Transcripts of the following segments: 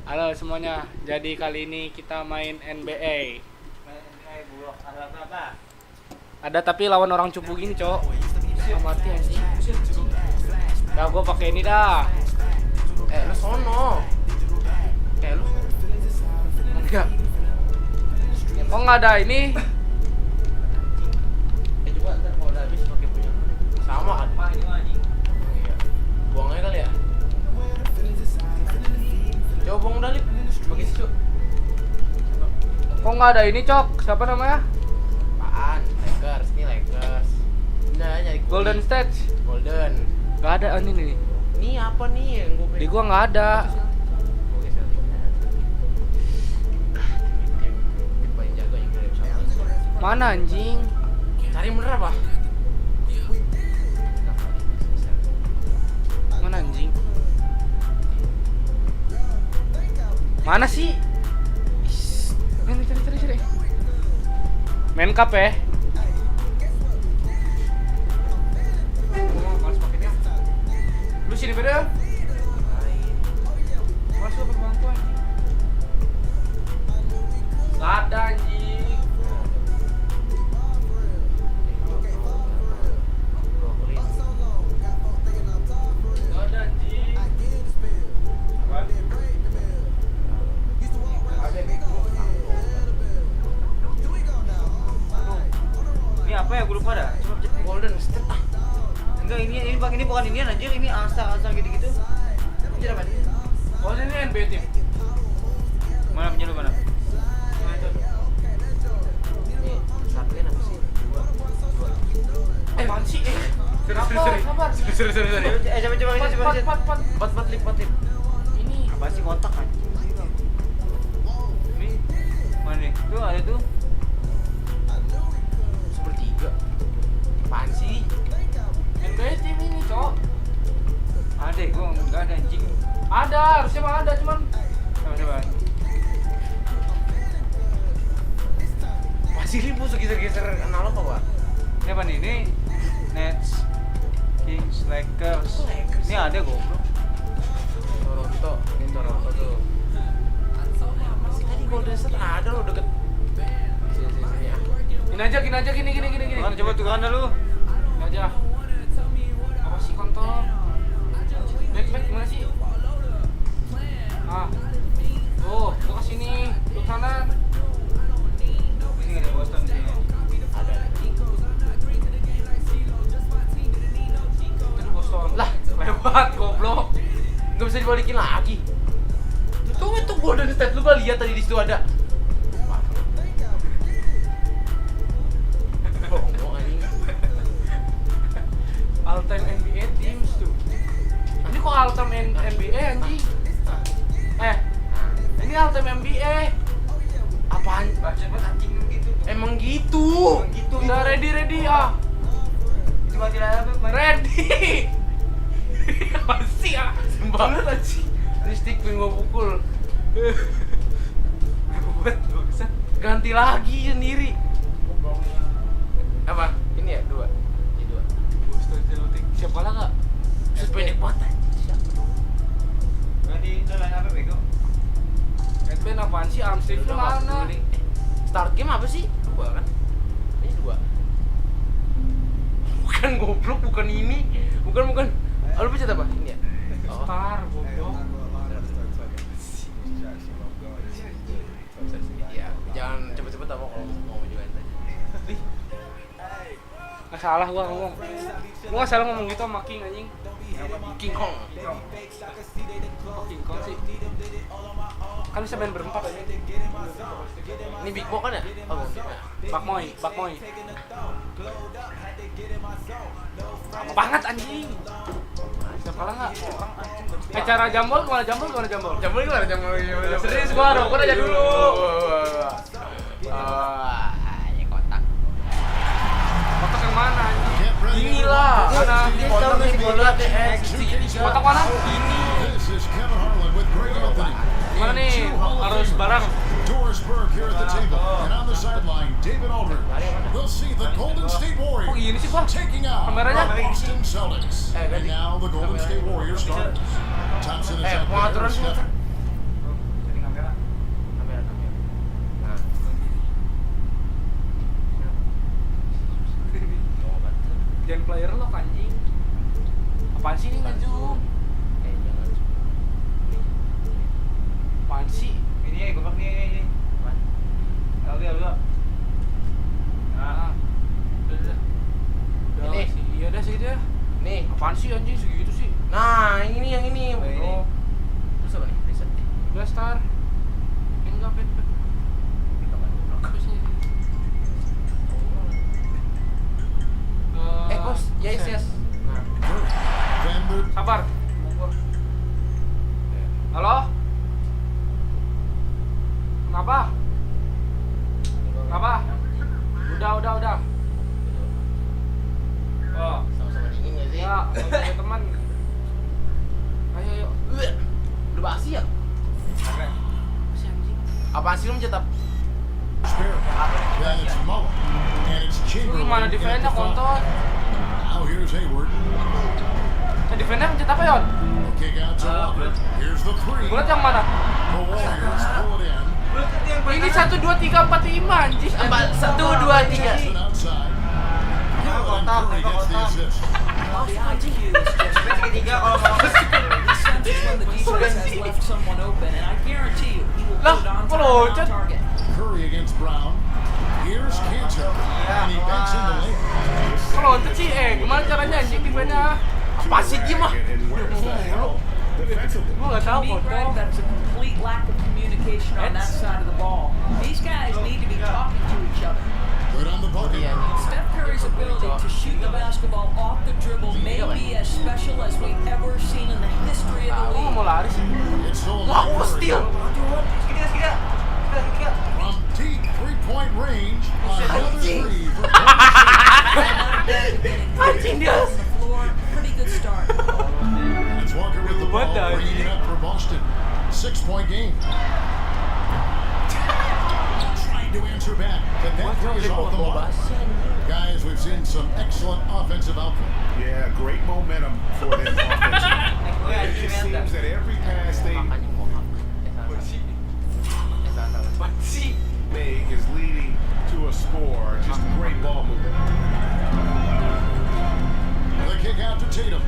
Halo semuanya, jadi kali ini kita main NBA. Ada apa? Ada tapi lawan orang cupu gini, cok. Ah, mati anjing. Dah gua pakai ini dah. Lu sono. Lu. Enggak. Kok nggak ada ini? Coba ntar kalau udah habis pakai punya. Sama kan? Iya. Buang aja kali ya. Coba buang udah lip. Pakai sisu. Kok nggak ada ini, cok? Siapa namanya? Apaan? Lakers, ini Lakers. Nah, nyari Golden State. Golden. Nggak ada ini nih. Ini apa nih yang gue Di gua nggak ada. Oke, tim paling jago yang kirim sama. Mana anjing? Cari bener apa? Mana anjing? Mana sih? Cari. Main cup ya? Lu sini beda? Masuk ke bangku anjing. Gak ada anjing. Gak ada anjing. Ini apa ya? Gue lupa dah. Coba cek. Golden State ah. Enggak, ini bang, ini bukan ini anjir, ini asal gitu-gitu. Ini apa? Oh ini NBA tim. Mana punya lu mana? Nah itu. Ini satunya apa sih? Dua. Apaan sih? Sabar. Sorry. Coba. Empat lip. Ini Apa sih kontak anjing? Ini mana nih? Tuh ada tuh. Sepertiga. Apaan sih? NBA tim ini, cok. Ada, gua enggak ada anjing. Ada, harusnya mah ada, cuman Coba. Masih ribu segeser analog apa, Pak? Ini apa nih? Ini Nets, Kings, Lakers. Oh, Lakers. Ini ada goblok. Toronto, ini Toronto tuh. Masih tadi Golden State ada loh deket. Sini ya. ini aja gini. Mana coba tuh kan lu? Ini aja. Apa sih kontol? Back gimana sih? Ah. Tuh, gua kesini, ke kanan. Ini ada Boston sih. Ada. Itu Boston. Lah, Lewat goblok. nggak bisa dibalikin lagi. Itu Golden State lu gak lihat tadi di situ ada. Bohong anjing. All time NBA teams tuh. Ini kok all time NBA anjing? Ini all time NBA. Apaan? Baca banget anjing gitu. Emang gitu. Gitu. Udah ready ah. Cuma tidak ada Ready. Masih ah. Sumpah. Bener anjing. Ini stick pin gua pukul. Buat bagusan. Ganti lagi sendiri. Apa? Ini ya dua. Ini dua. Boston Celtics. Siapa lah enggak? Terus pendek banget. Berarti itu lain apa bego? Headband apaan sih? Arm sleeve-nya mana? Start game apa sih? Dua kan? Ini dua. Bukan goblok, bukan ini. Bukan. Lu pencet apa? Ini ya? Star, goblok. Iya, jangan cepet-cepet apa kalau mau majuin tadi. Nggak salah gua ngomong. Gua nggak salah ngomong gitu sama King anjing. King Kong. King Kong sih. Kan bisa main berempat aja. Ini Big Box kan ya? Oh, bukan. Pak Moy. Lama banget anjing. Siapa lah nggak? Cara jambol gimana jambol? Jambul gimana? Serius gua aja dulu. Ini kotak. Kotak yang mana anjing? Inilah. Mana? Ini tahu nggak sih bola TX? Kotak mana? Ini. Mana nih? Harus barang. Doris Burke here at the table, and on the sideline, David Aldridge. We'll see the Golden State Kok Warriors gini sih, Pak? taking out Kameranya? the Boston Celtics. And now the Golden State Warriors start. Thompson is out there. Pengaturan with semua. Steph. star. Enggak, Pet. Terusnya. Kos, yes. Nah, Then the sabar. Halo? Kenapa? Udah. Oh, Sama-sama dingin gak sih? ya, punya teman. Ayo. Udah basi ya? Si anjing. Apaan sih lu mencetak? spare. Then it's Mullen. And it's Lu Chamberlain. gimana in at defense-nya the foul. kontol? Now here's Hayward. Defense-nya mencet apa, Yon? The kick out to Walker. Here's the three. Bulat yang mana? The Warriors pull it in. Ini 1, 2, 3, 4, 5 anjing. 1, 2, 3. Pass it outside. And Curry gets the assist. The idea is just ketiga kalau mau The sense is when the defense has left someone open, and I guarantee you he will Lah, put it on kok time and on loncat? target. Curry against Brown. Here's Cantor. And he banks in the lane. Kalau loncat sih, gimana caranya anjing defense-nya? Apa sih dia mah? Gua nggak tahu To me, kontol. Greg, that's a complete lack of communication on that side of the ball. These guys need to be talking to each other. Good on the bucket. Steph Curry's ability to shoot the basketball off the dribble may be as special as we've ever seen in the history of the Aku nggak mau league. lari sih. It's stolen Wah, by gua Curry. steal. Segitiga. From deep three-point range. Another three for Anjing dia. On the floor, pretty good start. It's Walker with the What ball, the- bringing it up for Boston. 6-point game. Trying to answer back, but that three is off the mark. Guys, we've seen some excellent offensive output. Yeah, great momentum for them offensively. It seems that every pass they Anjing mau hak. make is leading to a score. Just great ball movement. The kick out to Tatum.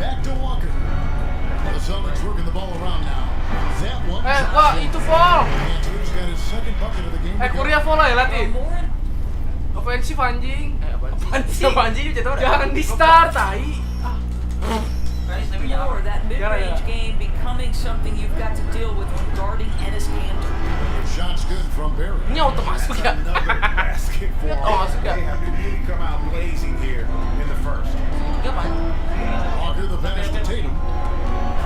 Back to Walker. The Celtics working the ball around now. That one. Wah, itu foul. Cantor's got his second bucket of the game. to go. Kuria foul lah ya, Latin. More Ofensif anjing. Apaan sih? Apaan sih dia orang? Jangan di start, tai. more, that mid-range game becoming something you've got to deal with when guarding Enes Kanter. Shot's good from Barry. Ini auto masuk ya? Another basket for them. Oh, masuk ya? They have really come out blazing here in the first. Tiga apaan? Walker the pass to Tatum.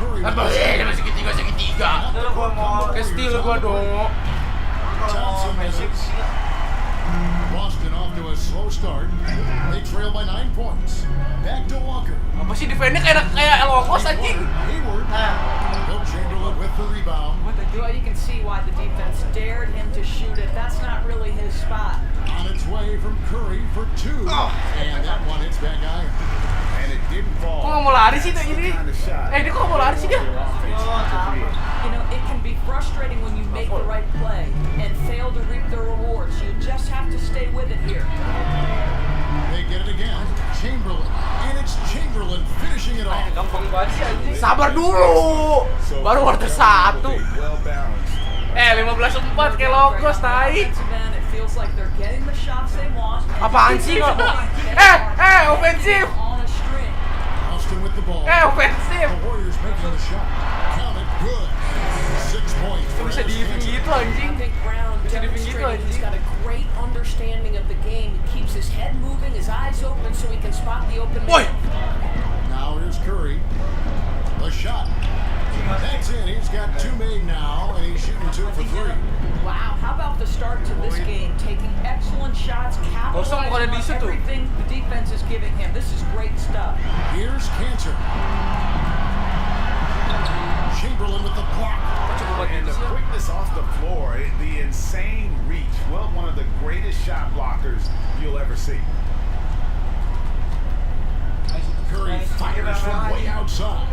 Curry with Apa the sih? Dia masih segitiga. Dulu gua mau Ke steal gua dong. Thompson misses. Boston off to a slow start. They trail by 9 points. Back to Walker. Apa sih defense-nya kayak Elongos anjing? Hayward. Will Chamberlain with the rebound. Well, you can see why the defense dared him to shoot it. That's not really his spot. On its way from Curry for 2. And that one hits back iron. And it didn't fall. Kok nggak mau lari sih tuh That's the ini? kind of shot Dia kok nggak mau lari sih dia? their offense could be. You know, it can be frustrating when you make the right play and fail to reap the rewards. You just have to stay with it here. They get it again. Chamberlain. And it's Chamberlain finishing it off. Gampang banget sih anjing. Sabar dulu. Baru quarter 1. Well balanced. 15-4 kayak Logos, tai. Offensive end, it feels like they're getting the shots they want. and Apaan sih kok? Ofensif. on a string. Austin with the ball. Ofensif. The Warriors making the shot. Count it good. 6 points for Bisa Enes dihitung Kanter. gitu I anjing. think Brown Bisa dibikin gitu, demonstrating he's anjing. got a great understanding of the game. He keeps his head moving, his eyes open, so he can spot the open Woi. man. Now here's Curry. The shot. That's in. He's got 2 made now, and he's shooting 2 for 3. Wow, how about the start to this game? Taking excellent shots, Kosong bukannya capitalizing on di situ. everything the defense is giving him. This is great stuff. Here's Cantor. Chamberlain with the block. And the quickness off the floor, the insane reach. Well, one of the greatest shot blockers you'll ever see. Curry fires from way outside.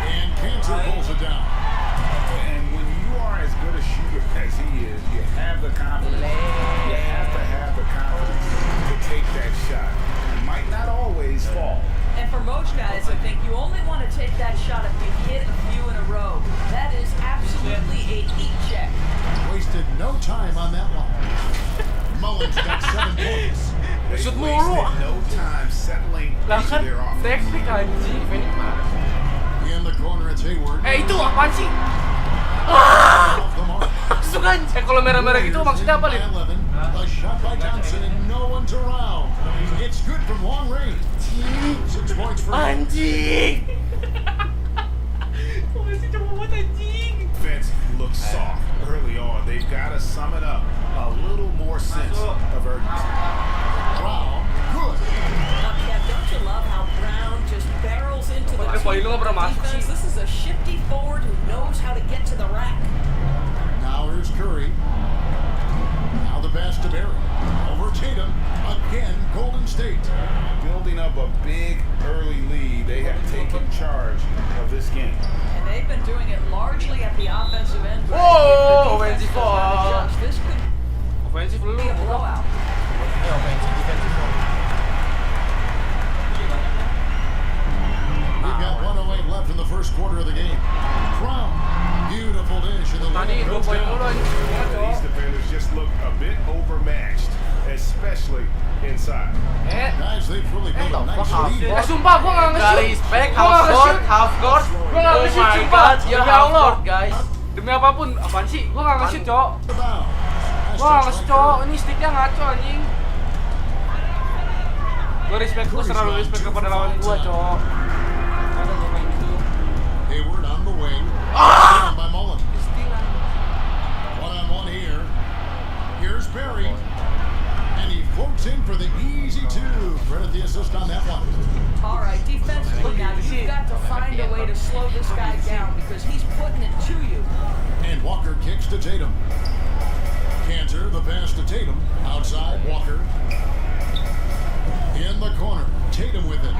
And Cantor pulls it down. And when you are as good a shooter as he is, you have the confidence. You have to have the confidence to take that shot. It might not always fall. And for most guys, I think you only want to take that shot if you hit a few in a row. That is absolutely a heat check. Wasted no time on that one. Mullins got 7 points. They Shoot wasted mulu. no time settling Lah into kan their offense. teknik anjing. In the corner, it's Hayward. Itu apaan sih? Off the mark. Masuk anjing. Kalau merah-merah gitu maksudnya apa, Lin? 11. A shot by Thompson and no one's around. It's good from long range. 6 points for him. Anjing. Defense looks soft early on. They've got to sum it up. A little more sense of urgency. Brown, good. Yeah, don't you love how Brown just barrels into the Padahal Boy lu nggak pernah masuk sih. defense? This is a shifty forward who knows how to get to the rack. Now here's Curry. Now the pass to Barry. Over Tatum. Again, Golden State. Building up a big early lead. They have taken charge of this game. And they've been doing it largely at the offensive end. But Whoa, if the defense offensive does not foul. adjust, this could Ofensif lu. be a blowout. Ayo, offensive, defensive. We've got 1:08 left in the first quarter of the game. Brown. Beautiful dish in the Tadi lead 2 goes poin down. mulu anjing. Gimana, These Cok? defenders just look a bit overmatched, especially inside. Guys, they've really built a nice lead. Sumpah gua nggak Gak nge-shoot. respect, Gua half nggak court, nge-shoot. half court. Gua nggak Oh nge-shoot, my sumpah. god, you're Demi half Allah. court, guys. Demi apapun, apaan sih? Gua nggak nge-shoot, Cok. About. Gua nggak nge-shoot, Cok. Ini sticknya ngaco anjing. Gua selalu respect kepada lawan gua, Cok. Ada gua main gitu. Hayward on the wing. Down by Mullen. One-on-one here. Here's Barry. And he floats in for the easy two. Credit the assist on that one. All right, defensively now, you've got to find a way to slow this guy down because he's putting it to you. And Walker kicks to Tatum. Cantor, the pass to Tatum. Outside, Walker. In the corner. Tatum with it.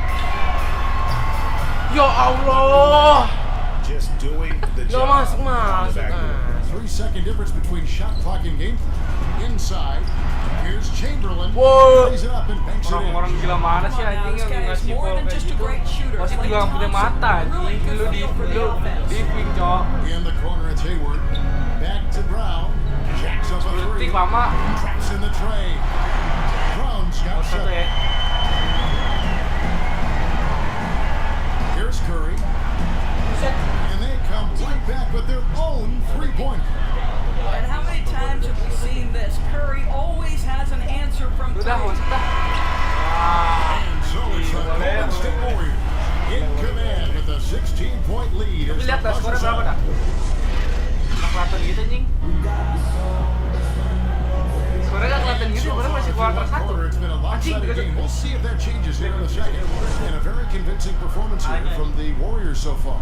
Ya Allah. Just doing the Gak job masuk on the masuk. backboard. 3-second difference between shot clock and game clock. Inside. Here's Chamberlain. Whoa. Plays it up and banks it Orang-orang in. gila mana Come sih on now, anjing this yang guy is ngasih more ball than kayak just a gitu. great shooter. Wasit Klay juga nggak punya Thompson, mata really anjing. good Lu di feel for the lu offense. di wing, Cok. In the corner, it's Hayward. Back to Brown. Jacks up a three. Tik mama. Traps in the tray. Brown's got Satu ya. seven. Here's Curry. And they come right back with their own three-pointer. And how many times have we seen this? Curry always has an answer from Udah, three. wasit dah. And so it's the Golden State Warriors in command with a 16-point lead. Tapi as lihat the dah skornya buzzer's berapa dah? out. Nggak kelihatan gitu anjing. Skornya nggak kelihatan gitu, So padahal far, masih through kuarter one 1. quarter, it's been a Anjing, lopsided game. We'll see if that changes here in a second. And a very convincing performance here from the Warriors so far.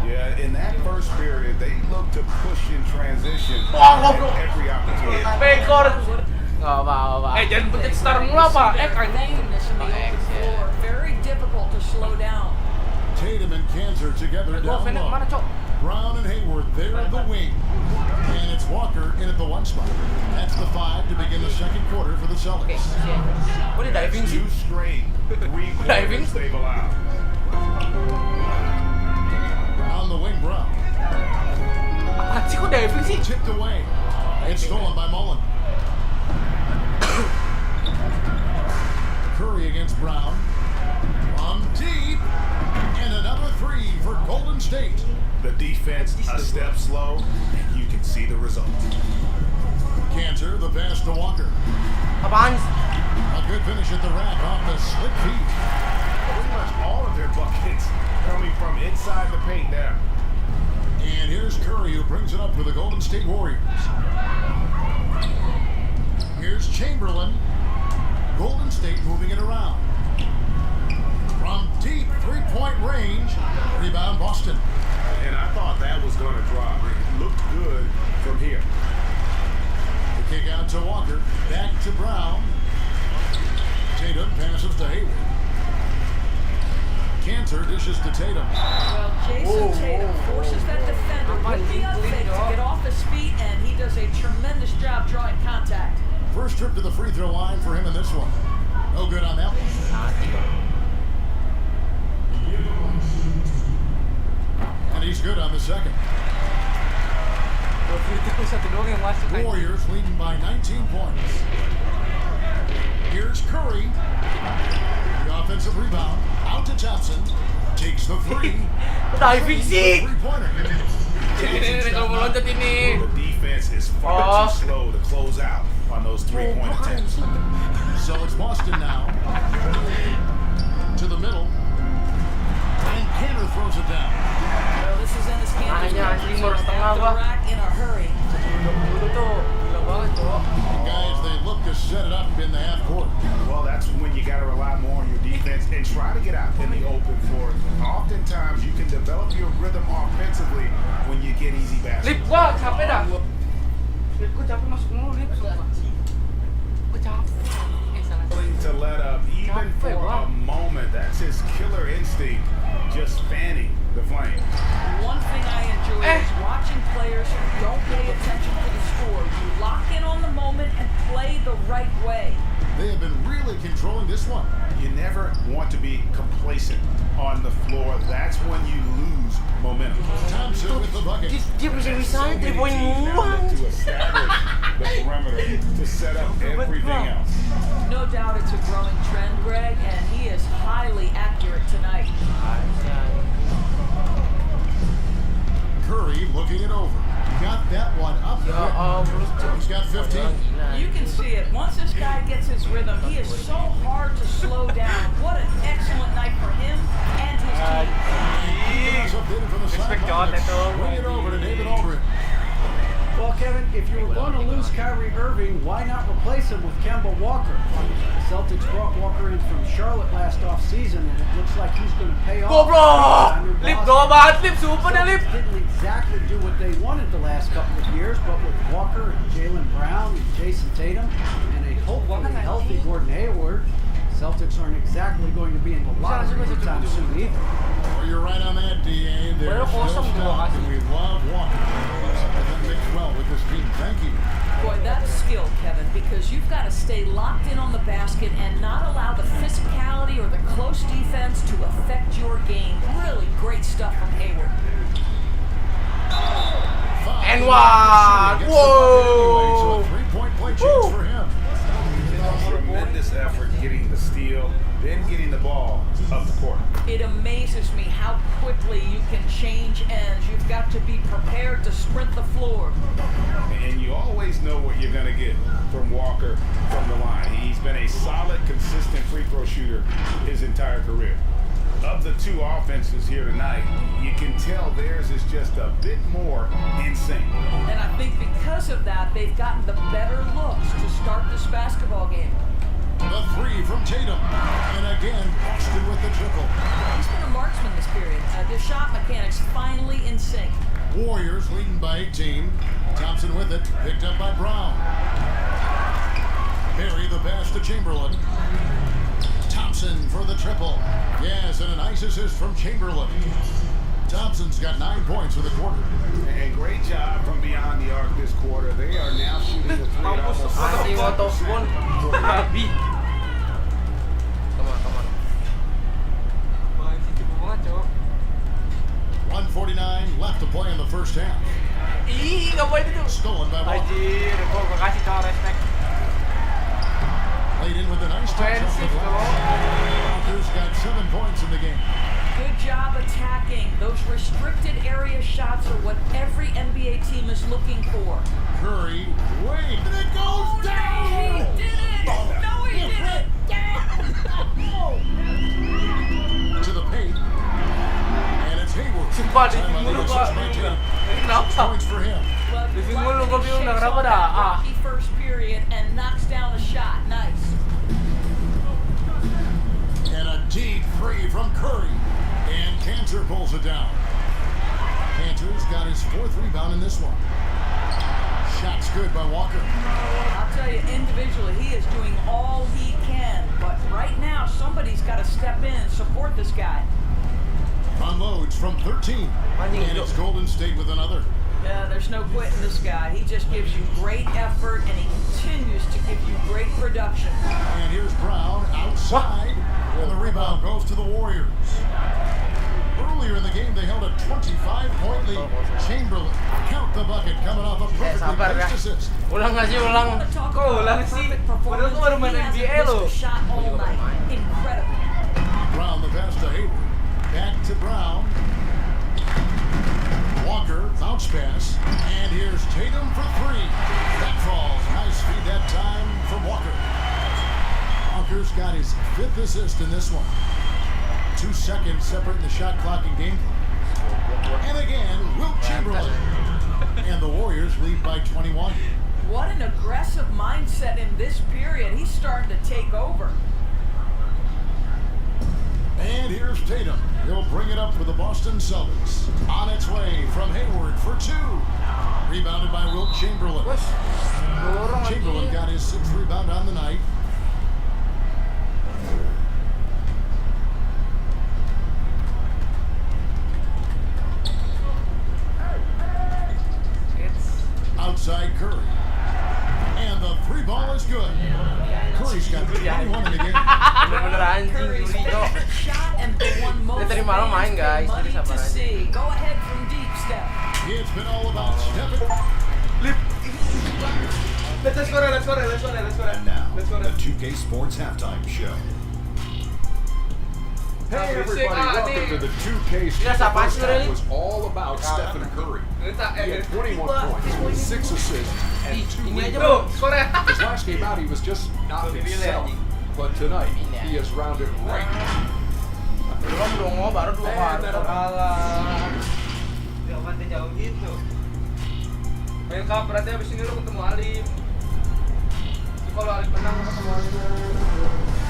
Yeah, in that first period, they looked to push in transition Oh, at bro. every opportunity. Pekor. Gak apa-apa. Jangan pencet star mulu apa? Anjing. Effectiveness in the open X, yeah. floor. Very difficult to slow down. Tatum and Cantor together Gua down fan low. kemana, Cok? Brown and Hayward, they're the wing. And it's Walker in at the one spot. That's the 5 to begin the second quarter for the Oke, Celtics. Kok dia diving sih? Two straight three Diving? quarters they've allowed. On the wing, Brown. Apaan sih kok diving sih? Tipped away. It's stolen by Mullen. Curry against Brown. On deep. And another three for Golden State. The defense a step slow, and you can see the result. Cantor, the pass to Walker. Apaan sih? A good finish at the rack off the slick feet. Pretty much all of their buckets coming from inside the paint now. And here's Curry who brings it up for the Golden State Warriors. Here's Chamberlain. Golden State moving it around. From deep three-point range. Rebound Boston. And I thought that was going to drop. It looked good from here. The kick out to Walker. Back to Brown. Tatum passes to Hayward. Cantor dishes to Tatum. Well, Jason Tatum forces that defender with the unfit to get off his feet, and he does a tremendous job drawing contact. First trip to the free throw line for him in this one. No good on that one. And he's good on the second. Satu doang yang masuk anjing. Warriors leading by 19 points. Here's Curry. The offensive rebound. Out to Thompson. Takes the three. Diving sih. Three-pointer. Ini kalau mau loncat ini. The defense is far Oh. too slow to close out on those three-point attempts. So it's Boston now. To the middle. And Cantor throws it down. Well, this is Ennis Cantor's Hanya defense timur at setengah, the Bang. rack in a hurry. Dulu tuh gila banget, Cok. The guys, they look to set it up in the half court. Well, that's when you got to rely more on your defense and try to get out in the open floor. Oftentimes, you can develop your rhythm offensively when you get easy Lip, baskets. gua capek dah. Lip, gua capek masuk mulu, Lip, sumpah. Gua capek. Salah. To let up even for a moment. That's his killer instinct, just fanning the flame. One thing I enjoy is watching players who don't pay attention to the score. You lock in on the moment and play the right way. They have been really controlling this one. You never want to be complacent on the floor. That's when you lose momentum. Thompson with the bucket. Dia bisa-bisanya Many 3 poin teams mulu. found it to establish the perimeter to set up everything else. No doubt it's a growing trend, Greg, and he is highly accurate tonight. Curry looking it over. Got that one up. Ya ampun, Cok. He's got 15. You can see it. Once this guy gets his rhythm, he is so hard to slow down. What an excellent night for him and his team. He's updated from the Respect John, sideline. ito. Swing it over to David Aldridge. Well, Kevin, if you were going to lose Kyrie Irving, why not replace him with Kemba Walker? The Celtics brought Walker in from Charlotte last offseason, and it looks like he's going to pay off. Goblok! Lip, gawa banget, Lip. Super na, Lip. Celtics didn't exactly do what they wanted the last couple of years, but with Walker and Jaylen Brown and Jason Tatum and a hopefully healthy Gordon Hayward, Celtics aren't exactly going to be in the lottery anytime soon either. Well, you're right on that, DA. There's Well, still awesome, stuff, Joe. and we love Walker. That mixed well with this team. Thank you. Boy, that's skill, Kevin, because you've got to stay locked in on the basket and not allow the physicality or the close defense to affect your game. Really great stuff from Hayward. And Five. one. Gets the bucket Whoa. anyway, so a three-point play chance for him. Tremendous effort getting the steal, then getting the ball up the court. It amazes me how quickly you can change ends. You've got to be prepared to sprint the floor. And you always know what you're going to get from Walker from the line. He's been a solid, consistent free throw shooter his entire career. Of the two offenses here tonight, you can tell theirs is just a bit more in sync. And I think because of that, they've gotten the better looks to start this basketball game. The three from Tatum. And again, Boston with the triple. He's been a marksman this period. Their shot mechanics finally in sync. Warriors leading by 18. Thompson with it. Picked up by Brown. Barry the pass to Chamberlain. Thompson for the triple. Yes, and a nice assist from Chamberlain. Thompson's got 9 points for the quarter. And great job from beyond the arc this quarter. They are now shooting the three at Mampus, almost anjing 70%. otopun. Babi. Come on. Anjing tipu banget, Cok. 1:49 left to play in the first half. Ih, ngapain itu? Stolen by Walker. Anjir, gua kasih Cok respect. Played in with a nice touch. Offensive, Walker's got 7 points in the game. Good job attacking. Those restricted area shots are what every NBA team is looking for. Curry, wait, and it goes He down! did it! No, he did it! To the paint. And it's Hayward. Sumpah, di Time on mulu the gua. assist by Tatum. Ini kenapa? Points for him. Well, Di sini right mulu when gua he bingung shakes kenapa off dah. that Ah. rocky first period and knocks down a shot. Nice. And a deep three from Curry. And Cantor pulls it down. Cantor's got his 4th rebound in this one. Shot's good by Walker. I'll tell you, individually, he is doing all he can. But right now, somebody's got to step in and support this guy. Unloads from 13. And it's Golden State with another. There's no quitting this guy. He just gives you great effort, and he continues to give you great production. And here's Brown outside. And the rebound goes to the Warriors. Earlier in the game, they held a 25-point lead. Chamberlain, count the bucket, coming off a perfectly sabar ya. placed assist. Ulang nggak sih, ulang. I wanna talk Kok about ulang a sih? perfect Padahal performance. tuh baru main He hasn't NBA missed loh. a shot all night. Incredible. Brown the pass to Hayward. Back to Brown. Walker, bounce pass. And here's Tatum for three. That falls. Nice feed that time from Walker. Walker's got his 5th assist in this one. 2 seconds separating the shot clock and game clock. And again, Wilt Chamberlain. And the Warriors lead by 21. What an aggressive mindset in this period. He's starting to take over. And here's Tatum. He'll bring it up for the Boston Celtics. On its way from Hayward for 2. Rebounded by Wilt Chamberlain. Chamberlain got his 6th rebound on the night. Outside Curry. And the 3 ball is good. Curry's got 21 in the game. Bener-bener anjing juri kok. Shot and the one most Dia tadi malam main, guys. money Jadi sabar to aja. see. Go ahead from deep step. It's been all about stepping. Let's score. And now, the 2K Sports Halftime Show. Hey everybody, welcome to the 2K Yes, Sports. I First passed half it. was all about Stephen Curry. He had 21 points, 6 assists, and 2 Ini aja rebounds. bro, skor ya. His last game out, he was just not himself. But tonight, he has rounded right. Belum dong, oh, baru 2 quarter kalah. Jawabannya jauh gitu. Main cup berarti abis ini lu ketemu Alim. Kalau Alim menang lu ketemu Alim.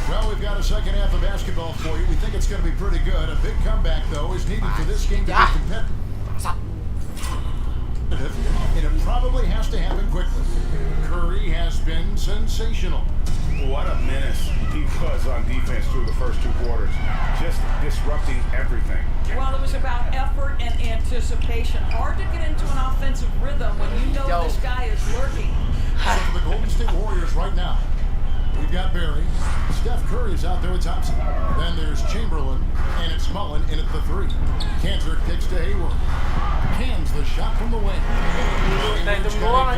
Well, we've got a second half of basketball for you. We think it's going to be pretty good. A big comeback, though, is needed for this game to be competitive. And it probably has to happen quickly. Curry has been sensational. What a menace he was on defense through the first 2 quarters. Just disrupting everything. Well, it was about effort and anticipation. Hard to get into an offensive rhythm when you know this guy is lurking. So for the Golden State Warriors right now, we've got Barry. Steph Curry's out there with Thompson. Then there's Chamberlain, and it's Mullen in at the 3. Cantor kicks to Hayward. Cans the shot from the wing. Hayward's got a block.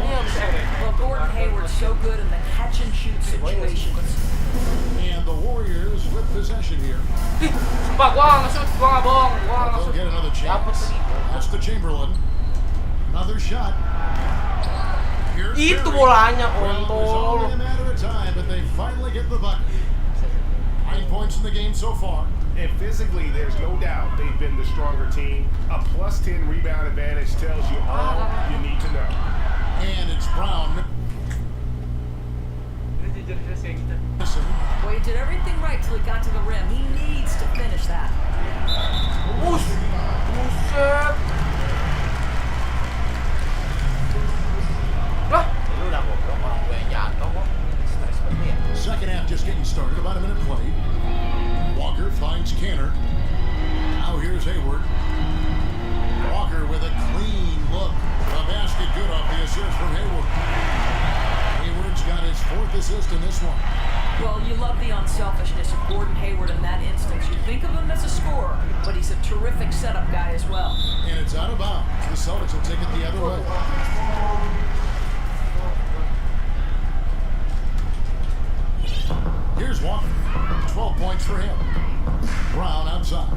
Well, Gordon Hayward's so good in the catch and shoot situations. And the Warriors with possession here. Sumpah gua nggak nge-shoot, gua nggak bohong, gua nggak They'll nge-shoot. get another chance. That's to Chamberlain. Another shot. Here's Itu Barry. bolanya, Well, it's kontol. only a matter of time, but they finally get the bucket. 9 points in the game so far. And physically, there's no doubt they've been the stronger team. A plus 10 rebound advantage tells you all you need to know. And it's Brown. Listen, Well, he did everything right till he got to the rim. He needs to finish that. Buset. Lah, lu udah goblok malah gue yang jatuh kok. Stres banget ya. second half just getting started. About a minute played. Walker finds Cantor. Now here's Hayward. Walker with a clean look. The basket good off the assist from Hayward. Hayward's got his 4th assist in this one. Well, you love the unselfishness of Gordon Hayward in that instance. You think of him as a scorer, but he's a terrific setup guy as well. And it's out of bounds. The Celtics will take it the other way. Here's Walker. 12 points for him. Brown outside.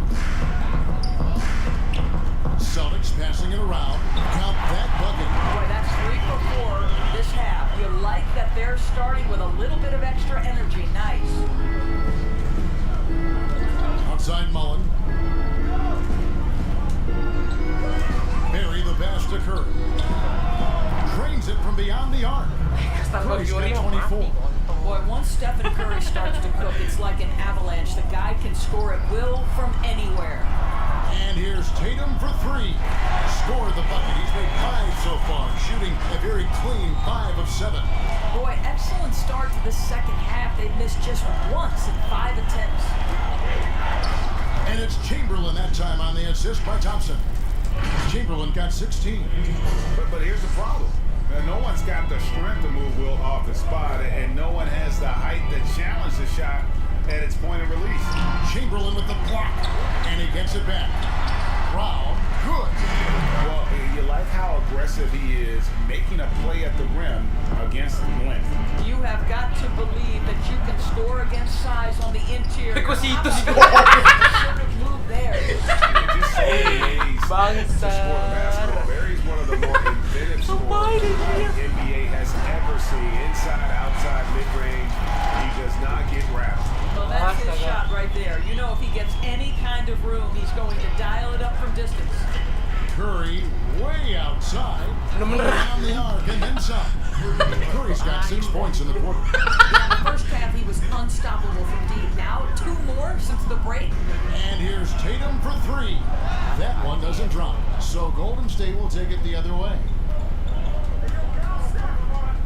Celtics passing it around. Count that bucket. Boy, that's 3 for 4 this half. You like that they're starting with a little bit of extra energy. Nice. Outside Mullen. Barry the pass to Curry. Drains it from beyond the arc. Curry's got 24. Boy, once Stephen Curry starts to cook, it's like an avalanche. The guy can score at will from anywhere. And here's Tatum for 3. Scored the bucket. He's made 5 so far, shooting a very clean 5 of 7. Boy, excellent start to the second half. They've missed just once in 5 attempts. And it's Chamberlain that time on the assist by Thompson. Chamberlain got 16. But here's the problem. Now, no one's got the strength to move Will off the spot, and no one has the height to challenge the shot at its point of release. Chamberlain with the block, and he gets it back. Brown, good. Well, you like how aggressive he is, making a play at the rim against length. You have got to believe that you can score against size on the interior. Kok situ sih? How about the sort of move there? Just so many ways to score basketball. mid-range. He does not get rattled. Well, that's his shot right there. You know, if he gets any kind of room, he's going to dial it up from distance. Curry way outside, around the arc and then some. Curry's got 6 points in the quarter. Yeah, in the first half, he was unstoppable from deep. Now, 2 more since the break. And here's Tatum for 3. That one doesn't drop, so Golden State will take it the other way.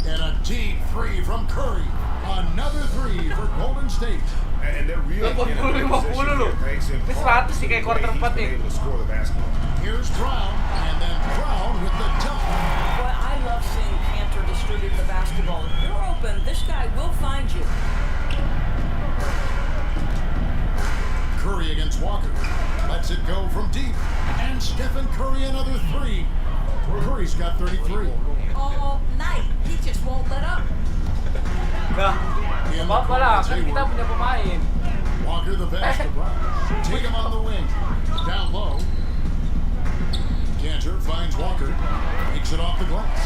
And a deep 3 from Curry. Another 3 for Golden State. And they're really in a good 50 position loh. here, thanks in Ini part 100 sih kayak to the quarter way he's 4 been nih. able to score the basketball. Here's Brown, and then Brown with the dunk. Boy, I love seeing Cantor distribute the basketball. If you're open, this guy will find you. Curry against Walker. Lets it go from deep. And Stephen Curry another 3. Curry's got 33. All night, he just won't let up. Nah. In the Apa lah, corner, kan kita Hayward. punya pemain. Walker the pass to Brown. Take him on the wing. Down low. Cantor finds Walker. Takes it off the glass.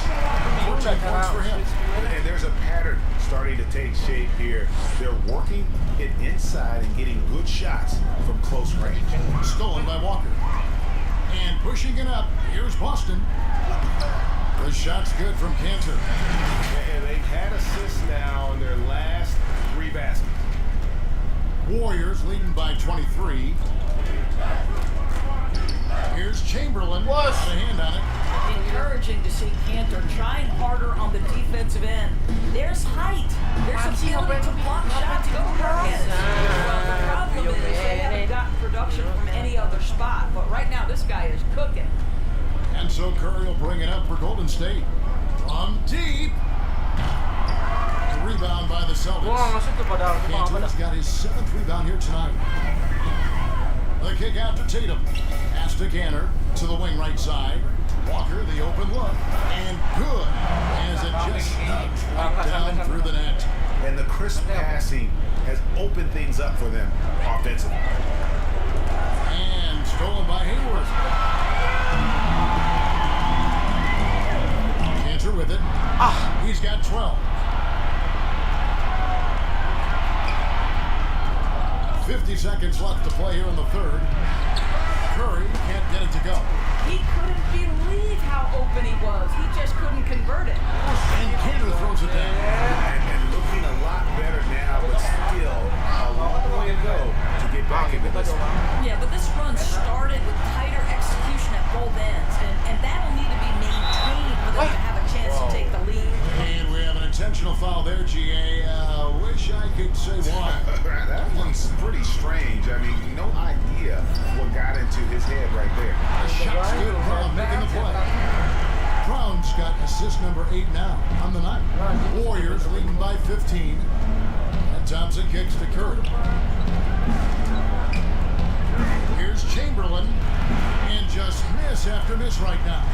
14 points for him. And there's a pattern starting to take shape here. They're working it inside and getting good shots from close range. Stolen by Walker. And pushing it up. Here's Boston. The shot's good from Cantor. And they've had assists now in their last 3 baskets. Warriors leading by 23. Here's Chamberlain. Got a hand on it. Encouraging to see Cantor trying harder on the defensive end. There's height. There's ability to block shots overhead. Well, the problem is they haven't gotten production from any other spot. But right now, this guy is cooking. And so Curry will bring it up for Golden State. From deep. Rebound by the Gua nggak Celtics. masuk tuh padahal. Gua nggak Cantor's pada. got his 7th rebound here tonight. The kick out to Tatum. Pass to Cantor to the wing right side. Walker, the open look. And good. As it just snugs right down through the net. And the crisp passing has opened things up for them offensively. And stolen by Hayward. Cantor with it. He's got 12. 50 seconds left to play here in the third. Curry can't get it to go. He couldn't believe how open he was. He just couldn't convert it. And Cantor throws it down. And looking a lot better now, but still a long way to go to get back into this one. Yeah, but this run started with tighter execution at both ends, and that'll need to be maintained for them to have a chance to take the lead. And we have an intentional foul there, GA. Wish I could say why. That one's pretty strange. I mean, no idea what got into his head right there. The shot's good. Brown making the play. Brown's got assist number 8 now on the night. Warriors leading by 15. And Thompson kicks to Curry. Here's Chamberlain. And just miss after miss right now.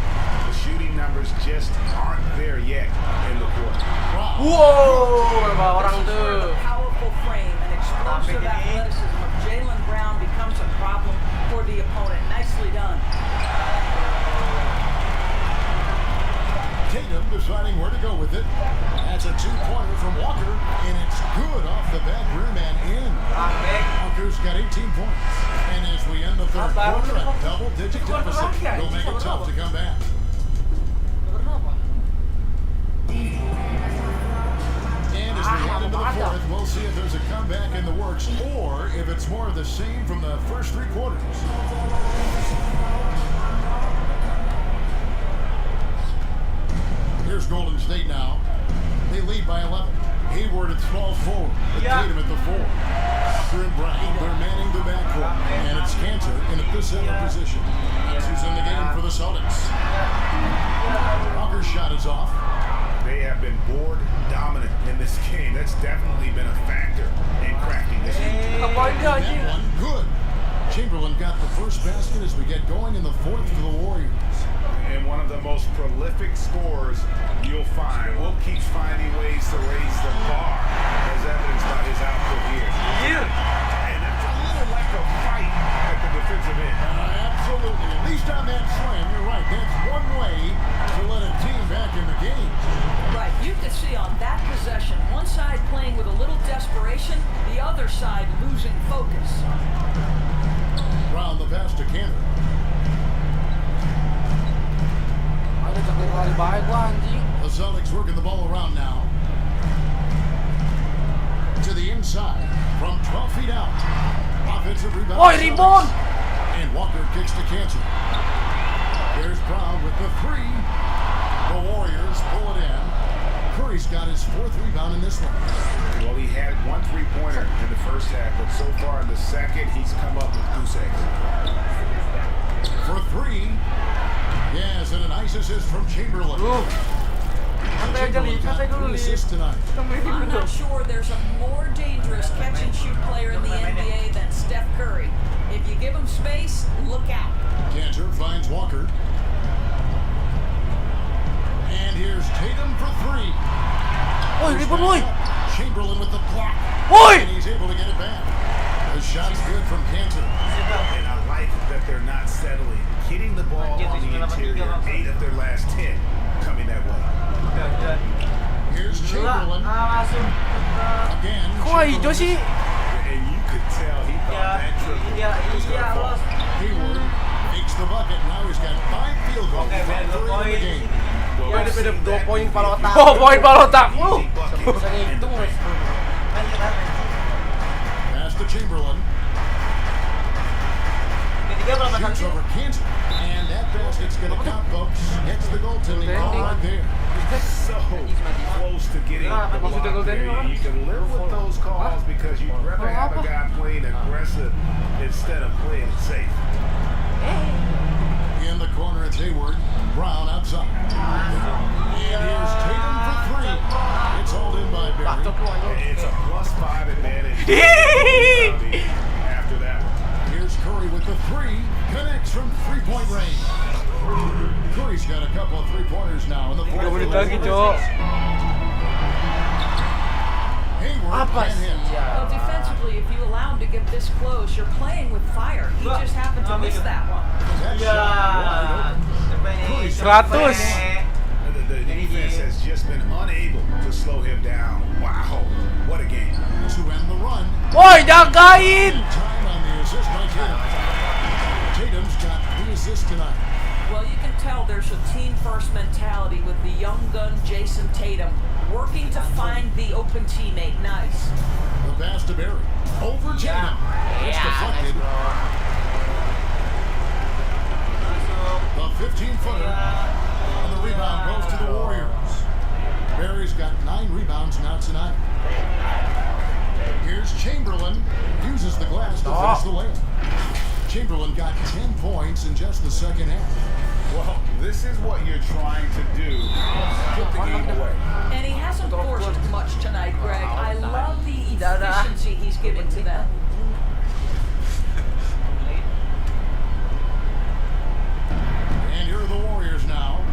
The shooting numbers just aren't there yet in the quarter. Brown. Wow, emang orang This is where tuh. the powerful frame and explosive athleticism of Jaylen Brown becomes a problem for the opponent. Nicely done. Tatum deciding where to go with it. That's a 2-pointer from Walker, and it's good off the back rim and in. Walker's got 18 points. And as we end the third quarter, a double-digit deficit will make it tough to come back. And as we head into the fourth, we'll see if there's a comeback in the works or if it's more of the same from the first 3 quarters. Here's Golden State now. They lead by 11. Hayward at small forward. With Tatum at the 4. Walker and Brown, they're manning the backcourt. And it's Cantor in a center position. Who's in the game for the Celtics. Walker's shot is off. They have been board dominant in this game. That's definitely been a factor in cracking this game. Ngapain dia And anjing? that one good. Chamberlain got the first basket as we get going in the fourth for the Warriors. And one of the most prolific scorers you'll find. Will keeps finding ways to raise the bar, as evidenced by his output here. And that's a little lack of fight at the defensive end. Absolutely. At least on that slam, you're right. That's one way to let a team back in the game. Right, you can see on that possession, one side playing with a little desperation, the other side losing focus. Brown the pass to Cantor. Ada takut lari baik gua anjing. The Celtics working the ball around now. To the inside from 12 feet out. Offensive rebound. Oi, rebound! And Walker kicks to Cantor. There's Brown with the three. The Warriors pull it in. Curry's got his 4th rebound in this one. Well, he had 1 3-pointer in the first half, but so far in the second, he's come up with goose eggs. For 3. Yes, and a nice assist from Chamberlain. Santai aja, Li. Santai dulu, Li. Assist tonight. I'm not sure there's a more dangerous catch-and-shoot player in the NBA than Steph Curry. If you give him space, look out. Cantor finds Walker. And here's Tatum for 3. Oi, rebound, oi. Chamberlain with the block. Oi! And he's able to get it back. The shot's good from Cantor. And I like that they're not settling. Hitting the ball on the interior, 8 of their last 10 coming that way. Here's Chamberlain. Again. Kok hijau sih? And you could tell he thought that triple was going to fall. Hayward makes the bucket. Now he's got 5 field goals. From 3 in the game. Well, Ada beda 2 poin Palota. Oh, poin Palota. Easy bucket Bisa in the ngitung, paint. Pass to Chamberlain. Shoots over Cantor. And that basket's going to count, folks. Gets the goaltending call right there. So close to getting the block there. You can live with those calls because you'd rather have a guy playing aggressive instead of playing it safe. In the corner, it's Hayward. Brown outside. And here's Tatum for 3. It's hauled in by Barry. It's a +5 advantage after that one. Here's Curry with the 3. Connects from 3-point range. Curry's got a couple of 3-pointers now in the 3 fourth. menit lagi, Cok. Hayward can't hit. Well, defensively, if you allow him to get this close, you're playing with fire. He just happened to miss that one. That shot wide open. 100. The defense has just been unable to slow him down. Wow, what a game. To end the run. Woi, jagain! Time on the assist by Tatum. Tatum's got 3 assists tonight. Well, you can tell there's a team-first mentality with the young gun Jason Tatum working to find the open teammate. Nice. The pass to Barry. Over Tatum. It's deflected. The 15-footer. And the rebound goes to the Warriors. Barry's got 9 rebounds now tonight. Here's Chamberlain. Uses the glass to finish the layup. Chamberlain got 10 points in just the second half. Well, this is what you're trying to do. Put the game away. And he hasn't forced much tonight, Greg. I love the efficiency he's giving to them. And here are the Warriors now.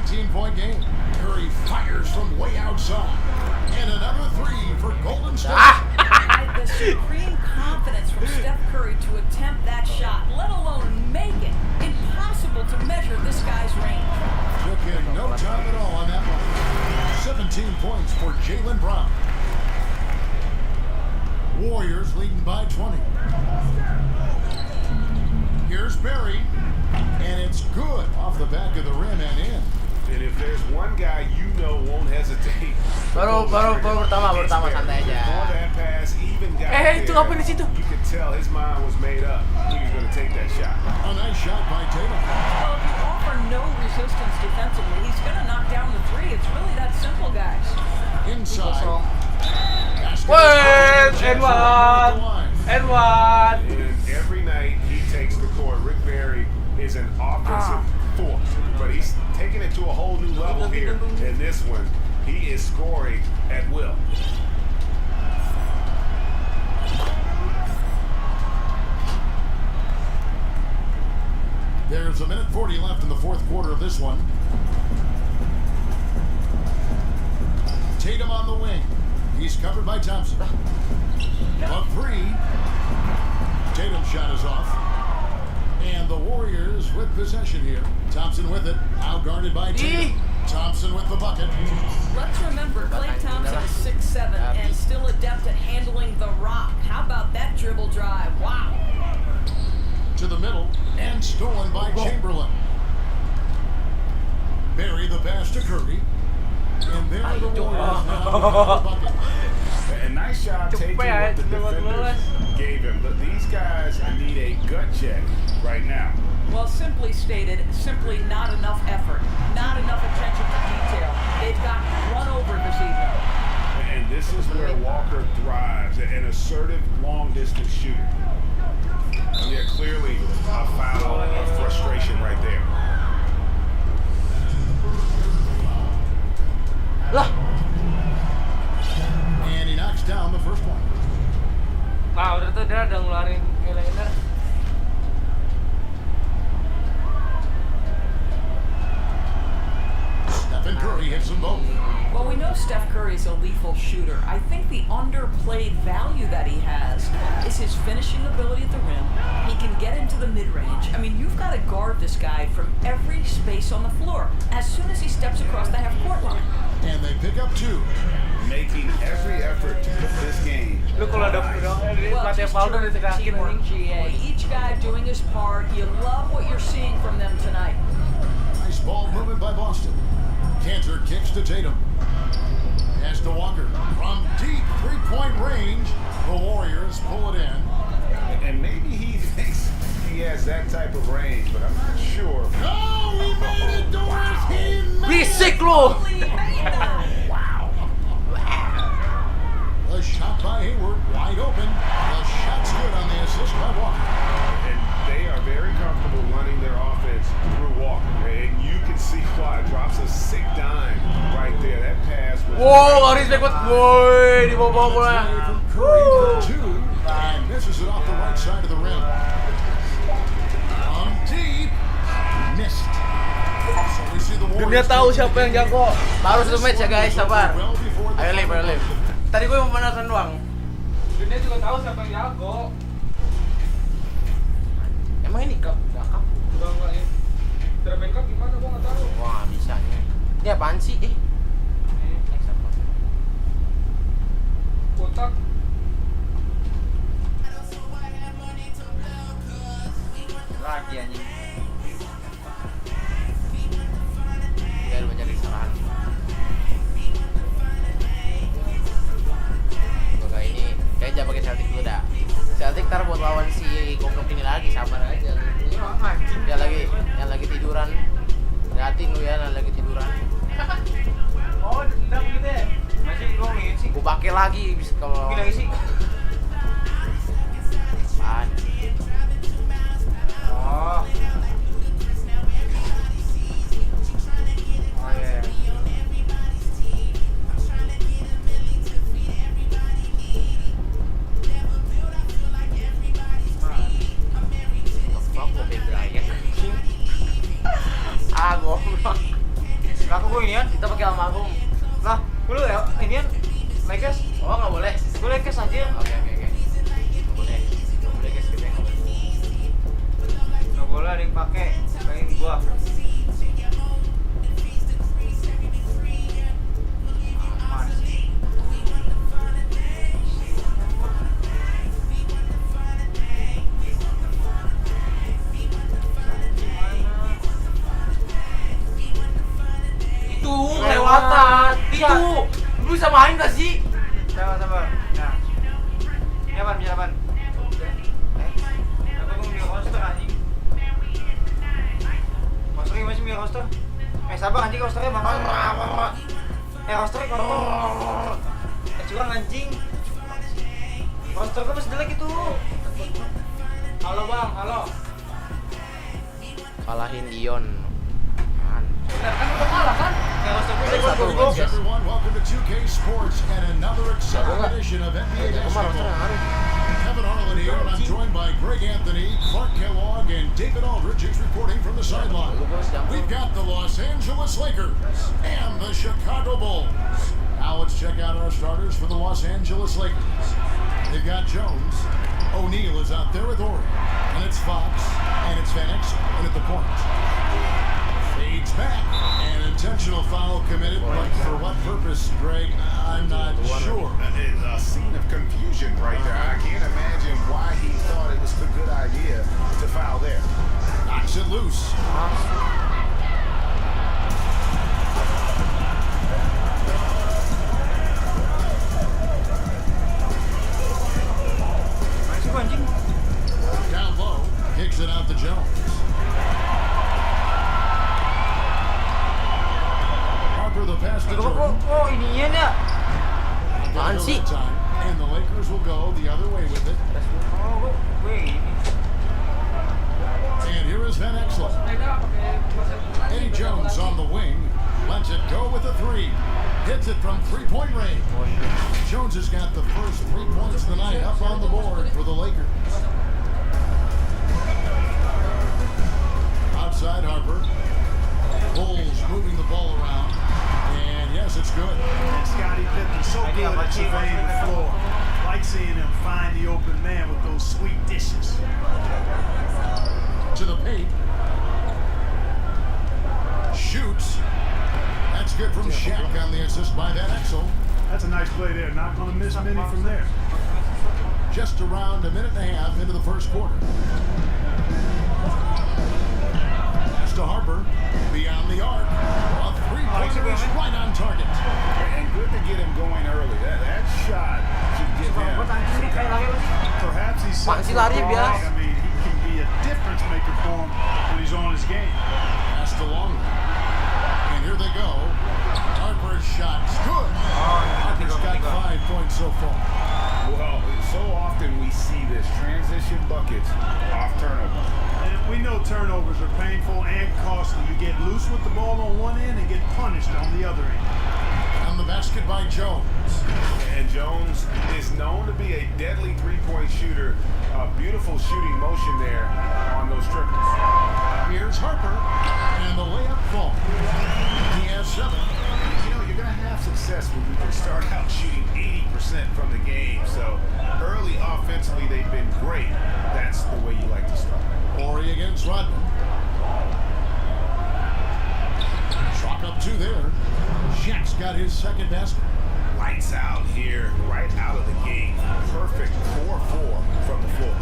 19-point game. Curry fires from way outside. And another 3 for Golden State. The supreme confidence from Steph Curry to attempt that shot, let alone make it. Impossible to measure this guy's range. Took him no time at all on that one. 17 points for Jaylen Brown. Warriors leading by 20. Here's Barry. And it's good off the back of the rim and in. And if there's one guy you know won't hesitate, Baru pertama santai aja. before that pass even got itu there, ngapain di situ? you could tell his mind was made up. He was going to take that shot. A nice shot by Tatum. Well, if you offer no resistance defensively, he's going to knock down the 3. It's really that simple, guys. Inside. Wait, Edward! Edward! And every night he takes the court. Rick Barry is an offensive force, but he's taking it to a whole new level here. In this one, he is scoring at will. There's 1:40 left in the fourth quarter of this one. Tatum on the wing. He's covered by Thompson. A 3. Tatum's shot is off. And the Warriors with possession here. Thompson with it. Out guarded by Tatum. Thompson with the bucket. Let's remember, Klay Thompson is 6'7" and still adept at handling the rock. How about that dribble drive? Wow. To the middle and stolen by Chamberlain. Barry the pass to Curry. And there are the Warriors now with the bucket. And nice job taking what the defenders gave him. But these guys need a gut check right now. Well, simply stated, simply not enough effort, not enough attention to detail. They've got run over this evening. And this is where Walker thrives, an assertive long-distance shooter. And yeah, clearly a foul of frustration right there. And he knocks down the first one. Nah, udah tuh dia udah ngeluarin nilai-nilai. Stephen Curry hits them both. Well, we know Steph Curry is a lethal shooter. I think the underplayed value that he has is his finishing ability at the rim. He can get into the mid-range. I mean, you've got to guard this guy from every space on the floor as soon as he steps across the half-court line. And they pick up two. Making every effort to put this game. Lu kalau ada Well, just terrific teamwork, GA. Each guy doing his part. You love what you're seeing from them tonight. Nice ball movement by Boston. Cantor kicks to Tatum. Pass to Walker. From deep three-point range, the Warriors pull it in. And maybe he thinks he has that type of range, but I'm not sure. Oh, he made it, Doris! He made Bisik it! lu. Wow. The shot by Hayward, wide open. The shot's good on the assist by Walker. And they are very comfortable running their offense through Walker. And you can see why. Drops a sick dime right there. That pass was... Wow, Aris Beckwith. Woi, di bawah bola. From Curry for two, and misses it off the right side of the rim. From deep, missed. So we see the Dunia Warriors tahu siapa yang jago. Baru satu match ya guys, sabar. well before the Ayo live. Tadi gue mau pemanasan doang. Dunia juga tahu siapa yang jago. Emang ini cup? Enggak cup. Enggak ini. Dragon Cup gimana gua enggak tahu. Wah, bisa nih. Ini apaan sih? Kotak. Lagi anjing. Ya, lu cari kesalahan. Gua ini kayak jangan pakai Celtic dulu dah. Celtic ntar buat lawan si Gokep ini lagi, sabar aja. Yang lagi tiduran. Liatin lu ya, yang lagi tiduran. Oh, dendam gitu ya? Masih doang nih sih. Gua pakai lagi bisa kalau. Gini lagi sih. Apaan? Oh. Oh iya. Fuck, gua beberaya. Goblok. Laku gue ini kan, kita pakai almarhum. Lah, lu ya, ini kan Lakers. Oh, nggak boleh. Gue Lakers aja. Oke. Nggak boleh guys, kita nggak boleh. Nggak boleh ada yang pakai. Kayak ini gua. Aman. Itu kelewatan. Itu. Lu bisa main gak sih? Sabar. Nah. Ini apaan? Bisa apaan? Apa gue milih roster anjing? Rosternya masih milih roster? Sabar anjing, rosternya bakal rosternya kotor. Curang anjing. Roster gue masih jelek itu. Halo bang, halo. Kalahin Dion. Bener kan udah kalah kan? Roster gue jelek Hello, banget. everyone. Welcome to 2K Sports and another exciting edition of NBA basketball. Kevin Harlan here, and I'm joined by Greg Anthony, Clark Kellogg, and David Aldridge is reporting from the sideline. We've got the Los Angeles Lakers and the Chicago Bulls. Now let's check out our starters for the Los Angeles Lakers. They've got Jones. O'Neal is out there with Ori. And it's Fox. And it's Van Exel. And at the point. Fades It's back. An intentional foul committed, but for what purpose, Greg? I'm not sure. It's a scene of confusion right there. I can't imagine why he thought it was a good idea to foul there. Knocks it loose. Anjing. Down low, kicks it out to Jones. Harper the pass to Jordan. Oh, ininya enggak? Apaan sih? And the Lakers will go the other way with it. Oh, wait. And here is Van Exel. Eddie Jones on the wing. Lets it go with a three. Hits it from three-point range. Jones has got the first 3 points of the night up on the board for the Lakers. Outside Harper. Bulls moving the ball around. And yes, it's good. And Scottie Pippen's so good at surveying the floor. Like seeing him find the open man with those sweet dishes. To the paint. Shoots. That's good from Shaq on the assist by Van Exel. That's a nice play there. Not going to miss many from there. Just around a minute and a half into the first quarter. Pass to Harper. Beyond the arc. A three-pointer is right on target. And good to get him going early. That shot should give him. Perhaps he's set Masih for a lari ball. biasa. I mean, he can be a difference maker for him when he's on his game. Pass to Longley. And here they go. Harper's shot's good. Harper's got 5 points so far. Well, so often we see this transition buckets off turnover. And we know turnovers are painful and costly. You get loose with the ball on one end and get punished on the other end. On the basket by Jones. And Jones is known to be a deadly three-point shooter. A beautiful shooting motion there on those triples. Here's Harper. And the layup falls. He has 7. You know, you're going to have success when you can start out shooting 80% from the game. So early offensively, they've been great. That's the way you like to start. Horry against Rodman. Chalk up 2 there. Shaq's got his second basket. Lights out here, right out of the gate. Perfect 4-4 from the floor.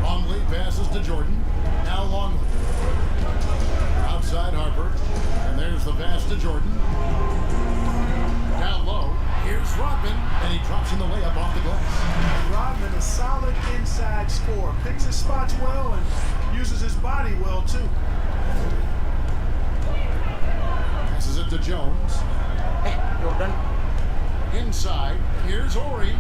Longley passes to Jordan. Now Longley. Outside Harper. And there's the pass to Jordan. Down low. Here's Rodman. And he drops in the layup off the glass. Rodman, a solid inside scorer. Picks his spots well and uses his body well, too. Passes it to Jones. Jordan. Inside. Here's Horry.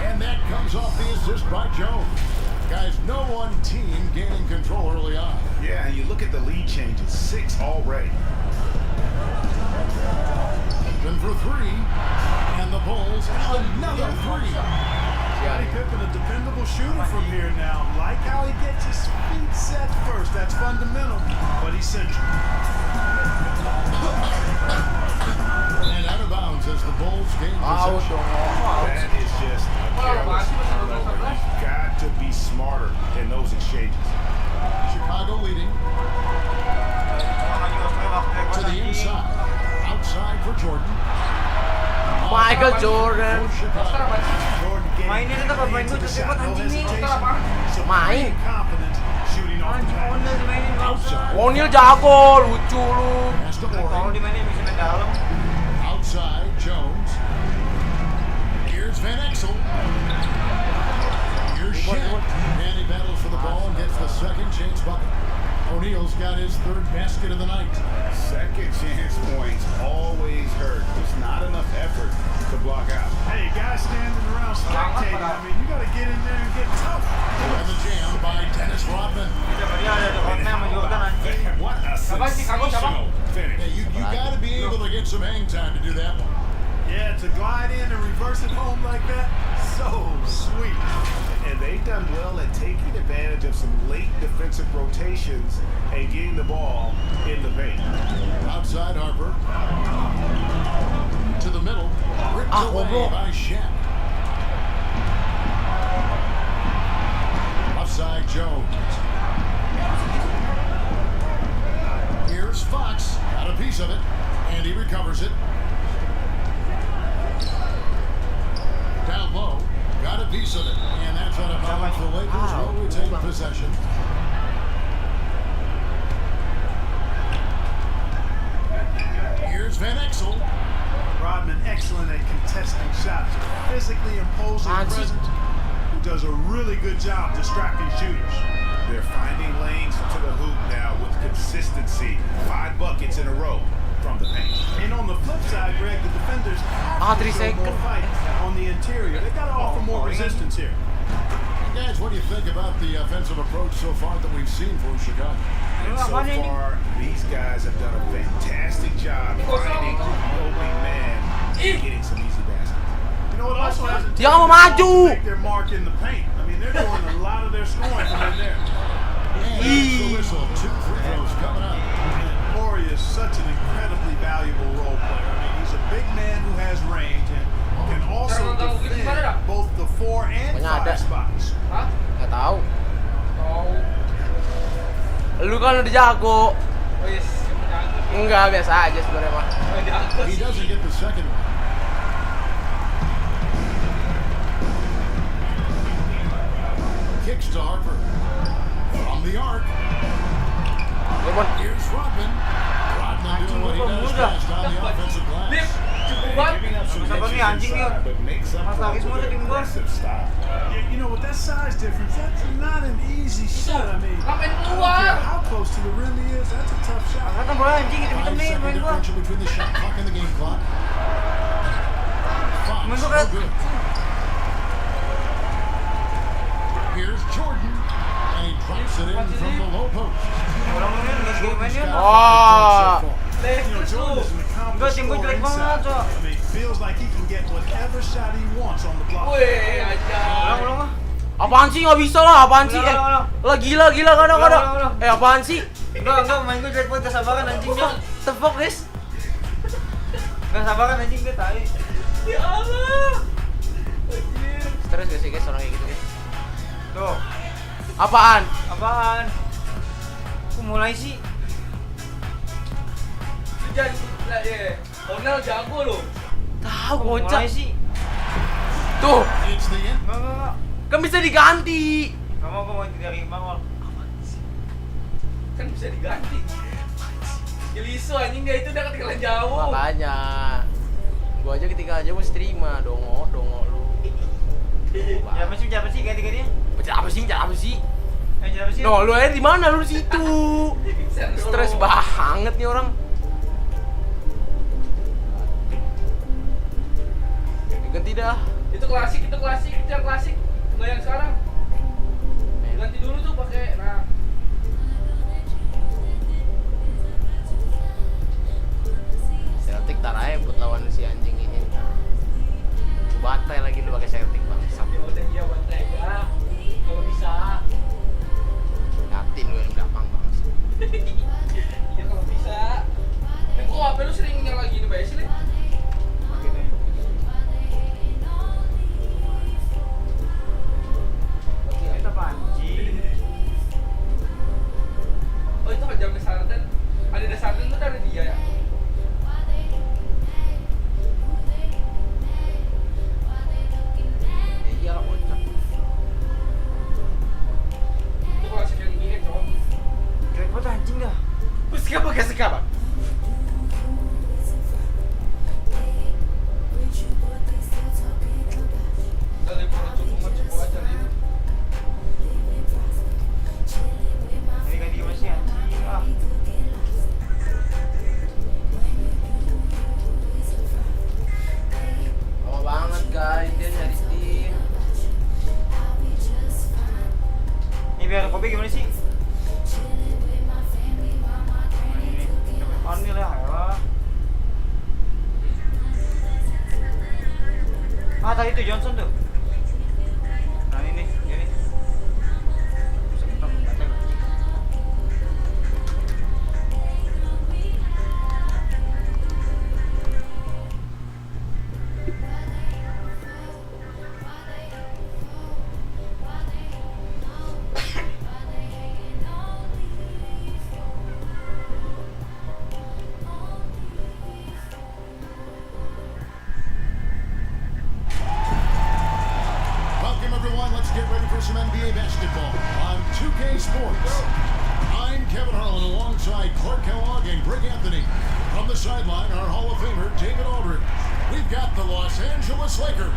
And that comes off the assist by Jones. Guys, no one team gaining control early on. Yeah, and you look at the lead changes. 6 already. Open for 3. And the Bulls, another 3. Scottie Pippen, a dependable shooter from here now. Like how he gets his feet set first. That's fundamental, but essential. And out of bounds as the Bulls gain possession. That is just a careless turnover. You've got to be smarter in those exchanges. Chicago leading. To the inside. Outside for Jordan. Michael Jordan. Jordan Mainin itu kalau main gue terus ikut anjing nih. Main. Confident shooting off the Anjing Onil pass. dimainin bang. O'Neal jago, lucu lu. Pass to Kalau Horry. dimainin bisa main dalam. Outside Jones. Here's Van Exel. Here's Shaq. And he battles for the ball and gets the second chance bucket. O'Neal's got his 3rd basket of the night. Second chance points always hurt. There's not enough effort to block out. Hey, guys standing around spectating. I mean, you got to get in there and get tough. And the jam by Dennis Rodman. Dia ada Rodman sama Jordan anjing. What a sensational finish. Yeah, you got to be able to get some hang time to do that one. Yeah, to glide in and reverse it home like that, so sweet. And they've done well at taking advantage of some late defensive rotations and getting the ball in the paint. Outside Harper. To the middle. Ripped away by Shaq. Offside Jones. Fox got a piece of it, and he recovers it. Down low, got a piece of it, and that's out of bounds. The Lakers will retain possession. Here's Van Exel. Rodman excellent at contesting shots. Physically imposing presence who does a really good job distracting shooters. They're finding lanes to the hoop now with consistency. 5 buckets in a row from the paint. And on the flip side, Greg, the defenders have to show more fight on the interior. They got to offer more resistance here. Guys, what do you think about the offensive approach so far that we've seen for Chicago? And so far, these guys have done a fantastic job finding the opening man and getting some easy baskets. You know, it also hasn't Dia mau taken maju. to make their mark in the paint. I mean, they're doing a lot of their scoring from in there. And that's the whistle. 2 free throws coming up. And Corey is such an incredibly valuable role player. I mean, he's a big man who has range and can also defend both the 4 and 5 spots. Nggak tahu. Lu kan udah jago. Enggak, biasa aja sebenarnya mah. He doesn't get the second one. Kicks to Harper. From the arc. Here's Rodman. Rodman doing what he does best on the offensive glass. Sabar nih anjing nih. Mas lagi semua tuh tim gua. You know, with that size difference, that's not an easy shot. I mean, I don't care how close to the rim he is, that's a tough shot. Angkatan bola anjing hitam-hitam nih main gua. Differential between the shot clock and the game clock. Main Fox, gua no kan. good. Here's Jordan, and he drops it in from the low post. Orang-orang enggak segini mainnya. Oh. You know, Jordan is an accomplished Tim gua scorer jelek banget, inside. Cok. I mean, feels like he can get whatever shot he wants on the block. Ulang. Apaan sih, nggak bisa lah, apaan sih? Ulang. Lah gila kadang-kadang. Ulang. Apaan sih? Enggak main gua jelek banget, gak sabaran anjing dia. Tepok guys. Gak sabaran anjing dia tai. Ya Allah. Stres gak sih guys orang kayak gitu guys? Tuh, Apaan? Kok mulai sih? Onel jago loh. Tahu Kok kocak. mulai sih? Tuh, It's the end. Enggak. kan bisa diganti. Gak mau gua mau dari Mangol. Kan bisa diganti. Geliso anjing dia itu udah ketinggalan jauh. Makanya gua aja ketika aja mesti terima dongo lu. Siapa sih ganti-gantinya? Baca apa sih? Siapa sih? No, lu aja di mana? Lu di situ. Stres banget nih orang. Ganti dah. Itu klasik, itu yang klasik. Enggak yang sekarang. Ganti dulu tuh pakai Celtic tar aja buat lawan si anjing ini. Bantai lagi lu pakai Celtic bangsat. Ya udah dia bantai aja. Kalau bisa. Yatin lu yang gampang bangsat. Iya kalau bisa. Kok HP lu sering nyala gini Mbak Esli? Oh itu jam Desarden. Ada Desarden tuh dari dia ya. Iya lah kocak. Itu klasik yang gini cowok. Jelek banget anjing dah. Pakai sekapa. Dari bola cukup aja nih. Ganti gimana sih anjing? Lama banget guys, dia nyari tim. Ini biar kopi gimana sih? Ini lah ya. Tadi itu Johnson tuh. Nah ini. basketball on 2K Sports. I'm Kevin Harlan alongside Clark Kellogg and Greg Anthony. From the sideline, our Hall of Famer, David Aldridge. We've got the Los Angeles Lakers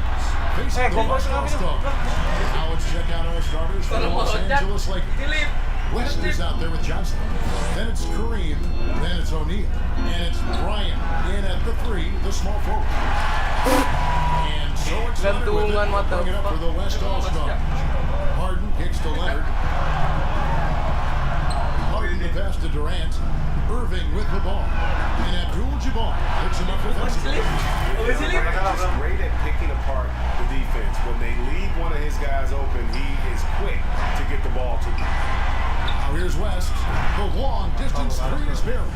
facing the Los All-Stars. Now let's check out our starters for the Los Angeles Lakers. West is out there with Johnson. Then it's Kareem. Then it's O'Neal. And it's Bryant in at the 3, the small forward. And so it's Leonard with it, bring it up for the West All-Stars. Harden kicks to Leonard. Harden the pass to Durant. Irving with the ball. And Abdul-Jabbar picks him up defensively. He's great at picking apart the defense. When they leave one of his guys open, he is quick to get the ball to them. Now here's West. The long distance 3 is barely.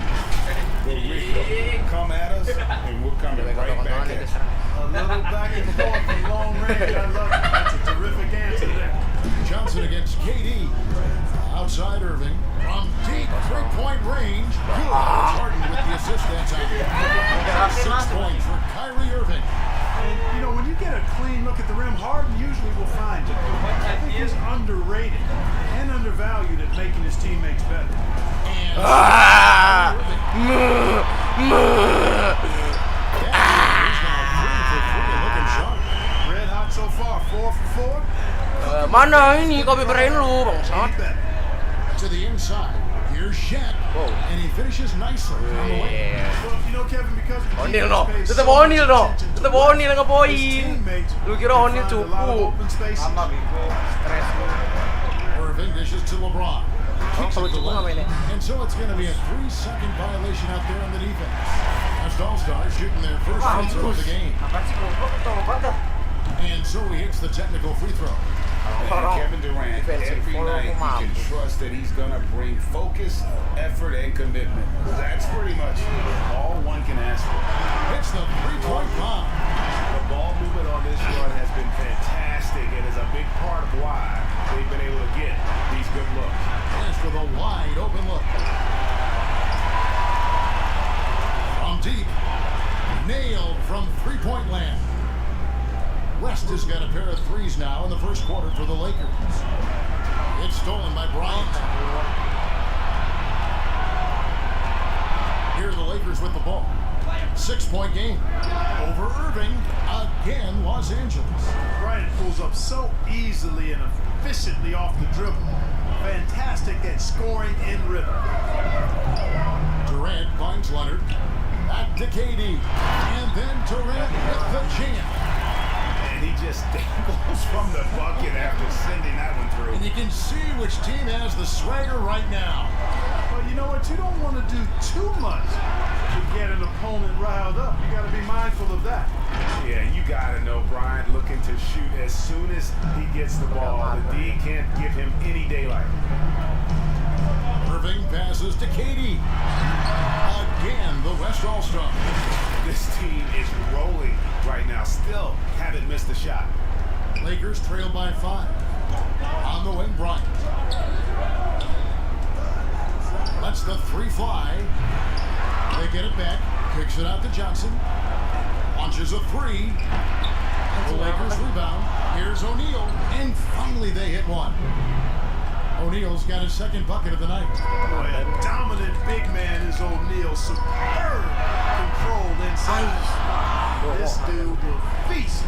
Come at us, and we're coming right back at you. A little back and forth from long range. I love it. That's a terrific answer there. Johnson against KD. Outside Irving. From deep three-point range. Good. Harden with the assist that time. 6 points for Kyrie Irving. And, you know, when you get a clean look at the rim, Harden usually will find it. I think he's underrated and undervalued at making his teammates better. And looking sharp. Red hot so far, 4 for 4. Mana ini kopi berain lu bangsat. To the inside. Here's Shaq. And he finishes nicely on the way. Well, you know, Kevin, because O'Neal no. Tetap O'Neal no. Tetap O'Neal nge-poin. Lu kira O'Neal cukup. Irving dishes to LeBron. Kicks it to Leonard. And so it's going to be a 3-second violation out there on the defense. As All-Stars shooting their first free throw of the game. And so he hits the technical free throw. And Kevin Durant, every night you can trust that he's going to bring focus, effort, and commitment. That's pretty much all one can ask for. Hits the three-point bomb. The ball movement on this run has been fantastic and is a big part of why they've been able to get these good looks. As for the wide open look. From deep. Nailed from three-point land. West has got a pair of threes now in the first quarter for the Lakers. It's stolen by Bryant. Here are the Lakers with the ball. 6-point game. Over Irving. Again, Los Angeles. Bryant pulls up so easily and efficiently off the dribble. Fantastic at scoring in rhythm. Durant finds Leonard. Back to KD. And then Durant with the jam. He just dangles from the bucket after sending that one through. And you can see which team has the swagger right now. Well, you know what? You don't want to do too much to get an opponent riled up. You got to be mindful of that. Yeah, you got to know Bryant looking to shoot as soon as he gets the ball. The D can't give him any daylight. Irving passes to KD. Again, the West All-Star. This team is rolling right now. Still haven't missed a shot. Lakers trail by 5. On the wing, Bryant. Lets the 3 fly. They get it back. Kicks it out to Johnson. Launches a 3. The Lakers rebound. Here's O'Neal. And finally they hit one. O'Neal's got his second bucket of the night. Boy, a dominant big man is O'Neal. Superb control inside. This dude will feast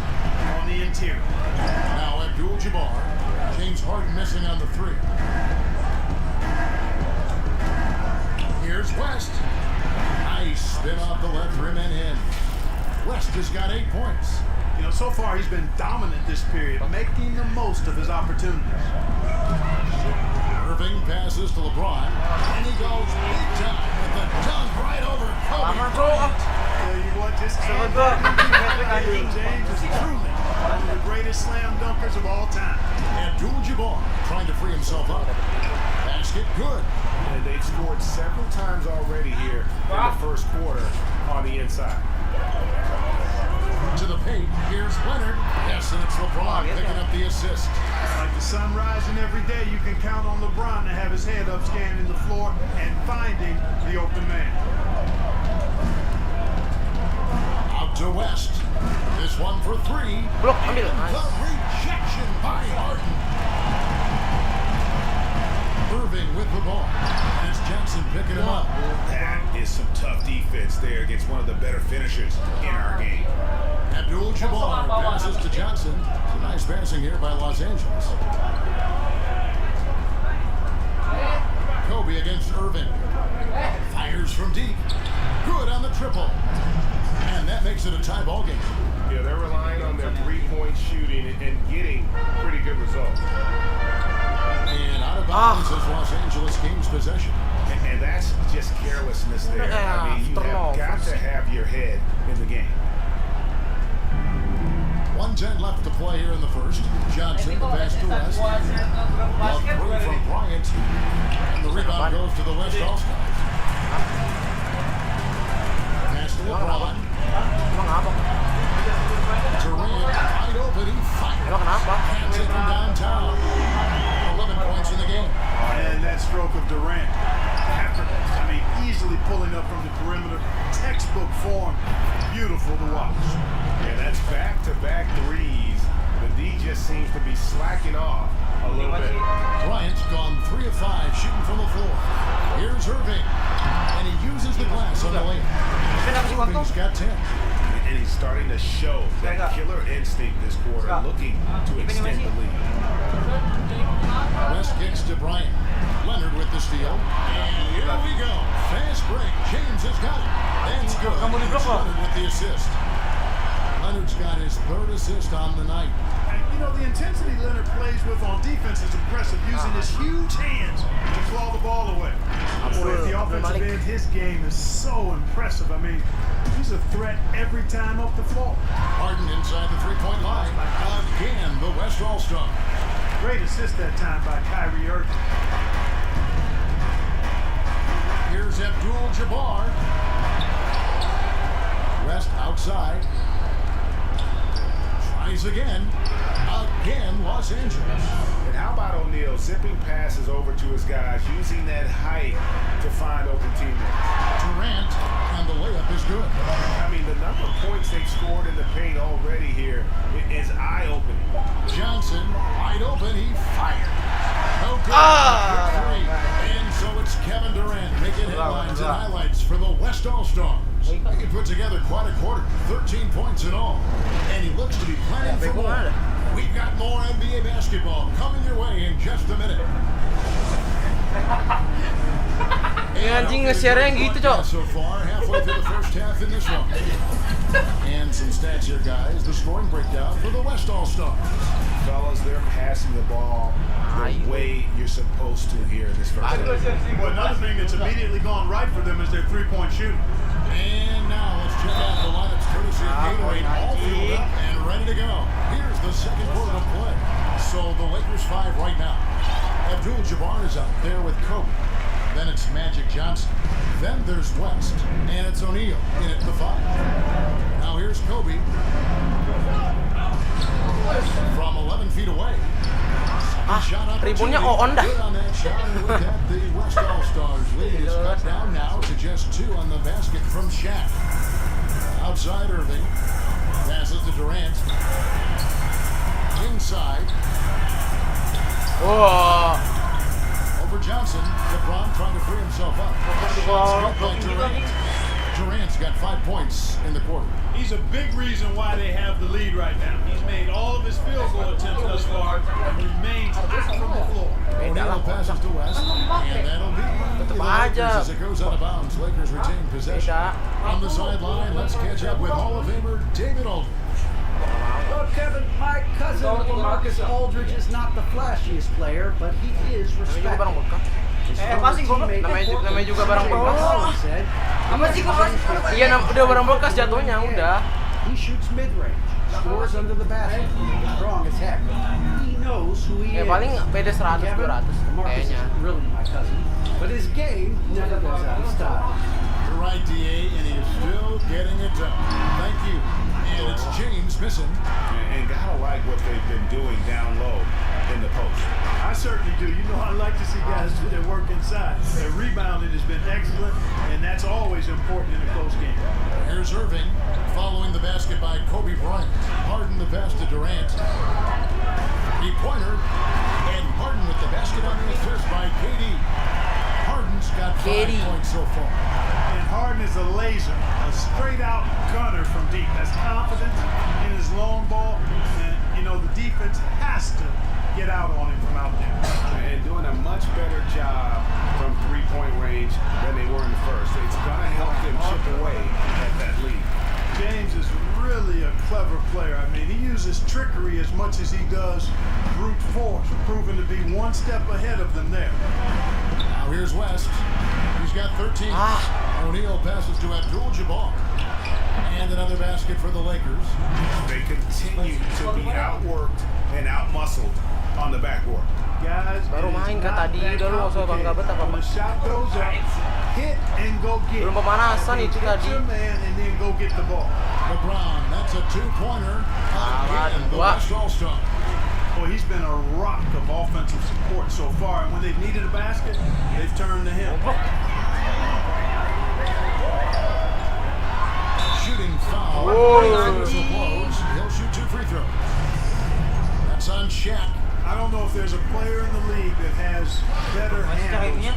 on the interior. Now Abdul-Jabbar. James Harden missing on the 3. Here's West. Nice spin off the left rim and in. West has got 8 points. You know, so far he's been dominant this period, making the most of his opportunities. Irving passes to LeBron, and he goes big time with the dunk right over Kobe. Tell you what, this James is truly one of the greatest slam dunkers of all time. Abdul-Jabbar trying to free himself up. Basket good. And they've scored several times already here in the first quarter on the inside. To the paint, here's Leonard. Yes, and it's LeBron picking up the assist. Like the sun rising every day, you can count on LeBron to have his head up scanning the floor and finding the open man. Out to West. This one for 3. Blok, ambil. The rejection by Harden. Irving with the ball. And it's Johnson picking him up. That is some tough defense there against one of the better finishers in our game. Abdul-Jabbar passes to Johnson. It's a nice passing here by Los Angeles. Kobe against Irving. Fires from deep. Good on the triple. And that makes it a tie ball game. Yeah, they're relying on their three-point shooting and getting pretty good results. And out of bounds as Los Angeles gains possession. And that's just carelessness there. I mean, you have got to have your head in the game. 1:10 left to play here in the first. Johnson, the pass to West. Love through from Bryant. And the rebound goes to the West All-Stars. Pass to LeBron. Durant, wide open, he fires. Can't take him downtown. 11 points in the game. And that stroke of Durant, easily pulling up from the perimeter, textbook form, beautiful to watch. Yeah, that's back-to-back threes. The D just seems to be slacking off a little bit. Bryant's gone 3 of 5 shooting from the floor. Here's Irving, and he uses the glass on the lane. Irving's got 10. And he's starting to show that killer instinct this quarter, looking to extend the lead. West kicks to Bryant. Leonard with the steal. And here we go. Fast break. James has got it. That's good. It's Leonard with the assist. Leonard's got his 3rd assist on the night. You know, the intensity Leonard plays with on defense is impressive, using his huge hands to claw the ball away. Boy, at the offensive end, his game is so impressive. I mean, he's a threat every time up the floor. Harden inside the three-point line. Again, the West All-Star. Great assist that time by Kyrie Irving. Here's Abdul-Jabbar. West outside. Tries again. Again, Los Angeles. And how about O'Neal zipping passes over to his guys, using that height to find open teammates. Durant, and the layup is good. I mean, the number of points they've scored in the paint already here is eye-opening. Johnson, wide open, he fires. No good. Good 3. And so it's Kevin Durant making headlines and highlights for the West All-Stars. He put together quite a quarter, 13 points in all. And he looks to be planning for more. We've got more NBA basketball coming your way in just a minute. Anjing nge-share-nya gitu, Cok. So far, halfway through the first half in this one. And some stats here, guys. The scoring breakdown for the West All-Stars. Fellas, they're passing the ball the way you're supposed to here in this first half. Well, another thing that's immediately gone right for them is their three-point shooting. And now let's check out the lineups courtesy of Gatorade, all fueled up and ready to go. Here's the second quarter of play. So the Lakers 5 right now. Abdul-Jabbar is out there with Kobe. Then it's Magic Johnson. Then there's West. And it's O'Neal in at the 5. Now here's Kobe. From 11 feet away. Ribonnya on dah. Good on that shot, and with that, the West All-Stars lead is cut down now to just 2 on the basket from Shaq. Outside Irving. Passes to Durant. Inside. Wah. Over Johnson. LeBron trying to free himself up. Shots by Durant. Durant's got 5 points in the quarter. He's a big reason why they have the lead right now. He's made all of his field goal attempts thus far and remains hot from the floor. O'Neal passes to West, and that'll be the Lakers as it goes out of bounds. Lakers retain possession. On the sideline, let's catch up with Hall of Famer David Aldridge. Well, Kevin, my cousin Marcus Aldridge is not the flashiest player, but he is respected. Namanya juga barang bekas. Iya, udah barang bekas jatuhnya, udah. He shoots mid-range, scores under the basket, strong as heck. He knows who he is. Paling beda 100 200 Marcus kayaknya. isn't really my cousin, but his game never goes out of style. You're right, DA, and he is still getting it done. Thank you. And it's James missing. And gotta like what they've been doing down low in the post. I certainly do. You know, I like to see guys do their work inside. Their rebounding has been excellent, and that's always important in a close game. Here's serving, following the basket by Kobe Bryant. Harden the pass to Durant. Three-pointer, and Harden with the basket on the assist by KD. Harden's got 5 points so far. And Harden is a laser, a straight-out gunner from deep. Has confidence in his long ball, and you know the defense has to get out on him from out there. And doing a much better job from three-point range than they were in the first. It's gonna help them chip away at that lead. James is really a clever player. I mean, he uses trickery as much as he does brute force, proving to be one step ahead of them there. Now here's West. He's got 13. O'Neal passes to Abdul-Jabbar. And another basket for the Lakers. They continue to be outworked and outmuscled on the backboard. Guys, Baru main kan tadi, udah lu gak usah bangga bet apa when the shot goes up, hit and go get. Belum pemanasan itu Hit tadi. your man and then go get the ball. LeBron, that's a two-pointer. Again, the West All-Star. Well, he's been a rock of offensive support so far, and when they've needed a basket, they've turned to him. Shooting foul. He'll shoot 2 free throws. That's on Shaq. I don't know if there's a player in the league that has better handles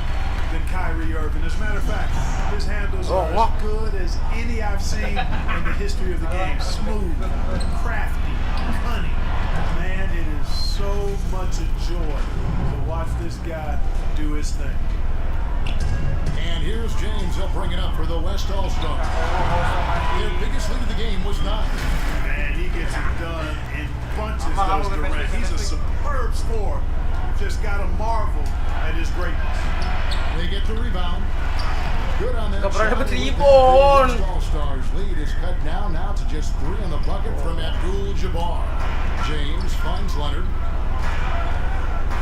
than Kyrie Irving. As a matter of fact, his handles are as good as any I've seen in the history of the game. Smooth, crafty, cunning. Man, it is so much a joy to watch this guy do his thing. And here's James. He'll bring it up for the West All-Star. Their biggest lead of the game was 9. Man, he gets it done in bunches, does Durant. He's a superb scorer. Just got to marvel at his greatness. They get the rebound. Good on that Gak pernah shot. dapet The rebound. West All-Stars lead is cut down now to just 3 on the bucket from Abdul-Jabbar. James finds Leonard.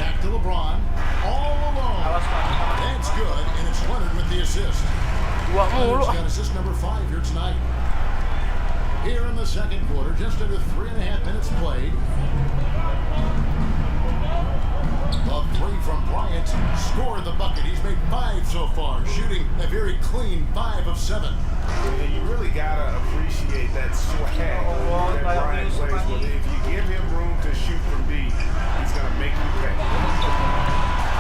Back to LeBron. All alone. That's good, and it's Leonard with the assist. Leonard's got assist number 5 here tonight. Here in the second quarter, just under 3.5 minutes played. The 3 from Bryant scored the bucket. He's made 5 so far, shooting a very clean 5 of 7. And you really gotta appreciate that swag that Bryant plays with. If you give him room to shoot from deep, he's gonna make you pay.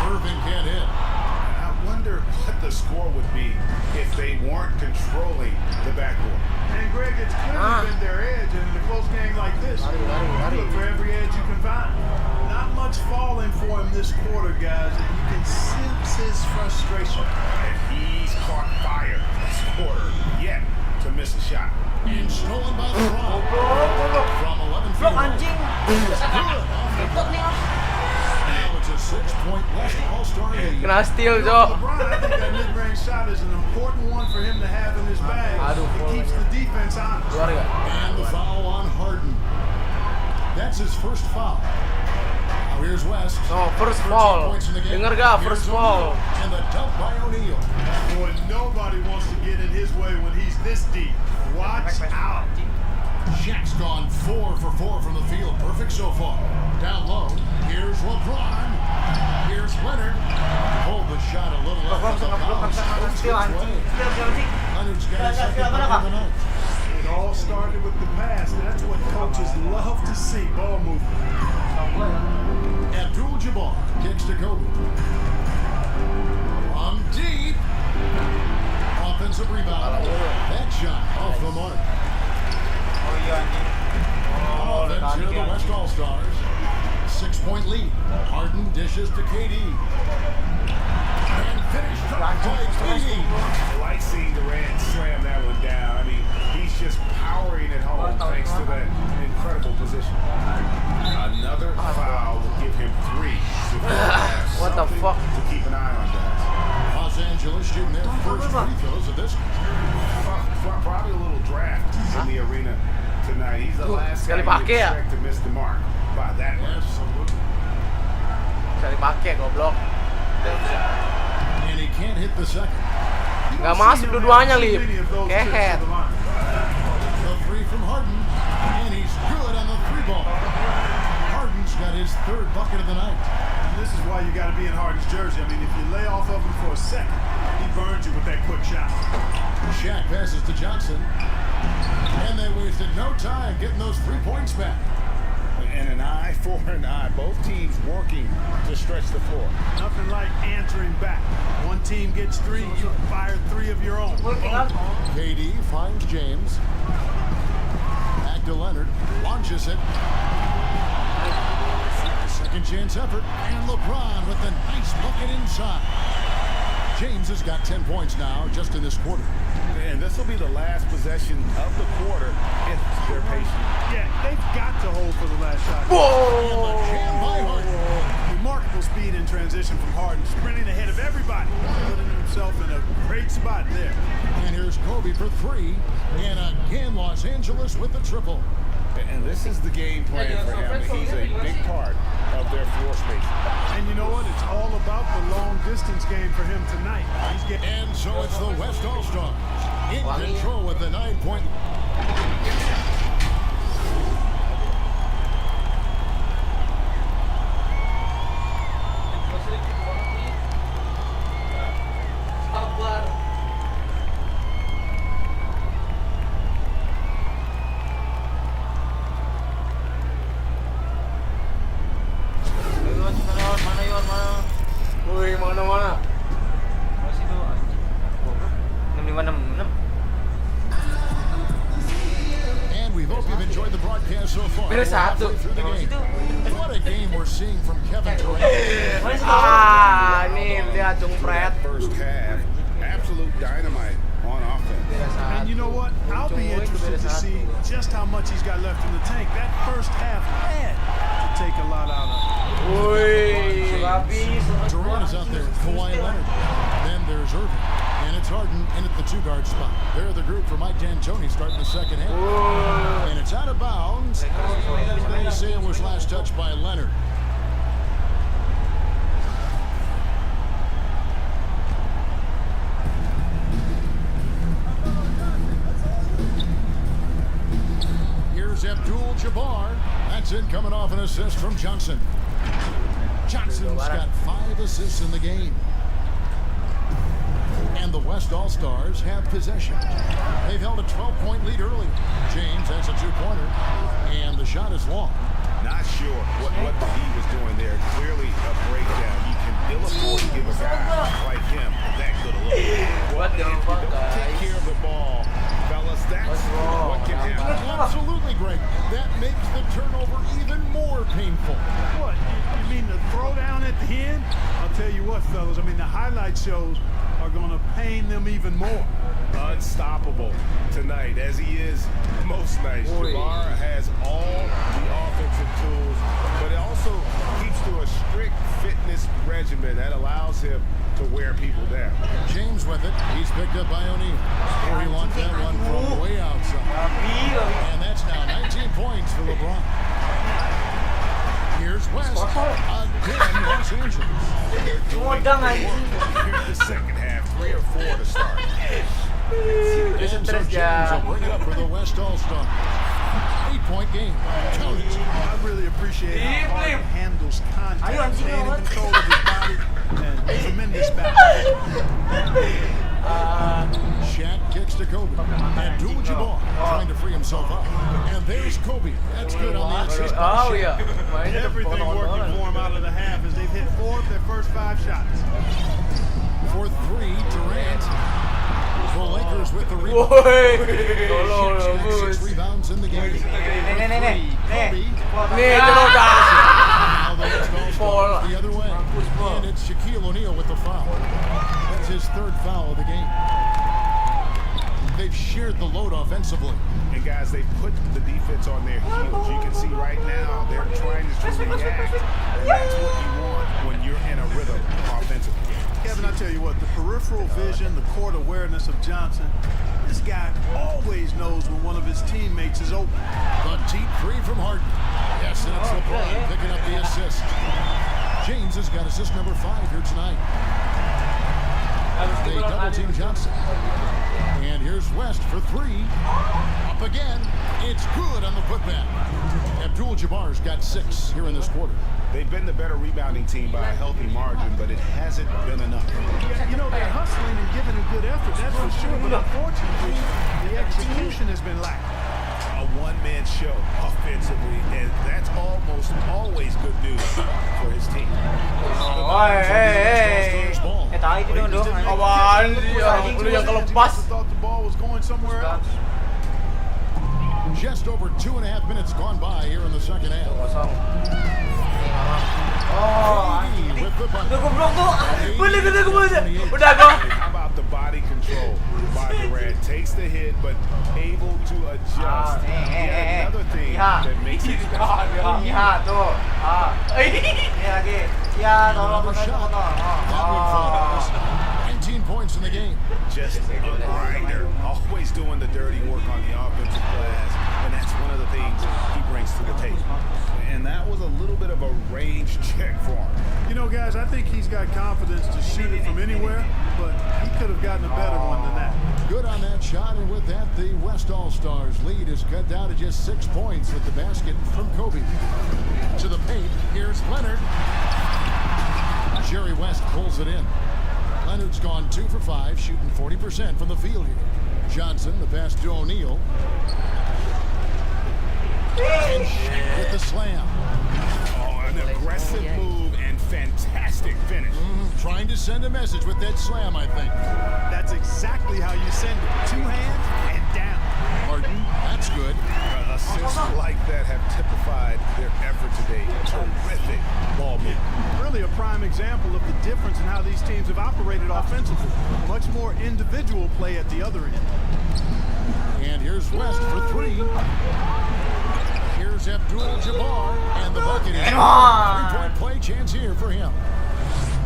Irving can't hit. I wonder what the score would be if they weren't controlling the backboard. And Greg, it's clearly been their edge, and in a close game like this, you look for every edge you can find. Not much falling for him this quarter, guys, and you can sense his frustration. And he's caught fire this quarter yet to miss a shot. And stolen by LeBron. From 11 feet. Anjing. Now it's a 6-point West All-Star lead. Kena steal, Jo. LeBron, I think that mid-range shot is an important one for him to have in his bag. It keeps the defense honest. Keluar gak? And the foul on Harden. That's his first foul. Now here's West. Oh, first 13 foul. points in the game. Dengar gak? Here's First foul. O'Neal. And the dunk by O'Neal. Boy, nobody wants to get in his way when he's this deep. Watch out. Shaq's gone 4 for 4 from the field. Perfect so far. Down low. Here's LeBron. Here's Leonard. Hold the shot a little off the bounce. Goes his way. Leonard's got his second bucket of the night. It all started with the pass. That's what coaches love to see. Ball movement. Abdul-Jabbar kicks to Kobe. From deep. Offensive rebound. That shot off the mark. Offense here, the West All-Stars. 6-point lead. Harden dishes to KD. And finished by KD. I like seeing Durant slam that one down. I mean, he's just powering it home thanks to that incredible position. Another foul will give him 3. What the fuck? To keep an eye on, guys. Los Angeles shooting their first free throws of this one. Probably a little draft in the arena tonight. He's the last guy Sekali you pakai ya? expect to miss the mark by that much. Bisa dipakai, goblok. And he can't hit the second. Gak masuk dua-duanya, Lip. Kehet. The 3 from Harden. And he's good on the 3 ball. Harden's got his 3rd bucket of the night. And this is why you got to be in Harden's jersey. I mean, if you lay off of him for a second, he burns you with that quick shot. Shaq passes to Johnson. And they wasted no time getting those 3 points back. And an eye for an eye. Both teams working to stretch the floor. Nothing like answering back. One team gets 3, you fire 3 of your own. KD finds James. Back to Leonard. Launches it. Second chance effort. And LeBron with a nice bucket inside. James has got 10 points now just in this quarter. And this will be the last possession of the quarter if they're patient. Yeah, they've got to hold for the last shot. Whoa! Jam by Harden. Remarkable speed in transition from Harden, sprinting ahead of everybody, putting himself in a great spot there. And here's Kobe for 3. And again, Los Angeles with the triple. And this is the game plan for him. He's a big part of their floor space. And you know what? It's all about the long distance game for him tonight. And so it's the West All-Stars in control with the 9-point. Wih, mana? Masih tuh anjing. 6566. And we hope you've enjoyed the broadcast so far. Beres satu. Through the game. What a game we're seeing from Kevin Durant. Nih lihat Jungpret. First half, absolute dynamite on offense. And you know what? I'll be interested to see just how much he's got left in the tank. That first half had to take a lot out of him. Durant is out there with Kawhi Leonard. Then there's Irving. And it's Harden in at the 2-guard spot. They're the group for Mike D'Antoni starting the second half. And it's out of bounds. They say it was last touched by Leonard. Here's Abdul-Jabbar. That's it, coming off an assist from Johnson. Johnson's got 5 assists in the game. And the West All-Stars have possession. They've held a 12-point lead early. James has a 2-pointer, and the shot is long. Not sure what he was doing there. Clearly a breakdown. You can ill afford to give a guy like him that good a look. What the fuck, Take care of the ball, fellas. That's what can happen. Absolutely great. That makes the turnover even more painful. What? You mean the throwdown at the end? I'll tell you what, fellas. I mean, the highlight shows are going to pain them even more. Unstoppable tonight, as he is most nights. Jabbar has all the offensive tools, but it also keeps to a strict fitness regimen that allows him to wear people down. James with it. He's picked up by O'Neal. Or he launched that one from way outside. And that's now 19 points for LeBron. Here's West. Again, Los Angeles. Here's the second half, 3 or 4 to start. And so James will bring it up for the West All-Star. 8-point game. Count it. I really appreciate how Harden handles contact, staying in control of his body, and tremendous battle. Shaq kicks to Kobe. Abdul-Jabbar trying to free himself up. And there's Kobe. That's good on the assist. Everything working for him out of the half as they've hit 4 of their first 5 shots. For 3, Durant. The Lakers with the rebound. Shaq's got 6 rebounds in the game. Kobe. Now the West All-Stars the other way. And it's Shaquille O'Neal with the foul. That's his 3rd foul of the game. They've shared the load offensively. And guys, they put the defense on their heels. You can see right now they're trying to react. And that's what you want when you're in a rhythm offensively. Kevin, I tell you what, the peripheral vision, the court awareness of Johnson, this guy always knows when one of his teammates is open. The deep 3 from Harden. Yes, and it's LeBron picking up the assist. James has got assist number 5 here tonight. They double-team Johnson. And here's West for 3. Up again. It's good on the putback. Abdul-Jabbar's got 6 here in this quarter. They've been the better rebounding team by a healthy margin, but it hasn't been enough. You know, they're hustling and giving a good effort, that's for sure, but unfortunately, the execution has been lacking. A one-man show offensively, and that's almost always good news for his team. Tahu itu dong. Apaan sih orang lu yang kelepas? Thought the ball was going somewhere else. Just over 2.5 minutes gone by here in the second half. Kosong. With the bucket. Udah go. How about the body control by Durant? Takes the hit, but able to adjust. Yet another thing that makes it special. Iya tuh. Ini lagi. Ya, tolong Another shot. That one falls. 19 points in the game. Just a grinder, always doing the dirty work on the offensive glass, and that's one of the things he brings to the table. And that was a little bit of a range check for him. You know, guys, I think he's got confidence to shoot it from anywhere, but he could have gotten a better one than that. Good on that shot, and with that, the West All-Stars lead is cut down to just 6 points with the basket from Kobe. To the paint, here's Leonard. Jerry West pulls it in. Leonard's gone 2 for 5, shooting 40% from the field here. Johnson, the pass to O'Neal. And Shaq with the slam. Oh, an aggressive move and fantastic finish. Trying to send a message with that slam, I think. That's exactly how you send it. 2 hands and down. Martin, that's good. Assists like that have typified their effort today. Terrific ball movement. Really a prime example of the difference in how these teams have operated offensively. Much more individual play at the other end. And here's West for 3. Here's Abdul-Jabbar, and the bucket is 3-point play chance here for him.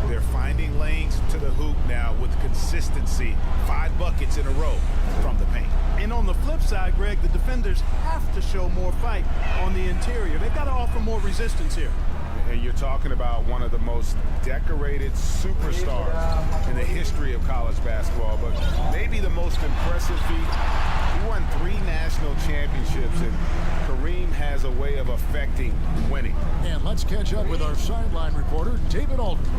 They're finding lanes to the hoop now with consistency. 5 buckets in a row from the paint. And on the flip side, Greg, the defenders have to show more fight on the interior. They've got to offer more resistance here. And you're talking about one of the most decorated superstars in the history of college basketball, but maybe the most impressive feat. He won 3 national championships, and Kareem has a way of affecting winning. And let's catch up with our sideline reporter, David Aldridge.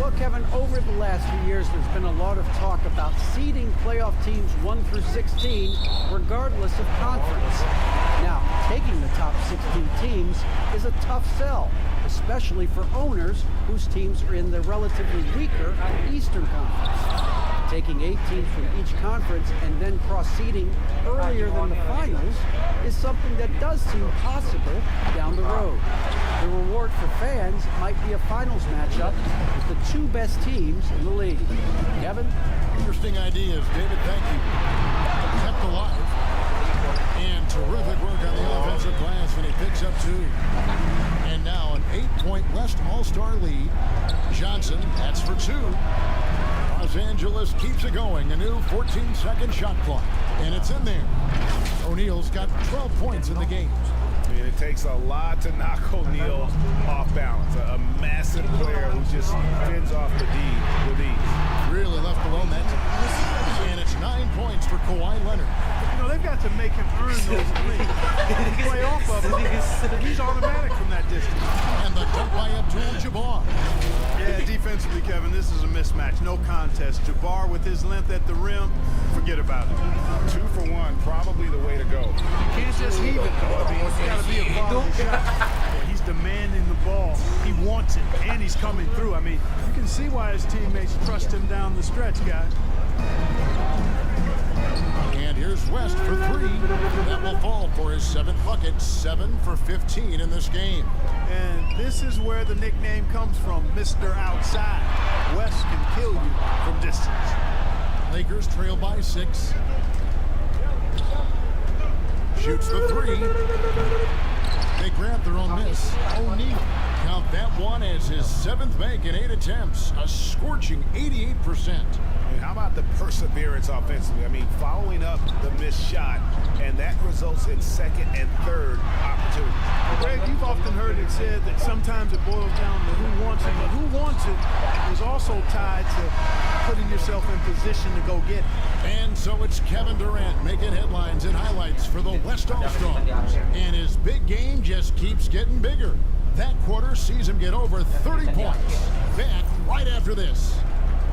Well, Kevin, over the last few years, there's been a lot of talk about seeding playoff teams 1 through 16, regardless of conference. Now, taking the top 16 teams is a tough sell, especially for owners whose teams are in the relatively weaker Eastern Conference. Taking 8 teams from each conference and then cross-seeding earlier than the finals is something that does seem possible down the road. The reward for fans might be a finals matchup with the 2 best teams in the league. Kevin? Interesting ideas, David. Thank you. Kept alive. And terrific work on the offensive glass when he picks up 2. And now an 8-point West All-Star lead. Johnson, that's for 2. Los Angeles keeps it going. A new 14-second shot clock. And it's in there. O'Neal's got 12 points in the game. And it takes a lot to knock O'Neal off balance. A massive player who just fends off the D with ease. Really left alone that time. And it's 9 points for Kawhi Leonard. You know, they've got to make him earn those threes. Play off of him. He's automatic from that distance. And the dunk by Abdul-Jabbar. Yeah, defensively, Kevin, this is a mismatch. No contest. Jabbar with his length at the rim, forget about it. 2 for 1, probably the way to go. You can't just heave it, though. I mean, it's got to be a quality shot. Yeah, he's demanding the ball. He wants it, and he's coming through. I mean, you can see why his teammates trust him down the stretch, guys. And here's West for 3. That will fall for his 7th bucket. 7 for 15 in this game. And this is where the nickname comes from, Mr. Outside. West can kill you from distance. Lakers trail by 6. Shoots the 3. They grab their own miss. O'Neal. Count that one as his 7th make in 8 attempts. A scorching 88%. And how about the perseverance offensively? I mean, following up the missed shot, and that results in 2nd and 3rd opportunities. Well, Greg, you've often heard it said that sometimes it boils down to who wants it, but who wants it is also tied to putting yourself in position to go get it. And so it's Kevin Durant making headlines and highlights for the West All-Stars. And his big game just keeps getting bigger. That quarter sees him get over 30 points. Back right after this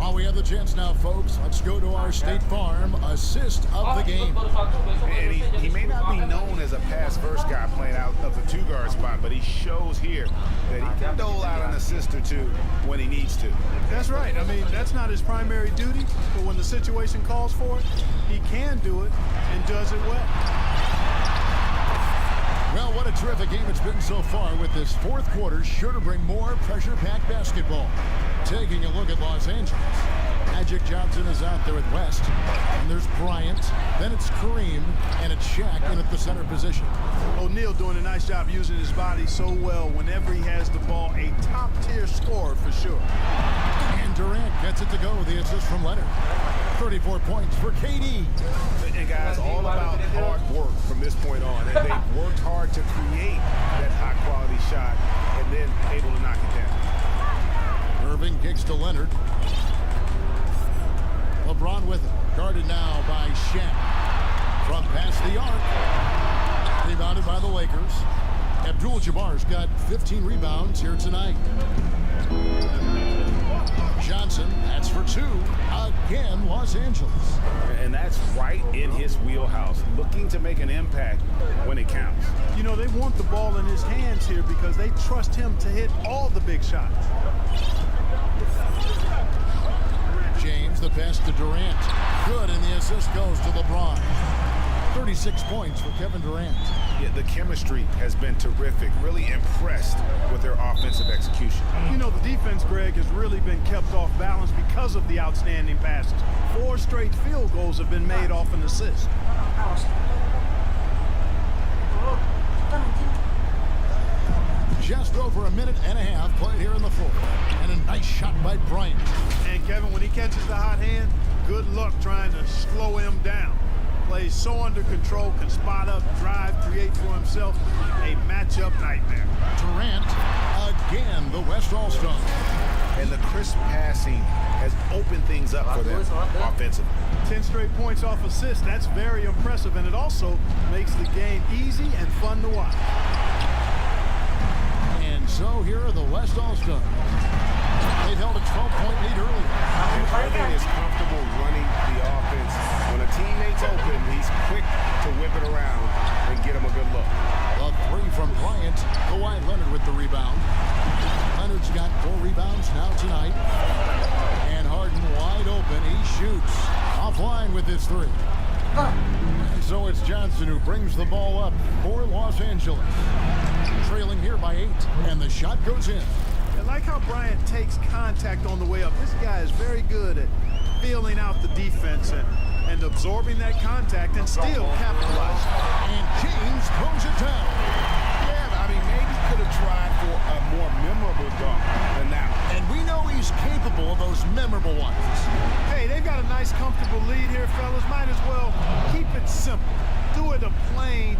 While we have the chance now, folks, let's go to our State Farm assist of the game. And he may not be known as a pass-first guy playing out of the two-guard spot, but he shows here that he can dole out an assist or two when he needs to. That's right. I mean, that's not his primary duty, but when the situation calls for it, he can do it and does it well. Well, what a terrific game it's been so far, with this fourth quarter sure to bring more pressure-packed basketball. Taking a look at Los Angeles, Magic Johnson is out there at West, and there's Bryant, then it's Kareem, and it's Shaq in at the center position. O'Neal doing a nice job using his body so well whenever he has the ball. A top-tier scorer for sure. And Durant gets it to go, the assist from Leonard. 34 points for KD. And guys, all about hard work from this point on. And they've worked hard to create that high-quality shot and then able to knock it down. Irving kicks to Leonard. LeBron with it, guarded now by Shaq. From past the arc. Rebounded by the Lakers. Abdul-Jabbar's got 15 rebounds here tonight. Johnson, that's for two. Again, Los Angeles. And that's right in his wheelhouse, looking to make an impact when it counts. You know, they want the ball in his hands here because they trust him to hit all the big shots. James, the pass to Durant. Good, and the assist goes to LeBron. 36 points for Kevin Durant. Yeah, the chemistry has been terrific. Really impressed with their offensive execution. You know, the defense, Greg, has really been kept off balance because of the outstanding passes. 4 straight field goals have been made off an assist. Just over a minute and a half played here in the fourth. And a nice shot by Bryant. And Kevin, when he catches the hot hand, good luck trying to slow him down. Plays so under control, can spot up, drive, create for himself. A matchup nightmare. Durant, again, the West All-Star. And the crisp passing has opened things up for them offensively. 10 straight points off assists. That's very impressive, and it also makes the game easy and fun to watch. And so here are the West All-Stars. They've held a 12-point lead earlier. Irving is comfortable running the offense. When a teammate's open, he's quick to whip it around and get him a good look. A three from Bryant. Kawhi Leonard with the rebound. Leonard's got 4 rebounds now tonight. And Harden wide open. He shoots. Offline with his 3. And so it's Johnson who brings the ball up for Los Angeles. Trailing here by 8. And the shot goes in. I like how Bryant takes contact on the way up. This guy is very good at feeling out the defense and absorbing that contact and still capitalizing. And James throws it down. Yeah, I mean, maybe could have tried for a more memorable dunk than that. And we know he's capable of those memorable ones. Hey, they've got a nice, comfortable lead here, fellas. Might as well keep it simple. Do it a plain,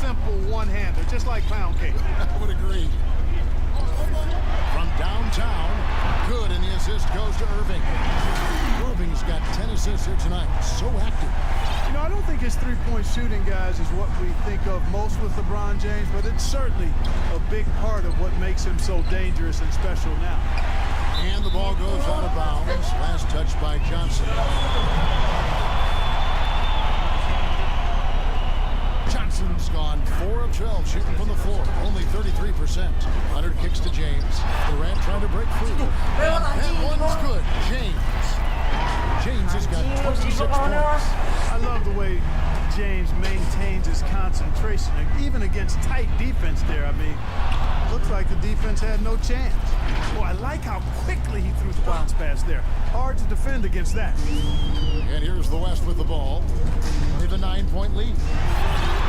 simple one-hander, just like pound cake. I would agree. From downtown, good, and the assist goes to Irving. Irving's got 10 assists here tonight. So active. You know, I don't think his three-point shooting, guys, is what we think of most with LeBron James, but it's certainly a big part of what makes him so dangerous and special now. And the ball goes out of bounds. Last touch by Johnson. Johnson's gone 4 of 12 shooting from the floor, only 33%. Leonard kicks to James. Durant trying to break through. And that one's good. James has got 26 points. I love the way James maintains his concentration, even against tight defense there. I mean, looks like the defense had no chance. Well, I like how quickly he threw the bounce pass there. Hard to defend against that. And here's the West with the ball. They have a 9-point lead.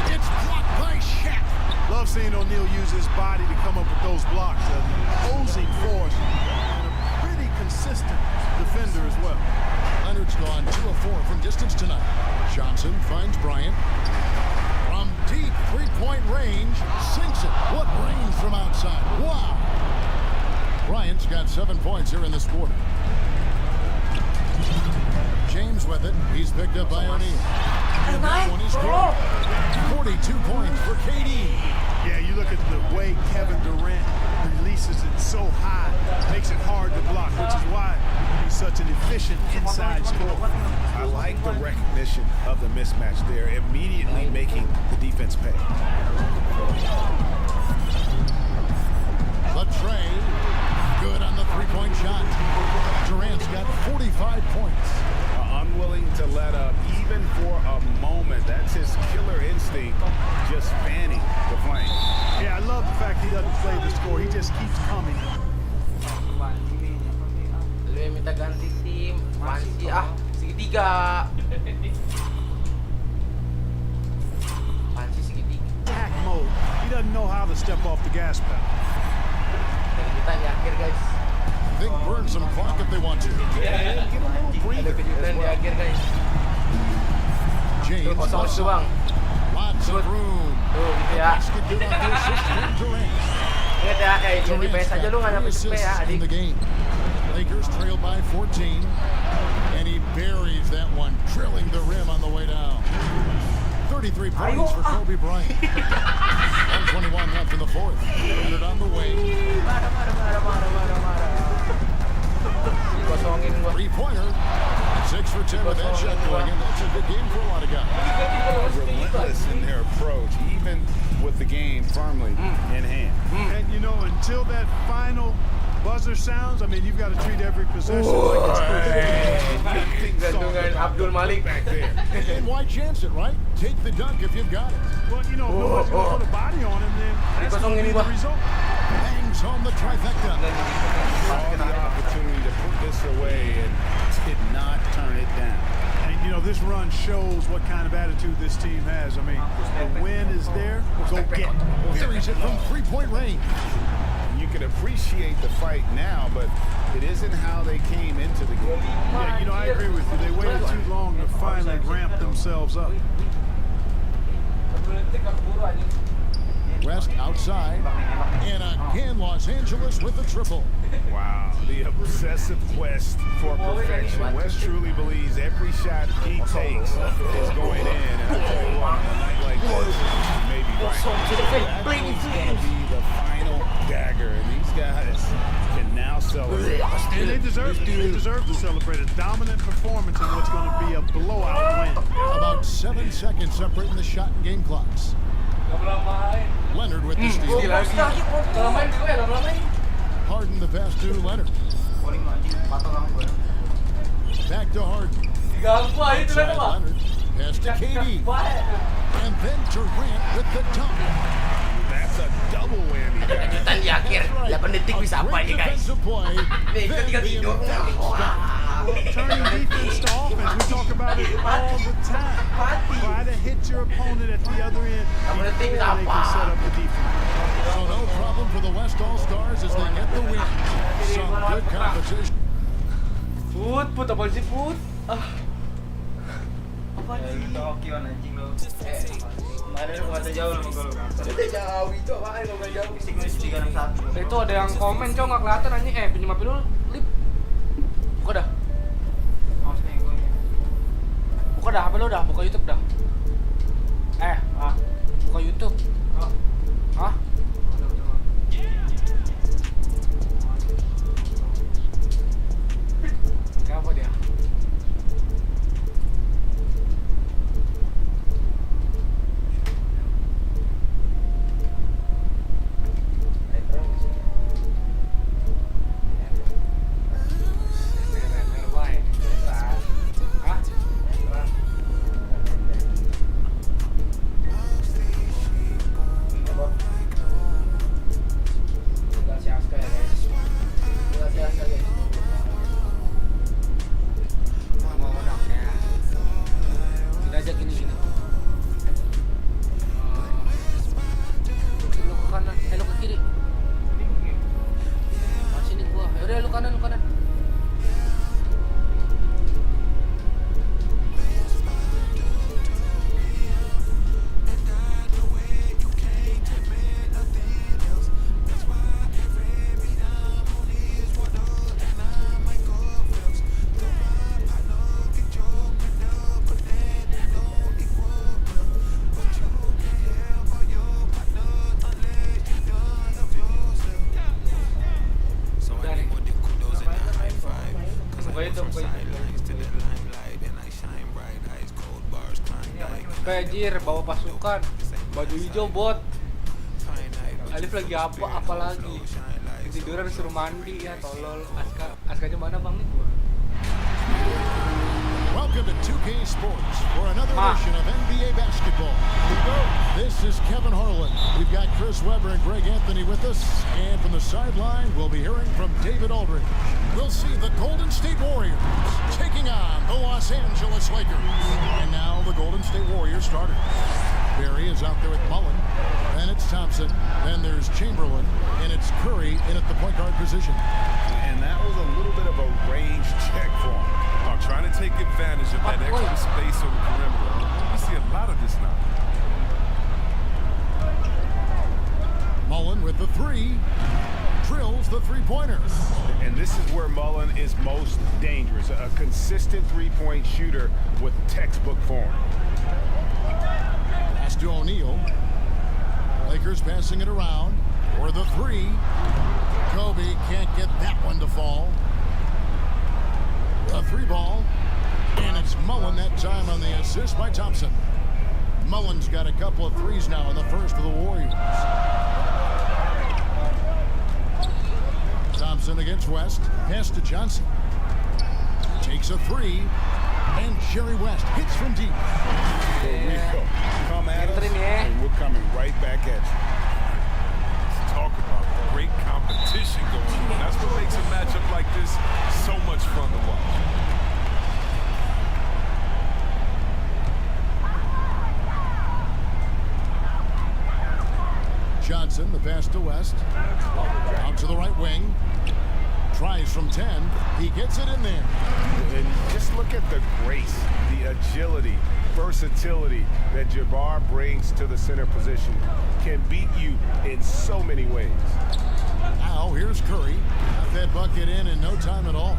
It's blocked by Shaq. Love seeing O'Neal use his body to come up with those blocks. An opposing force and a pretty consistent defender as well. Leonard's gone 2 of 4 from distance tonight. Johnson finds Bryant. From deep 3-point range, sinks it. What range from outside. Wow. Bryant's got 7 points here in this quarter. James with it. He's picked up by O'Neal. And that one is good. 42 points for KD. Yeah, you look at the way Kevin Durant releases it so high, makes it hard to block, which is why he's such an efficient inside scorer. I like the recognition of the mismatch there, immediately making the defense pay. The tray, good on the three-point shot. Durant's got 45 points. Unwilling to let up even for a moment. That's his killer instinct, just fanning the flame. Yeah, I love the fact he doesn't play the score. He just keeps coming. Lu yang minta ganti tim, masih segitiga. Panci segitiga. Attack mode. He doesn't know how to step off the gas pedal. Dan kita di akhir guys. They burn some clock if they want to. Yeah, get a little Ada breather. kejutan di akhir guys. James Tuh kosong itu bang. lots of room. Tuh gitu ya. Basket good on the assist from Durant. Ingat ya, yang di PS aja lu nggak nyampe cepet ya in the adik. game. Lakers trail by 14, and he buries that one, drilling the rim on the way down. 33 points for Kobe Bryant. 121 left in the fourth. Leonard on the way. Marah. Dikosongin gua. Three-pointer. 6 for 10 with that shot going in. That's a good game for a lot of guys. Relentless in their approach, even with the game firmly in hand. And you know, until that final buzzer sounds, I mean, you've got to treat every possession like it's first. Gantungan Abdul Malik. Back there. And why chance it, right? Take the dunk if you've got it. Well, you know, if nobody's going to put a body on him, then that's going to be the result. Bangs home the trifecta. Saw the opportunity to put this away and did not turn it down. And, you know, this run shows what kind of attitude this team has. I mean, the win is there, go get it. Buries it from three-point range. You can appreciate the fight now, but it isn't how they came into the game. Yeah, you know, I agree with you. They waited too long to finally ramp themselves up. West outside, and again Los Angeles with the triple. Wow, the obsessive quest for perfection. West truly believes every shot he takes is going in, and I tell you what, on a night like this, he may be right. That is going to be the final dagger, and these guys can now celebrate. And they deserve it. They deserve to celebrate a dominant performance in what's going to be a blowout win. About 7 seconds separating the shot and game clocks. Leonard with the steal. Harden the pass to Leonard. Back to Harden. Outside Leonard. Pass to KD. And then Durant with the dunk. That's a double whammy. Ada kejutan di akhir. 8 detik bisa apa ini guys? Defensive play. Kita tinggal tidur. Turning defense to offense, we talk about it all the time. Try to hit your opponent at the other end before they can set up the defense. So no problem for the West All-Stars as they get the win. Some good competition. Put apa sih Put? Itu ada yang komen cow nggak kelihatan anjing. Pinjam HP dulu, Lip. Buka dah. Buka dah HP lu dah, buka YouTube dah. Buka YouTube. Hah? Kayak apa dia? Anjir, bawa pasukan. Baju hijau bot. Alif lagi apa lagi? Tiduran suruh mandi ya, tolol. Askanya mana bang nih? Welcome to 2K Sports for another edition of NBA basketball. This is Kevin Harlan. We've got Chris Webber and Greg Anthony with us. And from the sideline, we'll be hearing from David Aldridge. We'll see the Golden State Warriors taking on the Los Angeles Lakers. And now the Golden State Warriors starters. Barry is out there with Mullen. Then it's Thompson. Then there's Chamberlain. And it's Curry in at the point guard position. And that was a little bit of a range check for him. Trying to take advantage of that extra space on the perimeter. You see a lot of this now. Mullen with the three. Drills the three-pointer. And this is where Mullen is most dangerous. A consistent three-point shooter with textbook form. Pass to O'Neal. Lakers passing it around. For the three. Kobe can't get that one to fall. A three ball, and it's Mullen that time on the assist by Thompson. Mullen's got a couple of threes now in the first for the Warriors. Thompson against West, pass to Johnson. Takes a three, and Jerry West hits from deep. Come at us, and we're coming right back at you. Let's talk about great competition going on. That's what makes a matchup like this so much fun to watch. Johnson, the pass to West. Out to the right wing. Tries from 10. He gets it in there. And just look at the grace, the agility, versatility that Jabbar brings to the center position. Can beat you in so many ways. Now here's Curry. Got that bucket in no time at all.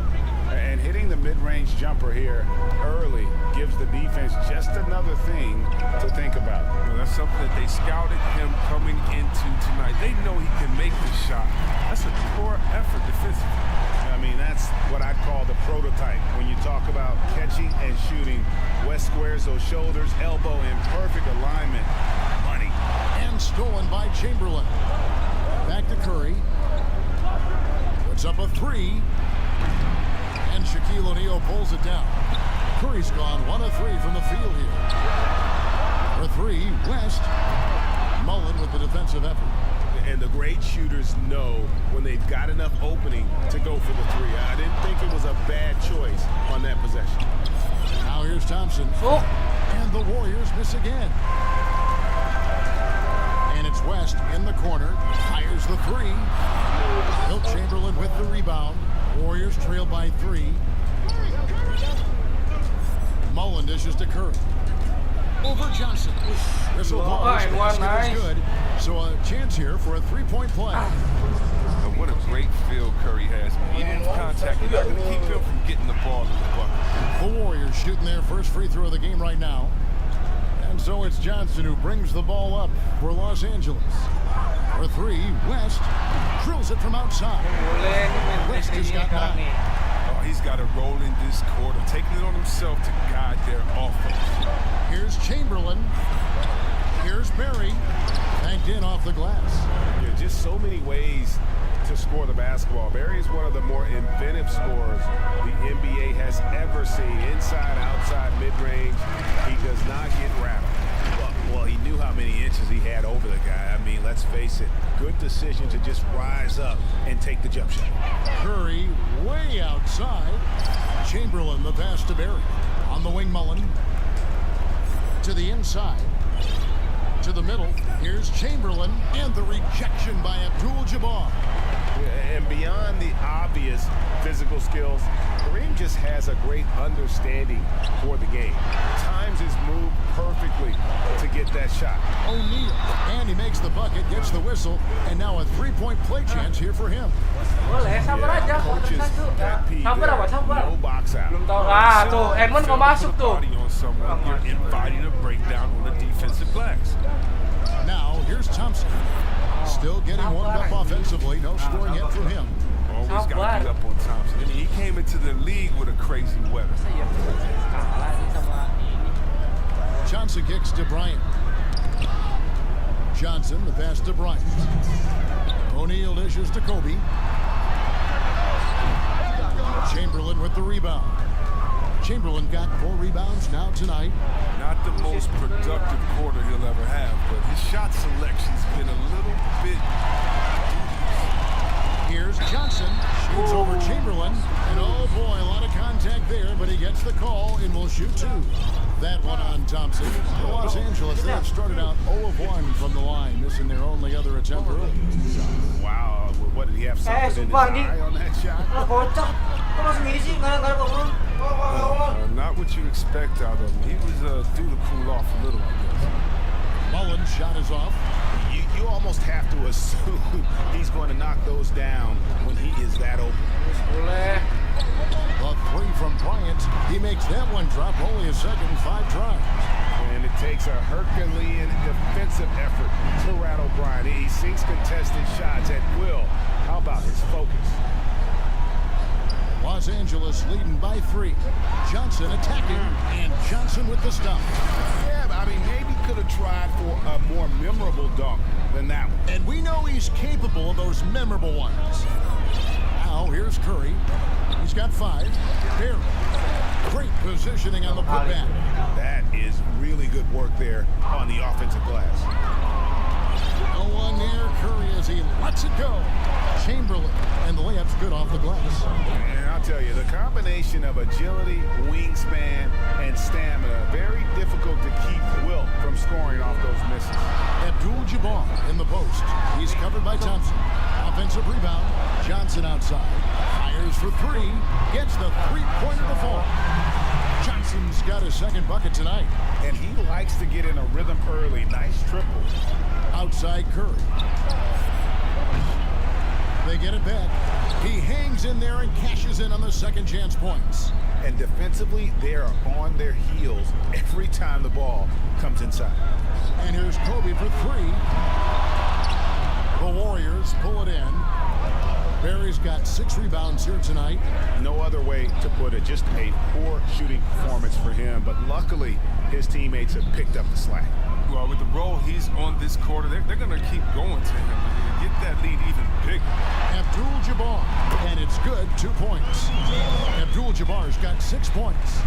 And hitting the mid-range jumper here early gives the defense just another thing to think about. Well, that's something that they scouted him coming into tonight. They know he can make the shot. That's a poor effort defensively. I mean, that's what I call the prototype. When you talk about catching and shooting, West squares those shoulders, elbow in perfect alignment. Money. And stolen by Chamberlain. Back to Curry. Puts up a three. And Shaquille O'Neal pulls it down. Curry's gone 1 of 3 from the field here. For three, West. Mullen with the defensive effort. And the great shooters know when they've got enough opening to go for the three. I didn't think it was a bad choice on that possession. Now here's Thompson. Oh. And the Warriors miss again. And it's West in the corner. Fires the three. Wilt Chamberlain with the rebound. Warriors trail by 3. Mullen dishes to Curry. Over Johnson. Whistle ball is good. So a chance here for a three-point play. And what a great feel Curry has. Medium contact, you're not going to keep him from getting the ball in the bucket. The Warriors shooting their first free throw of the game right now. And so it's Johnson who brings the ball up for Los Angeles. For three, West drills it from outside. West has got 9. Oh, he's got to roll in this quarter, taking it on himself to guide their offense. Here's Chamberlain. Here's Barry. Banked in off the glass. Yeah, just so many ways to score the basketball. Barry is one of the more inventive scorers the NBA has ever seen. Inside, outside, mid-range. He does not get rattled. Well, he knew how many inches he had over the guy. I mean, let's face it, good decision to just rise up and take the jump shot. Curry way outside. Chamberlain the pass to Barry. On the wing, Mullen. To the inside. To the middle. Here's Chamberlain. And the rejection by Abdul-Jabbar. And beyond the obvious physical skills, Kareem just has a great understanding for the game. Times his move perfectly to get that shot. O'Neal. And he makes the bucket, gets the whistle, and now a three-point play chance here for him. Boleh, sabar aja. Coaches pet peeve Sabar there. apa? Sabar. No box out. Belum tahu. Ah, tuh, Edmond mau masuk tuh. On someone, you're inviting a breakdown on the defensive glass. Now, here's Thompson. Still getting warmed up offensively. No scoring yet from him. Always got to get up on Thompson. I mean, he came into the league with a crazy weapon. Johnson kicks to Bryant. Johnson, the pass to Bryant. O'Neal dishes to Kobe. Chamberlain with the rebound. Chamberlain got 4 rebounds now tonight. Not the most productive quarter he'll ever have, but his shot selection's been a little bit. Here's Johnson, shoots over Chamberlain, and oh boy, a lot of contact there, but he gets the call and will shoot 2. That one on Thompson. For Los Angeles, they have started out 0 of 1 from the line, missing their only other attempt early. Wow, what did he have something in his eye on that shot? Kocak. Kok langsung gini sih? Nggak ada bangun. Not what you expect out of him. He was due to cool off a little, I guess. Mullen's shot is off. You almost have to assume he's going to knock those down when he is that open. Boleh. The 3 from Bryant. He makes that one drop only a second, 5 tries. And it takes a Herculean defensive effort to rattle Bryant. He sinks contested shots at will. How about his focus? Los Angeles leading by 3. Johnson attacking, and Johnson with the stop. Yeah, I mean, maybe could have tried for a more memorable dunk than that one. And we know he's capable of those memorable ones. Now, here's Curry. He's got 5. Here. Great positioning on the putback. That is really good work there on the offensive glass. No one near Curry as he lets it go. Chamberlain, and the layup's good off the glass. And I'll tell you, the combination of agility, wingspan, and stamina, very difficult to keep Wilt from scoring off those misses. Abdul-Jabbar in the post. He's covered by Thompson. Offensive rebound. Johnson outside. Fires for 3. Gets the 3-pointer to fall. Johnson's got his second bucket tonight. And he likes to get in a rhythm early. Nice triple. Outside Curry. They get it back. He hangs in there and cashes in on the second chance points. And defensively, they are on their heels every time the ball comes inside. And here's Kobe for 3. The Warriors pull it in. Barry's got 6 rebounds here tonight. No other way to put it. Just a poor shooting performance for him. But luckily, his teammates have picked up the slack. Well, with the role he's on this quarter, they're going to keep going to him. Get that lead even bigger. Abdul-Jabbar, and it's good, 2 points. Abdul-Jabbar's got 6 points.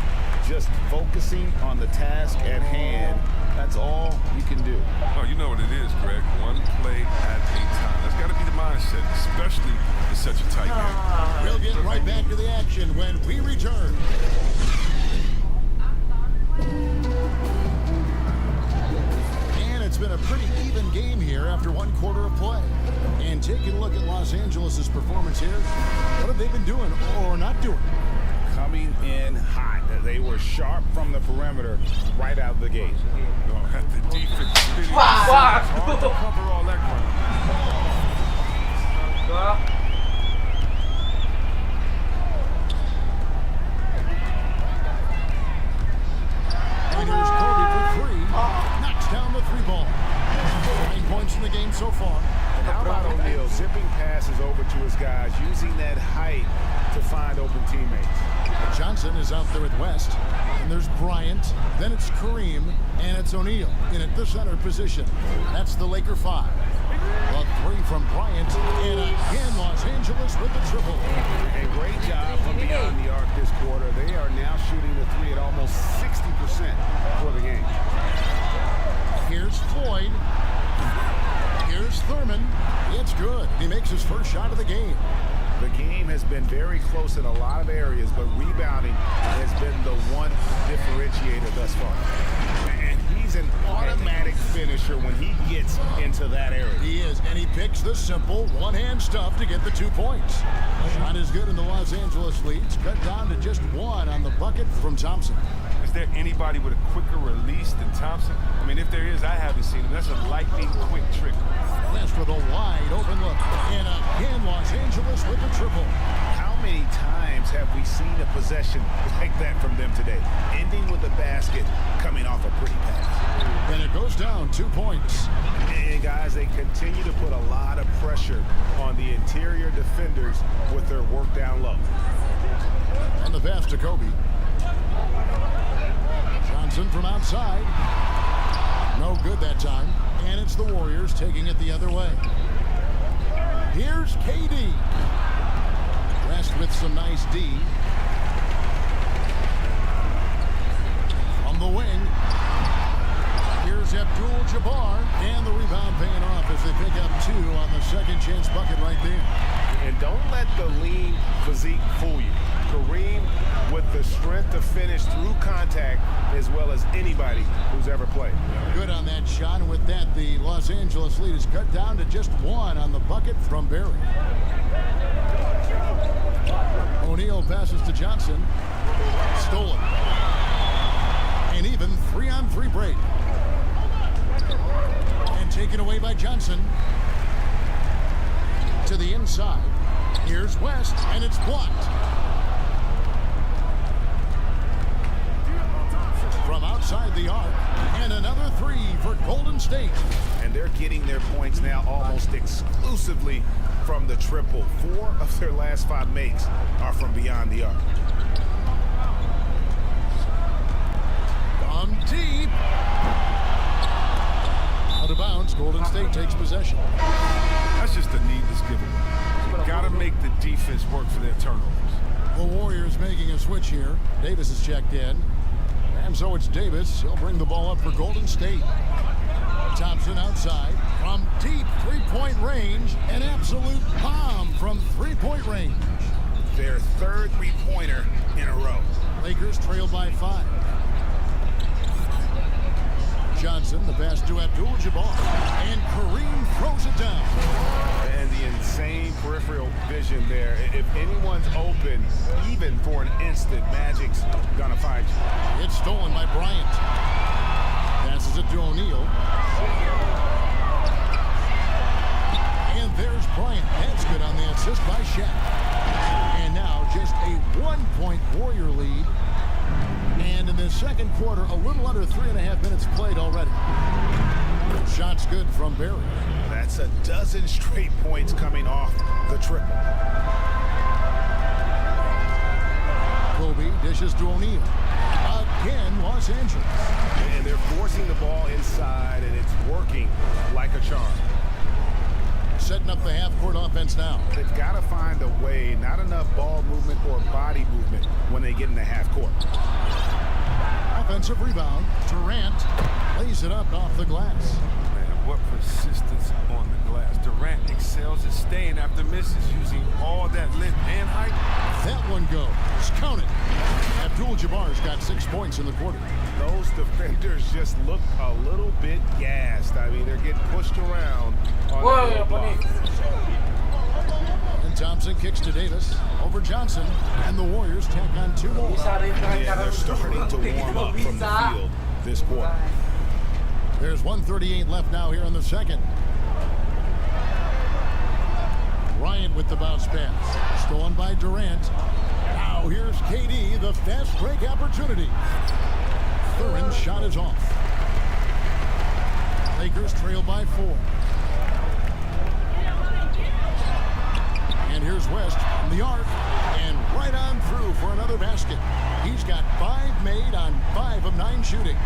Just focusing on the task at hand, that's all you can do. Oh, you know what it is, Greg. One play at a time. That's got to be the mindset, especially in such a tight game. We'll get right back to the action when we return. It's been a pretty even game here after 1 quarter of play. And taking a look at Los Angeles' performance here, what have they been doing or not doing? Coming in hot. They were sharp from the perimeter right out of the gate. At the defense. Hard to cover all that ground. And here's Kobe for 3. Knocks down the 3 ball. 9 points in the game so far. And how about O'Neal zipping passes over to his guys, using that height to find open teammates. Johnson is out there with West. And there's Bryant. Then it's Kareem. And it's O'Neal in at the center position. That's the Laker 5. A 3 from Bryant. And again, Los Angeles with the triple. A great job from beyond the arc this quarter. They are now shooting the 3 at almost 60% for the game. Here's Floyd. Here's Thurman. It's good. He makes his first shot of the game. The game has been very close in a lot of areas, but rebounding has been the one differentiator thus far. And he's an automatic finisher when he gets into that area. He is, and he picks the simple one-hand stuff to get the 2 points. Shot is good in the Los Angeles leads, cut down to just 1 on the bucket from Thompson. Is there anybody with a quicker release than Thompson? I mean, if there is, I haven't seen him. That's a lightning quick trick. West with a wide open look. And again, Los Angeles with the triple. How many times have we seen a possession like that from them today? Ending with a basket, coming off a pretty pass. And it goes down 2 points. And guys, they continue to put a lot of pressure on the interior defenders with their work down low. And the pass to Kobe. Johnson from outside. No good that time. And it's the Warriors taking it the other way. Here's KD. West with some nice D. From the wing. Here's Abdul-Jabbar. And the rebound paying off as they pick up 2 on the second chance bucket right there. And don't let the lean physique fool you. Kareem with the strength to finish through contact as well as anybody who's ever played. Good on that shot, and with that, the Los Angeles lead is cut down to just 1 on the bucket from Barry. O'Neal passes to Johnson. Stolen. And even 3-on-3 break. And taken away by Johnson. To the inside. Here's West, and it's blocked. From outside the arc, and another 3 for Golden State. And they're getting their points now almost exclusively from the triple. 4 of their last 5 makes are from beyond the arc. From deep. Out of bounds, Golden State takes possession. That's just a needless giveaway. You gotta make the defense work for their turnovers. The Warriors making a switch here. Davis is checked in. And so it's Davis. He'll bring the ball up for Golden State. Thompson outside from deep three-point range. An absolute bomb from three-point range. Their 3rd three-pointer in a row. Lakers trail by 5. Johnson, the pass to Abdul-Jabbar. And Kareem throws it down. And the insane peripheral vision there. If anyone's open, even for an instant, Magic's gonna find you. It's stolen by Bryant. Passes it to O'Neal. And there's Bryant. That's good on the assist by Shaq. And now just a 1-point Warrior lead. And in the second quarter, a little under 3.5 minutes played already. Shots good from Barry. That's a dozen straight points coming off the triple. Kobe dishes to O'Neal. Again, Los Angeles. And they're forcing the ball inside, and it's working like a charm. Setting up the half-court offense now. They've got to find a way, not enough ball movement or body movement when they get in the half court. Offensive rebound. Durant lays it up off the glass. Man, what persistence on the glass. Durant excels at staying after misses, using all that length and height. That one goes. Count it. Abdul-Jabbar's got 6 points in the quarter. Those defenders just look a little bit gassed. I mean, they're getting pushed around on the block. And Thompson kicks to Davis over Johnson, and the Warriors tack on 2 more. Yeah, they're starting to warm up from the field this quarter. There's 1:38 left now here in the second. Bryant with the bounce pass. Stolen by Durant. Now here's KD, the fast break opportunity. Thurin's shot is off. Lakers trail by 4. And here's West from the arc. And right on through for another basket. He's got 5 made on 5 of 9 shooting.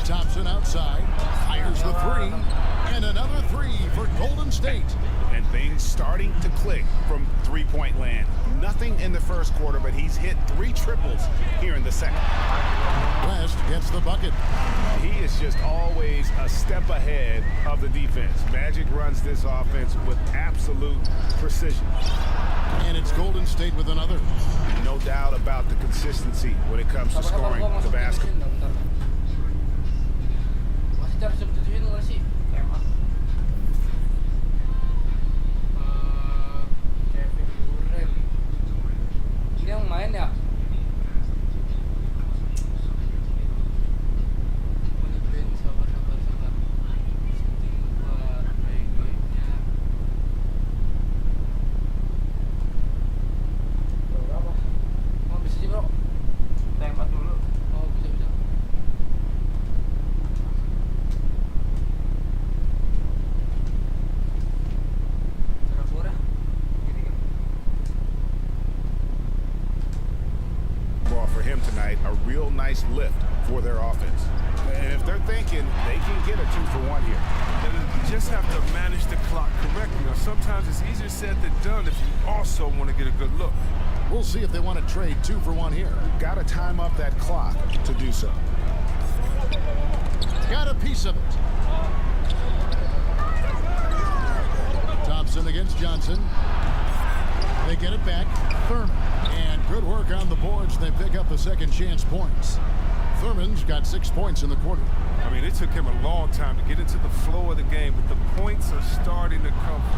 Thompson outside, fires the 3, and another 3 for Golden State. And things starting to click from three-point land. Nothing in the first quarter, but he's hit 3 triples here in the second. West gets the bucket. He is just always a step ahead of the defense. Magic runs this offense with absolute precision. And it's Golden State with another. No doubt about the consistency when it comes to scoring the basketball. Harus substituin nggak sih? Emang. Kevin Durant. Ini yang main ya? Sabar. Buat baik-baiknya. Berapa? Oh bisa sih bro. Tembak dulu. Oh bisa. nice lift for their offense. And if they're thinking they can get a 2-for-1 here, then you just have to manage the clock correctly. Now, sometimes it's easier said than done if you also want to get a good look. We'll see if they want to trade 2-for-1 here. Got to time up that clock to do so. Got a piece of it. Thompson against Johnson. They get it back. Thurman. And good work on the boards. They pick up the second chance points. Thurman's got 6 points in the quarter. I mean, it took him a long time to get into the flow of the game, but the points are starting to come for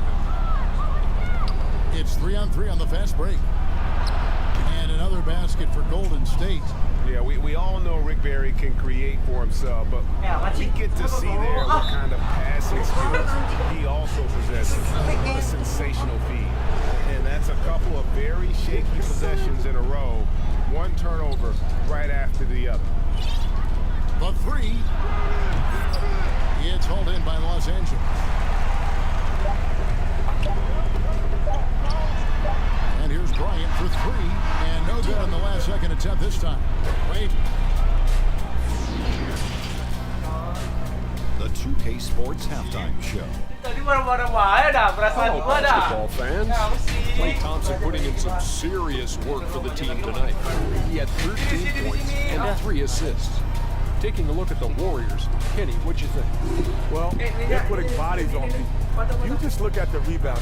him. It's 3-on-3 on the fast break. And another basket for Golden State. Yeah, we all know Rick Barry can create for himself, but we get to see there what kind of passing skills he also possesses. What a sensational feed. And that's a couple of very shaky possessions in a row. One turnover right after the other. The three. It's hauled in by Los Angeles. And here's Bryant for three. And no good on the last second attempt this time. Wait. The 2K Sports Halftime Show. Hello, basketball fans. Klay Thompson putting in some serious work for the team tonight. He had 13 points and 3 assists. Taking a look at the Warriors, Kenny, what you think? Well, they're putting bodies on me. You just look at the rebound.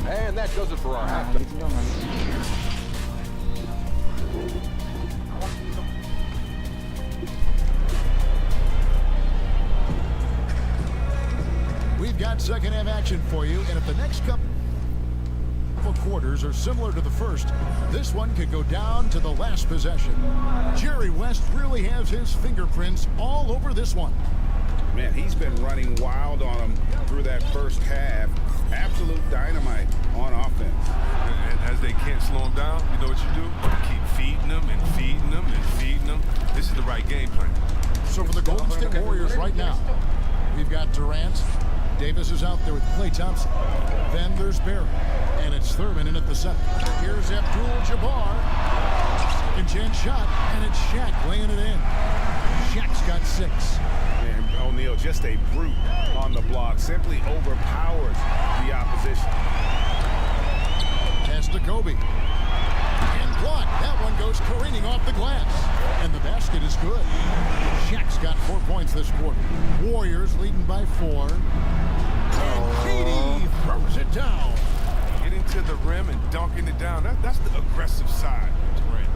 And that does it for our halftime. We've got second half action for you, and if the next couple quarters are similar to the first, this one could go down to the last possession. Jerry West really has his fingerprints all over this one. Man, he's been running wild on them through that first half. Absolute dynamite on offense. And as they can't slow him down, you know what you do? Keep feeding them and feeding them and feeding them. This is the right game plan. So for the Golden State Warriors right now, we've got Durant. Davis is out there with Klay Thompson. Then there's Barry. And it's Thurman in at the center. Here's Abdul-Jabbar. Second chance shot. And it's Shaq laying it in. Shaq's got 6. And O'Neal, just a brute on the block. Simply overpowers the opposition. Pass to Kobe. And blocked. That one goes careening off the glass. And the basket is good. Shaq's got 4 points this quarter. Warriors leading by 4. And Katie throws it down. Getting to the rim and dunking it down. That's the aggressive side of Durant.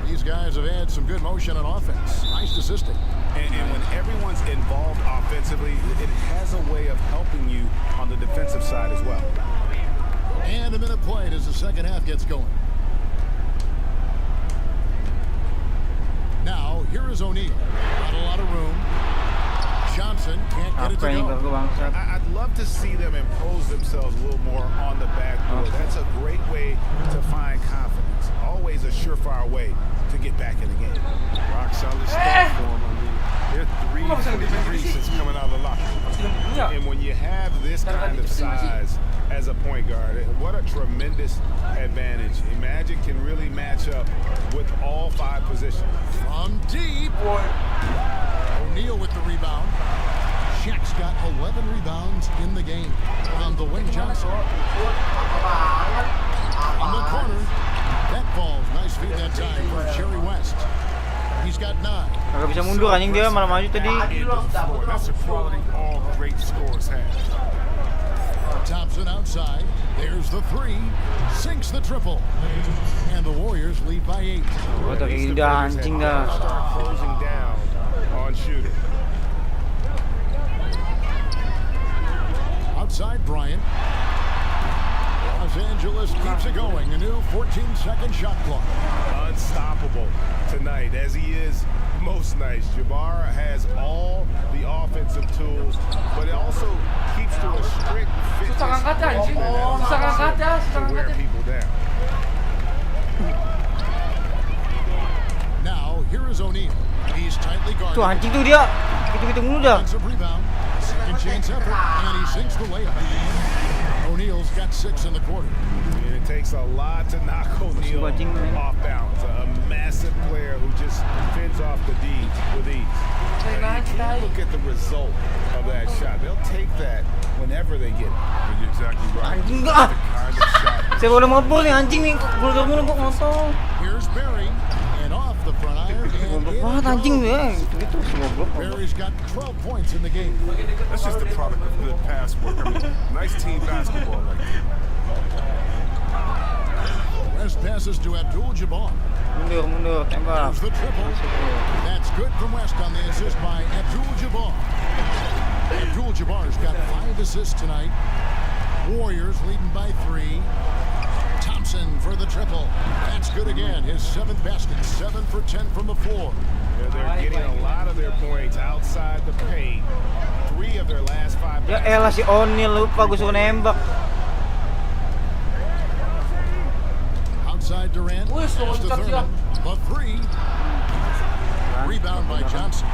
These guys have had some good motion on offense. Nice assisting. And when everyone's involved offensively, it has a way of helping you on the defensive side as well. And a minute played as the second half gets going. Now, here is O'Neal. Not a lot of room. Johnson can't get it to go. I'd love to see them impose themselves a little more on the backboard. That's a great way to find confidence. Always a surefire way to get back in the game. Rock solid start for them. I mean, they're 3 for 3 since coming out of the locker room. And when you have this kind of size as a point guard, what a tremendous advantage. Magic can really match up with all 5 positions. From deep. O'Neal with the rebound. Shaq's got 11 rebounds in the game. On the wing, Johnson. On the corner. That falls. Nice feed that time for Jerry West. He's got 9. Agak bisa mundur anjing dia malah maju tadi. That's a quality all great scorers have. Thompson outside. There's the 3. Sinks the triple. And the Warriors lead by 8. Oh, tak kayak gini dah anjing dah. Start closing down on shooting. Outside Bryant. Los Angeles keeps it going. A new 14-second shot clock. Unstoppable tonight, as he is most nights. Jabbar has all the offensive tools, but it also keeps to a strict fitness to wear people down. Now, here is O'Neal. He's tightly guarded. Tuh anjing tuh dia. Gitu-gitu mulu dah. Rebound. Second chance effort, and he sinks the layup. O'Neal's got 6 in the quarter. And it takes a lot to knock O'Neal off balance. A massive player who just fends off the D with ease. And you can't look at the result of that shot. They'll take that whenever they get it. You're exactly right. Anjing The ah. kind of shot. Saya boleh ngobrol nih anjing nih. Ngobrol kok motor. Here's Barry, and off the front iron. Goblok banget anjing gue. Gitu goblok. Barry's got 12 points in the game. That's just a product of good pass work. I mean, nice team basketball right there. West passes to Abdul-Jabbar. Mundur, tembak. There's the triple. That's good from West on the assist by Abdul-Jabbar. Abdul-Jabbar's got 5 assists tonight. Warriors leading by 3. Thompson for the triple. That's good again. His 7th basket. 7 for 10 from the floor. They're getting a lot of their points outside the paint. 3 of their last 5 Ya elah si O'Neal lupa gue suka nembak. Outside Durant. Pass to Thurman. The 3. Rebound by Johnson.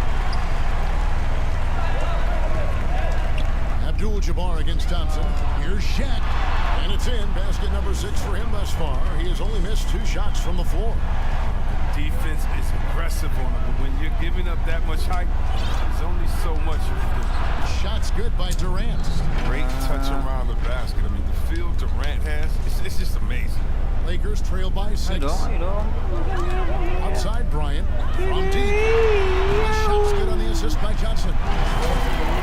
Abdul-Jabbar against Thompson. Here's Shaq. And it's in. Basket number 6 for him thus far. He has only missed 2 shots from the floor. Defense is aggressive on him, but when you're giving up that much height, there's only so much you can do. Shots good by Durant. Great touch around the basket. I mean, the feel Durant has, it's just amazing. Lakers trail by 6. Ayo dong. Outside Bryant. From deep. The shot's good on the assist by Johnson.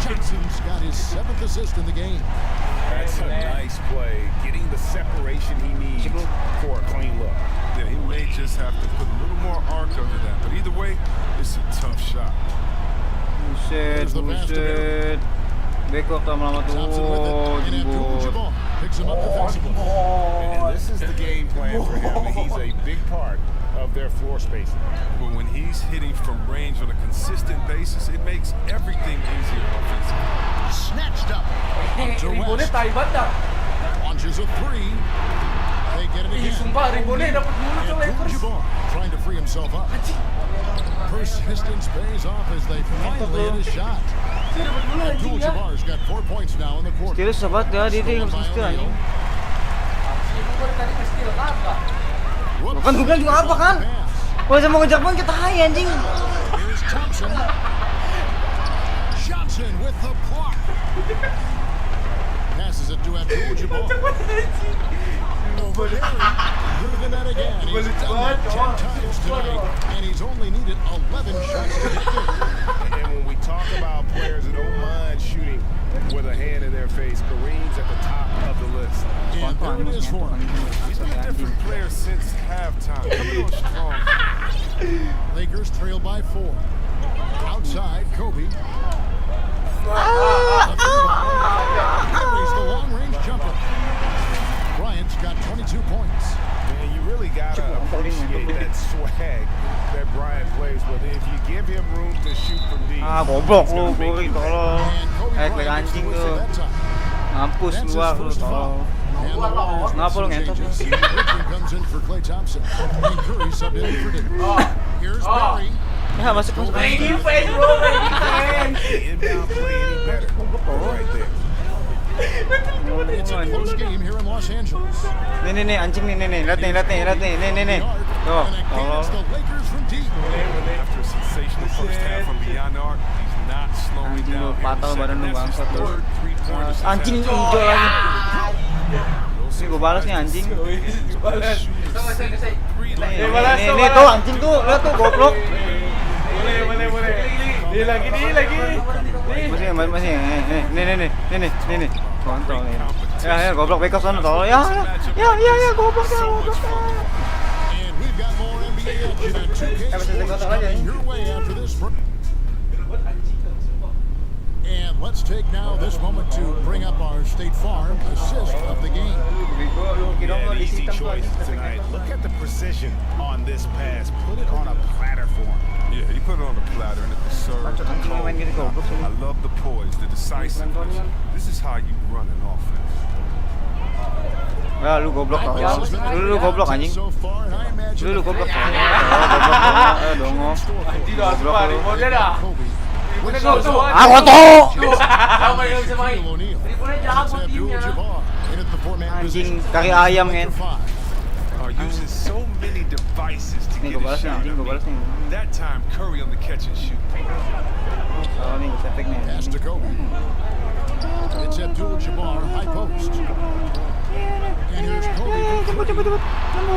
Johnson's got his 7th assist in the game. That's a nice play. Getting the separation he needs for a clean look. Yeah, he may just have to put a little more arc under that, but either way, it's a tough shot. Buset. Backup lama-lama tuh. Thompson with it. And Abdul-Jabbar picks him up defensively. And this is the game plan for him. He's a big part of their floor spacing. But when he's hitting from range on a consistent basis, it makes everything easier offensively. Snatched up. To Ribonnya West. tai banget dah. Launches a 3. They get it Ih, again. sumpah Ribonnya dapat mulu tuh Lakers. Abdul-Jabbar trying to free himself up. Persistence pays off as they finally hit a shot. Dia dapat mulu anjing ya. Abdul-Jabbar's got 4 points now in the quarter. Steal sobat ya, dia Stolen harus by steal O'Neal. anjing. Gue tadi ke-steal apa? Bukan juga apa kan? Kalau saya mau ngejar pun kita hai anjing. Here's Thompson. Johnson with the block. Passes it to Abdul-Jabbar. Over there. Moving that again. He's done that 10 times tonight, and he's only needed 11 shots to get there. And when we talk about players that don't mind shooting with a hand in their face, Kareem's at the top of the list. And there it is for him. He's been a different player since halftime. Coming on strong. Lakers trail by 4. Outside, Kobe. Carries the long-range jumper. Bryant's got 22 points. And you really got to appreciate that swag that Bryant plays with. If you give him room to shoot from deep, Goblok it's lu, gonna make Gori, you tolong. And Kobe Kayak Bryant gets the anjing whistle lu. that time. Mampus That's his luar lu, first foul. tolong. And the Warriors Kenapa lu make some ngentot lu? changes. Richard comes in for Klay Thompson. And Curry subbed in for Davis. Here's Barry. Ya masuk. Main defense bro, main defense. inbound play any better. Right there. It's a close game here in Los Angeles. Nih anjing nih, lihat nih. Tuh, And again, it's tolong. the Lakers from deep. After a sensational first half from beyond the arc, he's not slowing Anjing lu, down. patah badan lu bangsat lu. Three-pointers this Anjing half. hijau lagi. Ini gue balas nih anjing. Balas. Nih tuh anjing tuh, lihat tuh goblok. Boleh. Dia lagi. Masih. Nih. Kontrol nih. Ya, goblok backup sana tolong. Ya, goblok. And we've got more NBA action at 2K Sports coming your way after this. And let's take now this moment to bring up our State Farm assist of the game. Yeah, an easy choice tonight. Look at the precision on this pass. Put it on a platter for him. Yeah, he put it on the platter and it was served. Bacot anjing main gini goblok semua. I love the poise, the decisiveness. This is how you run an offense. Ya lu goblok tau. Lu goblok anjing. So far, and I imagine Lu goblok tau. Dongo. Anjing dah sumpah Ribonnya dah. Kobe. Aku tuh. Sama yang bisa main. Triple jago timnya. Anjing kari ayam kan. Are using so many devices to Nih get gue a balas nih shot. anjing, gue balas nih. That time Curry on the catch and shoot. Oh nih gue efek nih. Pass to Kobe. It's Abdul-Jabbar, high post. And here's Kobe. Cepet. But they recover. And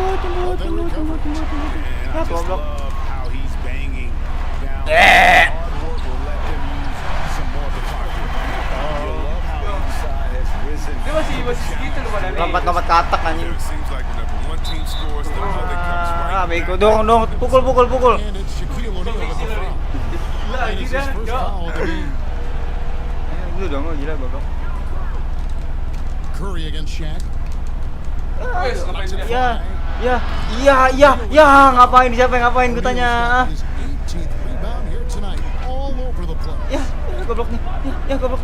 I just goblok. love how he's banging down. Hard work will let them use some more of the pocket. You love how each side has risen. Dia masih segitu loh badannya. Lompat katak anjing. It seems like whenever one team scores, the other comes right Ah, bego back. dong, pukul. And it's Shaquille O'Neal with the foul. Gila And it's his anjing first dah. foul of the game. Lu dong, gila goblok. Curry against Shaq. Wes, ngapain dia? Ya, ngapain gue tanya. His 18th rebound here tonight, all over the place. Ya, goblok nih. Ya, goblok.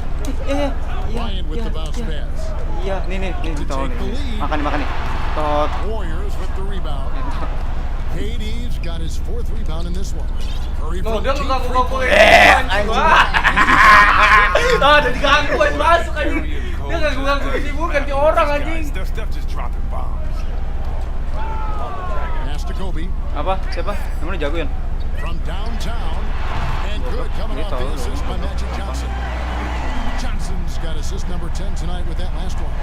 Ya. Ryan with the bounce pass. Iya, nih, tolong nih. Makan nih. Tot. Warriors with the rebound. KD's got his 4th rebound in this one. Curry No, from dia deep ngaku-ngaku three-point. anjing. Ada digangguan masuk anjing. Dia ngaku-ngaku disibukan di orang anjing. Steph just dropping bombs. Pass to Kobe Apa? Siapa? Namanya jago ya? from downtown. And good coming off the assist by Magic Johnson. Johnson's got assist number 10 tonight with that last one.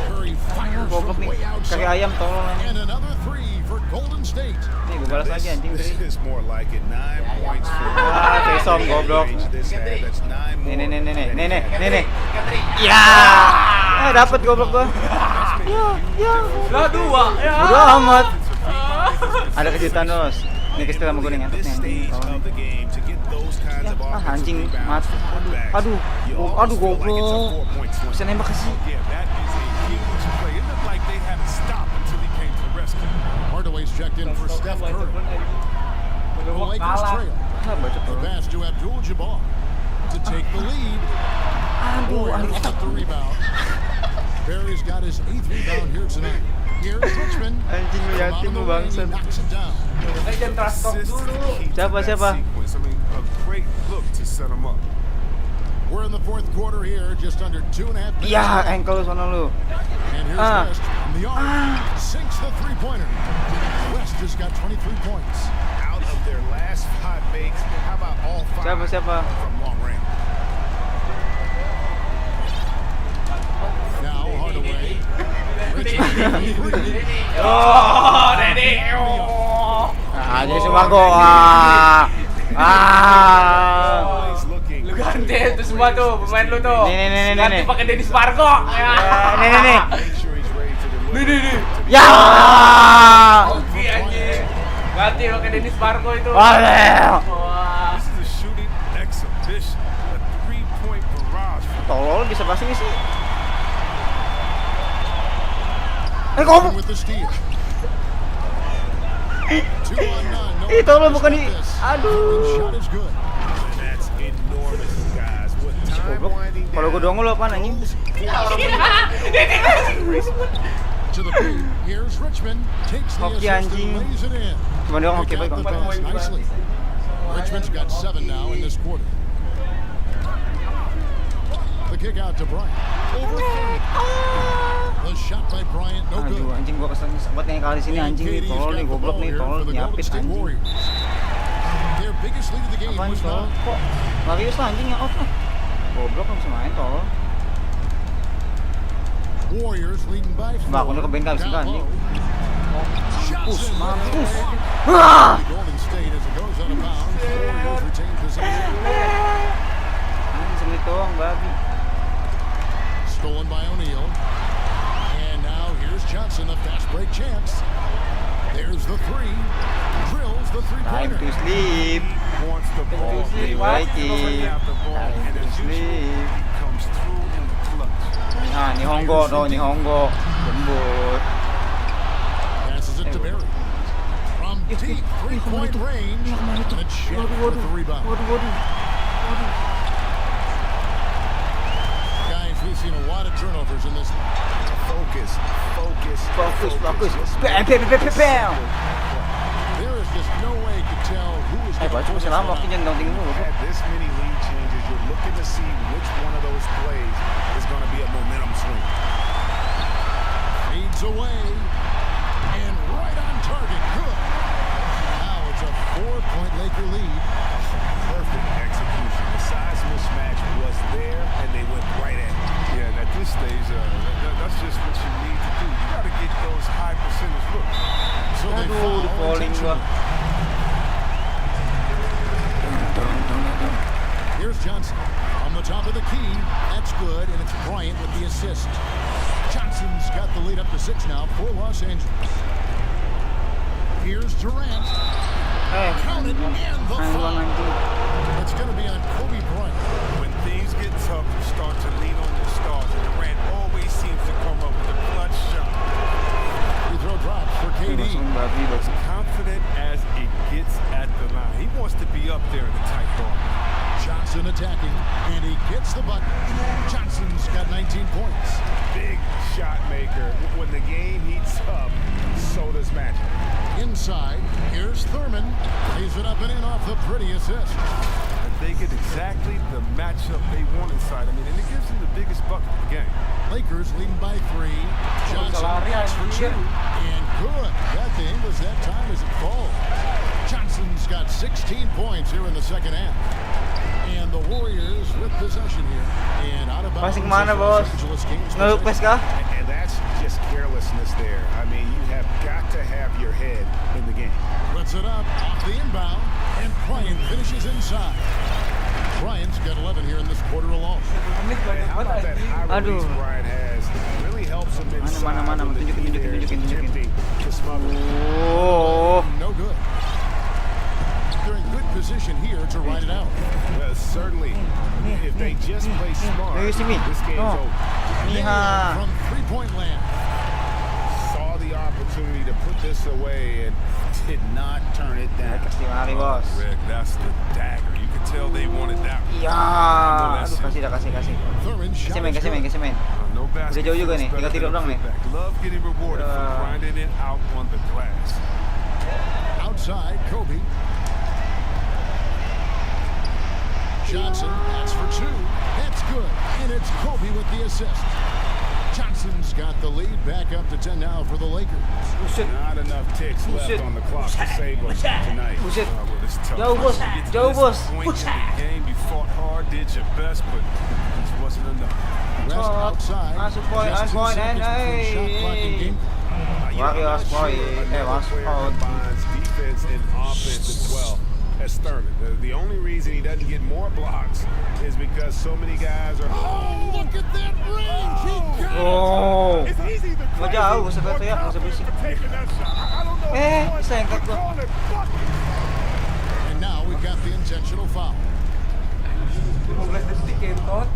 Curry fires Goblok from nih. way Kaki outside. ayam tolong anjing. And another 3 for Golden State. Nih, gue balas lagi anjing. This is more like it. 9 points for Pesan goblok. This half. That's 9 more. Nih. Ya. Dapat goblok gua. Ya. Lah dua. Ya. Udah amat. Ada kejutan Nos. Nih kesel sama gue nih ngantuk This nih anjing. stage of the game to get those kinds of Anjing offensive mat. rebounds from putbacks. Aduh You almost feel like it's a goblok. 4-point swing. Bisa nembak sih. Yeah, that is a huge play. It looked like they had to stop until he came to rescue. Hardaway's checked in for Steph Curry. The Lakers trail. The pass to Abdul-Jabbar to take the lead. Warriors with the rebound. Barry's got his 8th rebound here tonight. Here's Richmond. Anjing lu yatim lu bangsat. Knocks it down. Jangan trust talk Assist to dulu. keep to Siapa? that sequence. I mean, a great look to set him up. We're in the 4th quarter here, just under 2.5 minutes. Ya, ankle lu sono lu. And here's West from the arc. Sinks the three-pointer. West has got 23 points. Out of their last 5 makes, how about all 5 Siapa? from long range? Now Hardaway. Oh, Dede. Jadi semua gua. Always looking. Lu ganti itu semua tuh pemain lu tuh. Nih. Ganti pakai Dennis Marco. Ya. Nih. Make sure he's ready to deliver. Nih. Ya. Oke anjing. Ganti pakai Dennis Marco itu. Wah. Wah. This is a shooting exhibition, a 3-point barrage. Tolol bisa passing sih. Goblok. With the steal. 2-on-9. No Tolol bukan di. Shot Aduh. is good. That's enormous, guys. With time Goblok. winding Kalau gua down. dongol lu apaan anjing? To the paint. Here's Richmond. Takes the Hoki assist anjing. and lays it in. Cuma doang oke Pick baik out the Bang. pass nicely. Richmond's got 7 now in this quarter. The kick out to Bryant. Over 30. The shot by Bryant, no good. Aduh anjing gua kesel buat yang kali sini anjing nih KD's tolol got nih the goblok ball nih here tolol for the Golden nyapit State anjing. Warriors. Their biggest lead of the game Apaan was tolol? now. Kok Marius lah anjing yang out lah. Goblok kan bisa main tolol. Warriors leading by 4. Mbak, aku udah kebenkan sih kan anjing. Mampus. Golden State as it goes out of bounds. Warriors retain possession. Anjing segini doang babi. Stolen by O'Neal. And now here's Johnson, the fast break chance. There's the 3. Drills the Time three-pointer. to sleep. Wants the ball. Sleep Bringing lagi. out the ball, Time and to as usual, sleep. he comes through in the clutch. Nah, Nihongo dong, Nihongo. Lembut. Passes it to Barry. From deep three-point range. And it's Shaq with the rebound. Guys, we've seen a lot of turnovers in this. Focus. Fokus. Bam. There is just no way to tell who is going to Baca masih lama waktunya tinggal dulu. Had this many lead changes, you're looking to see which one of those plays is going to be a momentum swing. Feeds away. And right on target. Good. Now it's a 4-point Laker lead. Perfect execution. The size mismatch was there, and they went right at it. Yeah, and at this stage, that's just what you need to do. You got to get those high percentage looks. So they foul intentionally. Here's Johnson on the top of the key. That's good, and it's Bryant with the assist. Johnson's got the lead up to 6 now for Los Angeles. Here's Durant. Counted and the foul. It's going to be on Kobe Bryant. When things get tough, you start to lean on your stars, and Durant always seems to come up with a clutch shot. Free throw drop for KD. As confident as it gets at the line. He wants to be up there in the tight ball. Johnson attacking, and he gets the bucket. Johnson's got 19 points. Big shot maker. When the game heats up, so does Magic. Inside, here's Thurman. Lays it up and in off the pretty assist. And they get exactly the matchup they want inside. I mean, and it gives them the biggest bucket of the game. Lakers leading by 3. Johnson hits for 2. And good. That the English that time as it falls. Johnson's got 16 points here in the second half. And the Warriors with possession here. And out of bounds. Masih kemana, bos? Ngelupes kah? And that's just carelessness there. I mean, you have got to have your head in the game. Puts it up off the inbound. And Bryant finishes inside. Bryant's got 11 here in this quarter alone. How about that high release Bryant has really helps him inside. Mana. Tunjukin. To smother. Oh. No good. They're in good position here to ride it out. Well, certainly, if they just play smart, this game's over. From 3-point land. Saw the opportunity to put this away and did not turn it down. Rick, that's the dagger. You could tell they wanted that. Ya, aduh kasih. Thurman shot. Kasih main. No Udah jauh juga nih, tinggal tidur doang nih. Love getting rewarded for grinding it out on the glass. Outside, Kobe. Johnson, that's for 2. That's good. And it's Kobe with the assist. Johnson's got the lead back up to 10 now for the Lakers. Not enough ticks left on the clock to save us tonight. Jauh bos. Game, you fought hard, did your best, but it wasn't enough. Rest outside. Masuk poin, Just 2 poin, seconds before shot clock and game. Combines defense and offense as well as Thurman. The only reason he doesn't get more blocks is because so many guys are. Oh, look at that range! He got Oh. It's easy to Nggak jauh, usah teriak, nggak usah berisik. Bisa yang cut gua. And now we've got the intentional foul. 15 detik kentot.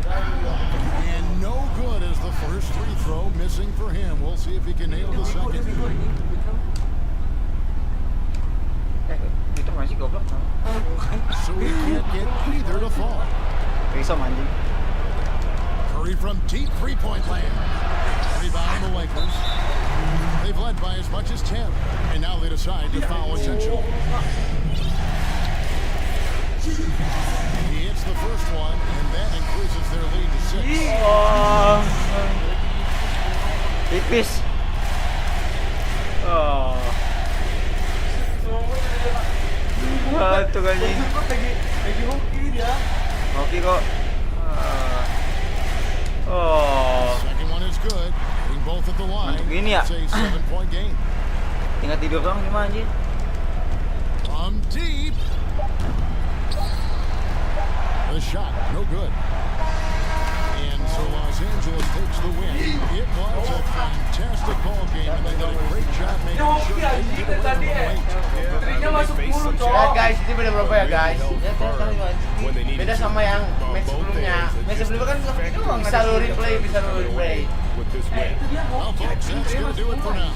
And no good as the first free throw missing for him. We'll see if he can nail the second. Itu masih goblok. So he can't get either to fall. Bisa anjing. Curry from deep 3-point land. Rebound the Lakers. They've led by as much as 10. And now they decide to foul intentional. He hits the first one, and that increases their lead to 6. Oh. Tipis. Oh. Itu kali. Lagi hoki dia. Hoki kok. Oh. Second one is good. Hitting both at the line. Gini ya? It's a 7-point game. Tinggal tidur doang gimana anjir? From deep. The shot, no good. And so Los Angeles takes the win. It was a fantastic ball game, and they did a great job making sure they did it away from the late. masuk mulu, Ya guys, ini beda berapa ya guys? Ya beda sama yang match sebelumnya. Match sebelumnya kan bisa lu replay. Well, folks, that's going to do it for now.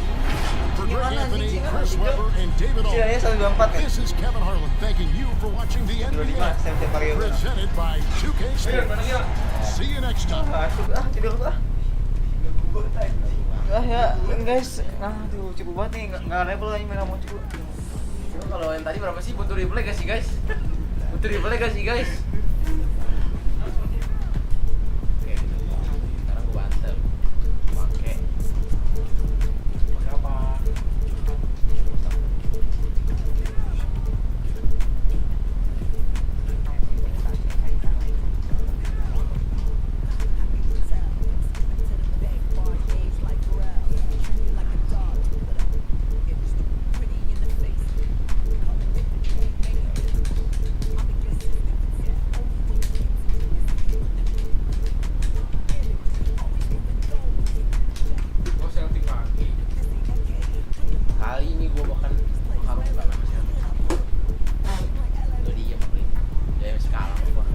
For Greg Anthony, Chris Webber, and David Siranya 124 kan? this is Kevin Harlan thanking you for watching the NBA. Presented by 2K Sports. See you next time. Tidur tuh. Ya guys, aduh cukup banget nih, nggak level aja main mau cukup. Kalau yang tadi berapa sih? Butuh replay gak sih guys? Butuh replay gak sih guys? Oke, sekarang gue bantel. Pakai apa? Kali ini gue bakal buka nama siapa? Gue diem beli. Dia masih kalah sama gue.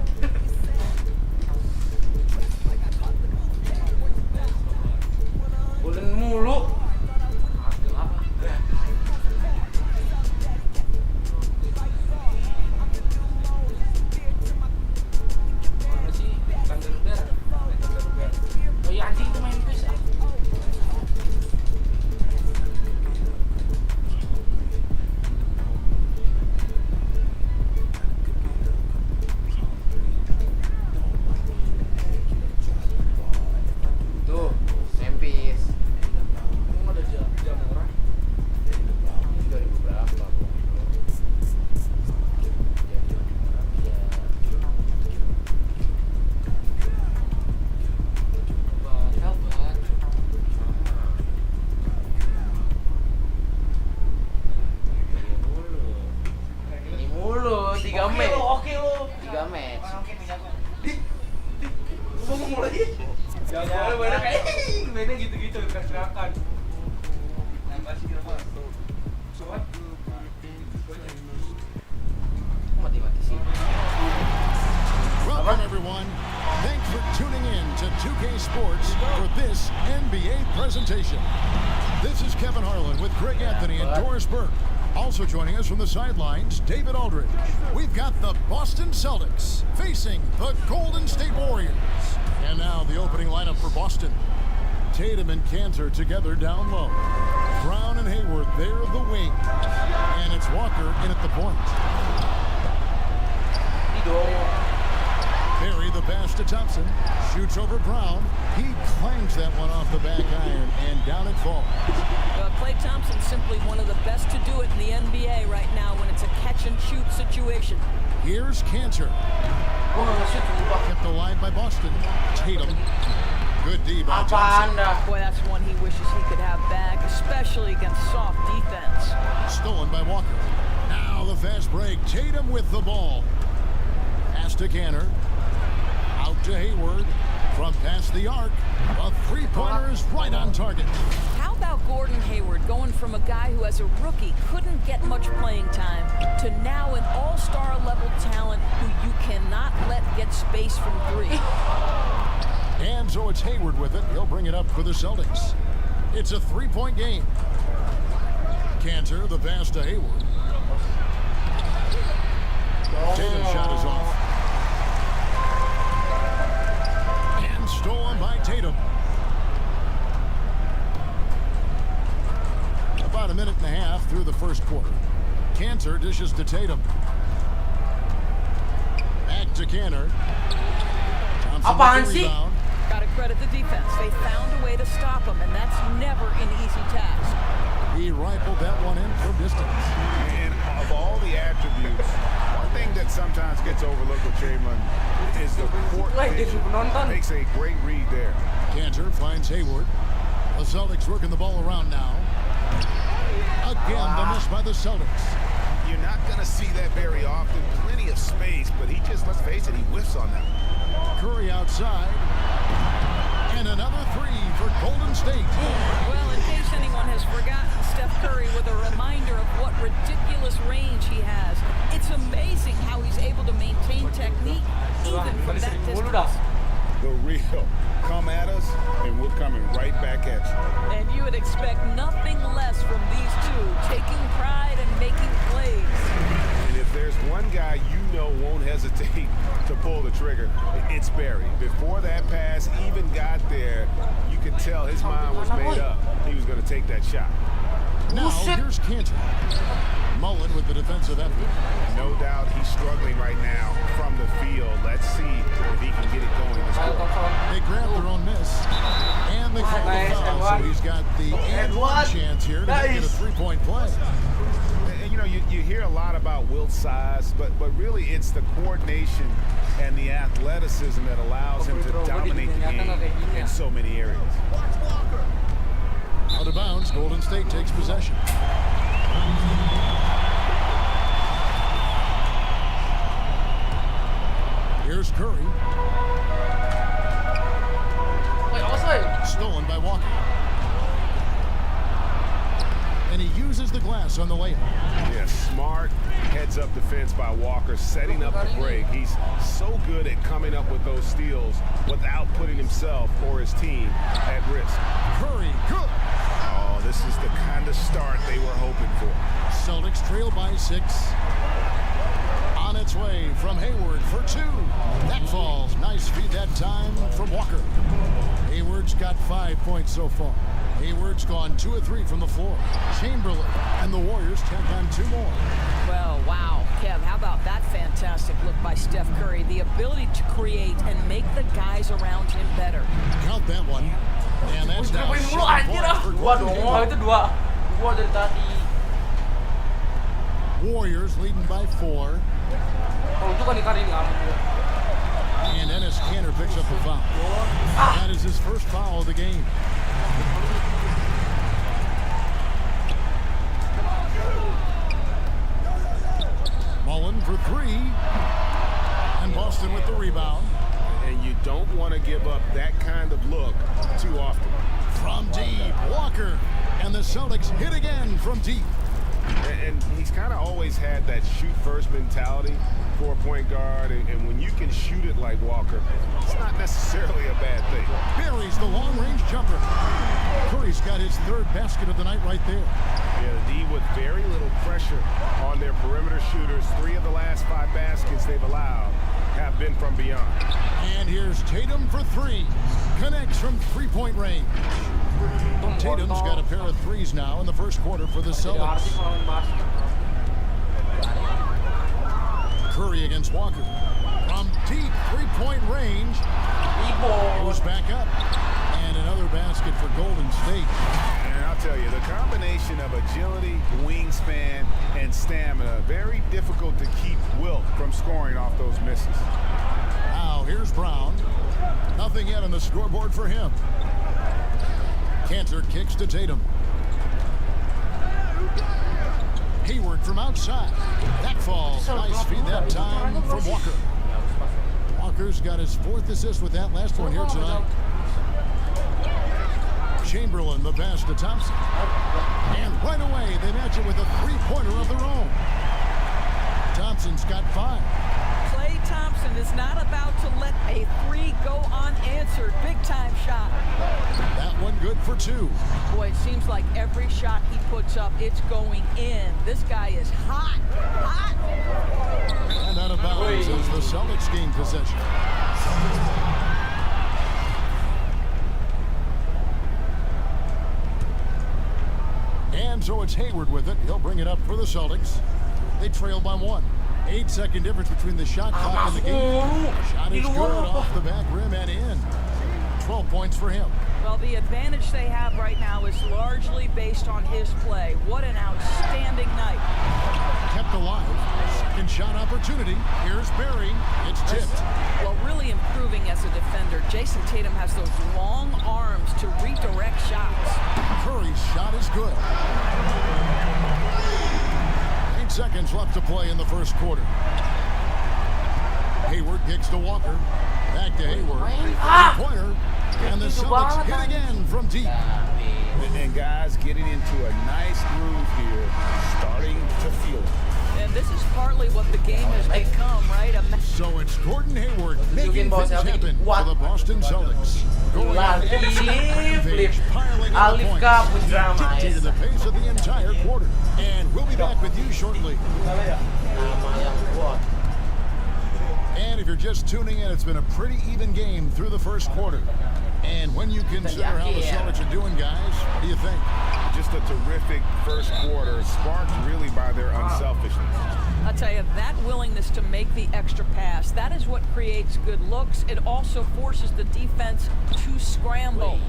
Golden mulu. Hasil apa? Mana sih? Kandaruber. Oh iya anjing itu main Pesan. Tuh, sempis. Emang ada jam murah? Ini 2000 berapa? Jam murah ya. Hebat. Ini mulu 3 match. Oke lo. 3 match. Ngomong lagi. Ya boleh kayak mainnya gitu-gitu teriak-teriakan. Makasih apa? Sobat. Mati-mati sih. Welcome, everyone. Thanks for tuning in to 2K Sports for this NBA presentation. This is Kevin Harlan with Greg Anthony and Doris Burke. Also joining us from the sidelines, David Aldridge. We've got the Boston Celtics facing the Golden State Warriors. And now the opening lineup for Boston. Tatum and Cantor together down low. Brown and Hayward, they're the wing. And it's Walker in at the point. Barry the pass to Thompson. Shoots over Brown. He clangs that one off the back iron, and down it falls. Klay Thompson's simply one of the best to do it in the NBA right now when it's a catch-and-shoot situation. Here's Cantor. Kept alive by Boston. Tatum. Good D by Thompson. Boy, that's one he wishes he could have back, especially against soft defense. Stolen by Walker. Now the fast break. Tatum with the ball. Pass to Cantor. Out to Hayward. From past the arc. A three-pointer is right on target. How about Gordon Hayward going from a guy who as a rookie couldn't get much playing time to now an all-star level talent who you cannot let get space from three? And so it's Hayward with it. He'll bring it up for the Celtics. It's a three-point game. Cantor, the pass to Hayward. Tatum's shot is off. And stolen by Tatum. About a minute and a half through the first quarter. Cantor dishes to Tatum. Back to Cantor. Thompson with the rebound. Gotta credit the defense. They found a way to stop him, and that's never an easy task. He rifled that one in from distance. And of all the attributes, one thing that sometimes gets overlooked with Draymond is the court vision. Makes a great read there. Cantor finds Hayward. The Celtics working the ball around now. Again, the miss by the Celtics. You're not going to see that very often. Plenty of space, but he just, let's face it, he whiffs on that. Curry outside. And another three for Golden State. Well, in case anyone has forgotten, Steph Curry with a reminder of what ridiculous range he has. It's amazing how he's able to maintain technique even from that distance. The real. Come at us, and we're coming right back at you. And you would expect nothing less from these two, taking pride in making plays. And if there's one guy you know won't hesitate to pull the trigger, it's Barry. Before that pass even got there, you could tell his mind was made up. He was going to take that shot. Now here's Cantor. Mullen with the defensive effort. No doubt he's struggling right now from the field. Let's see if he can get it going this quarter. They grab their own miss. And they call the foul, so he's got the and one chance here to make it a three-point play. And, you know, you hear a lot about Wilt's size, but really it's the coordination and the athleticism that allows him to dominate the game in so many areas. Out of bounds, Golden State takes possession. Here's Curry. Stolen by Walker. And he uses the glass on the layup. Yeah, smart heads-up defense by Walker, setting up the break. He's so good at coming up with those steals without putting himself or his team at risk. Curry, good. Oh, this is the kind of start they were hoping for. Celtics trail by 6. On its way from Hayward for 2. That falls. Nice feed that time from Walker. Hayward's got 5 points so far. Hayward's gone 2 of 3 from the floor. Chamberlain and the Warriors tack on 2 more. Well, wow. Kev, how about that fantastic look by Steph Curry? The ability to create and make the guys around him better. Count that one. And that's now 7 points for Dua Golden dong. State. Itu dua. Dua dari tadi. Warriors leading by 4. Oh, itu kan ditarik ngambil. And Enes Kanter picks up the foul. That is his first foul of the game. Mullen for 3. And Boston with the rebound. And you don't want to give up that kind of look too often. From deep, Walker. And the Celtics hit again from deep. And he's kind of always had that shoot-first mentality for a point guard. And when you can shoot it like Walker, it's not necessarily a bad thing. Buries the long-range jumper. Curry's got his 3rd basket of the night right there. Yeah, the D with very little pressure on their perimeter shooters. 3 of the last 5 baskets they've allowed have been from beyond. And here's Tatum for 3. Connects from 3-point range. Tatum's got a pair of 3s now in the first quarter for the Celtics. Curry against Walker. From deep 3-point range. Goes back up. And another basket for Golden State. And I'll tell you, the combination of agility, wingspan, and stamina, very difficult to keep Wilt from scoring off those misses. Now here's Brown. Nothing yet on the scoreboard for him. Cantor kicks to Tatum. Hayward from outside. That falls. Nice feed that time from Walker. Walker's got his 4th assist with that last one here tonight. Chamberlain, the pass to Thompson. And right away, they match it with a 3-pointer of their own. Thompson's got 5. Klay Thompson is not about to let a 3 go unanswered. Big-time shot. That one good for 2. Boy, it seems like every shot he puts up, it's going in. This guy is hot. Hot. And out of bounds as the Celtics gain possession. And so it's Hayward with it. He'll bring it up for the Celtics. They trail by 1. 8-second difference between the shot clock and the game. Shot is good off the back rim and in. 12 points for him. Well, the advantage they have right now is largely based on his play. What an outstanding night. Kept alive. Second shot opportunity. Here's Barry. It's tipped. Well, really improving as a defender. Jason Tatum has those long arms to redirect shots. Curry's shot is good. 8 seconds left to play in the first quarter. Hayward kicks to Walker. Back to Hayward. 3-pointer. And the Celtics hit again from deep. And guys getting into a nice groove here, starting to feel it. And this is partly what the game has become, right? So it's Gordon Hayward making things happen for the Boston Celtics. Going on an absolute rampage, piling in the points, dictated the pace of the entire quarter. And we'll be back with you shortly. And if you're just tuning in, it's been a pretty even game through the first quarter. And when you consider how the Celtics are doing, guys, what do you think? Just a terrific first quarter, sparked really by their unselfishness. I'll tell you, that willingness to make the extra pass, that is what creates good looks. It also forces the defense to scramble.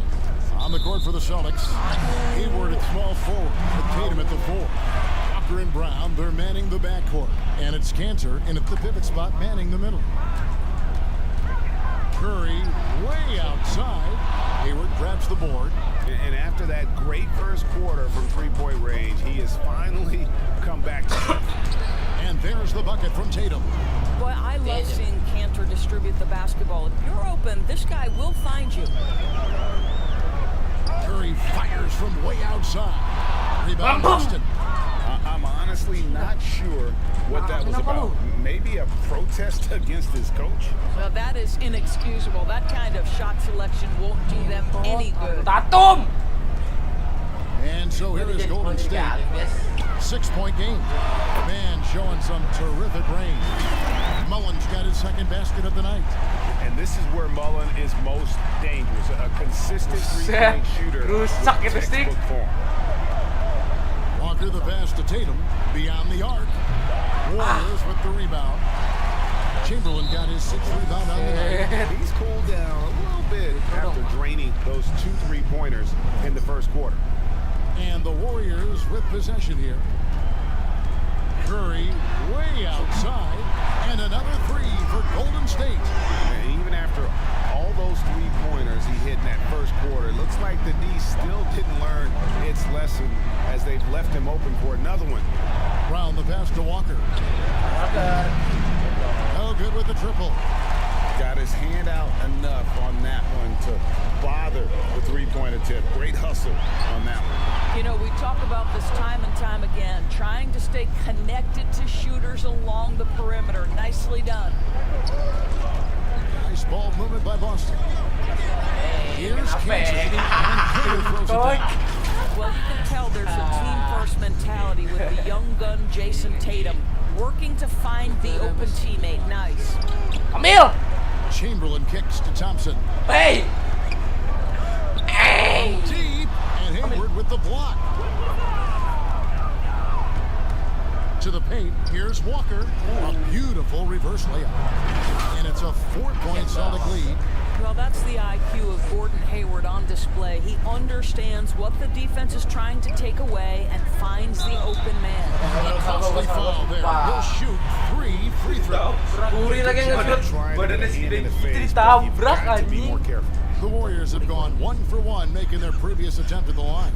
On the court for the Celtics, Hayward at small forward, with Tatum at the 4. Walker and Brown, they're manning the backcourt. And it's Cantor in at the pivot spot, manning the middle. Curry way outside. Hayward grabs the board. And after that great first quarter from three-point range, he has finally come back to earth. And there's the bucket from Tatum. Boy, I love seeing Cantor distribute the basketball. If you're open, this guy will find you. Curry fires from way outside. Rebound Boston. I'm honestly not sure what that was about. Maybe a protest against his coach? Well, that is inexcusable. That kind of shot selection won't do them any good. Tatum! And so here is Golden State. 6-point game. Man showing some terrific range. Mullen's got his second basket of the night. And this is where Mullen is most dangerous. A consistent three-point shooter. Rusak itu stick. Walker the pass to Tatum. Beyond the arc. Warriors with the rebound. Chamberlain got his 6th rebound on the night. He's cooled down a little bit after draining those 2 3-pointers in the first quarter. And the Warriors with possession here. Curry way outside. And another 3 for Golden State. And even after all those 3-pointers he hit in that first quarter, it looks like the D still didn't learn its lesson as they've left him open for another one. Brown the pass to Walker. No good with the triple. Got his hand out enough on that one to bother the 3-point attempt. Great hustle on that one. You know, we talk about this time and time again, trying to stay connected to shooters along the perimeter. Nicely done. Nice ball movement by Boston. Here's Kansas. Well, you can tell there's a team-first mentality with the young gun Jason Tatum working to find the open teammate. Nice. Ambil! Chamberlain kicks to Thompson. Hey! Deep, and Hayward with the block. To the paint, here's Walker. A beautiful reverse layup. And it's a 4-point Celtic lead. Well, that's the IQ of Gordon Hayward on display. He understands what the defense is trying to take away and finds the open man. A costly foul there. He'll shoot 3 free throws. Puri lagi nge-shoot. Badannya segede gitu ditabrak anjing. The Warriors have gone 1 for 1, making their previous attempt at the line.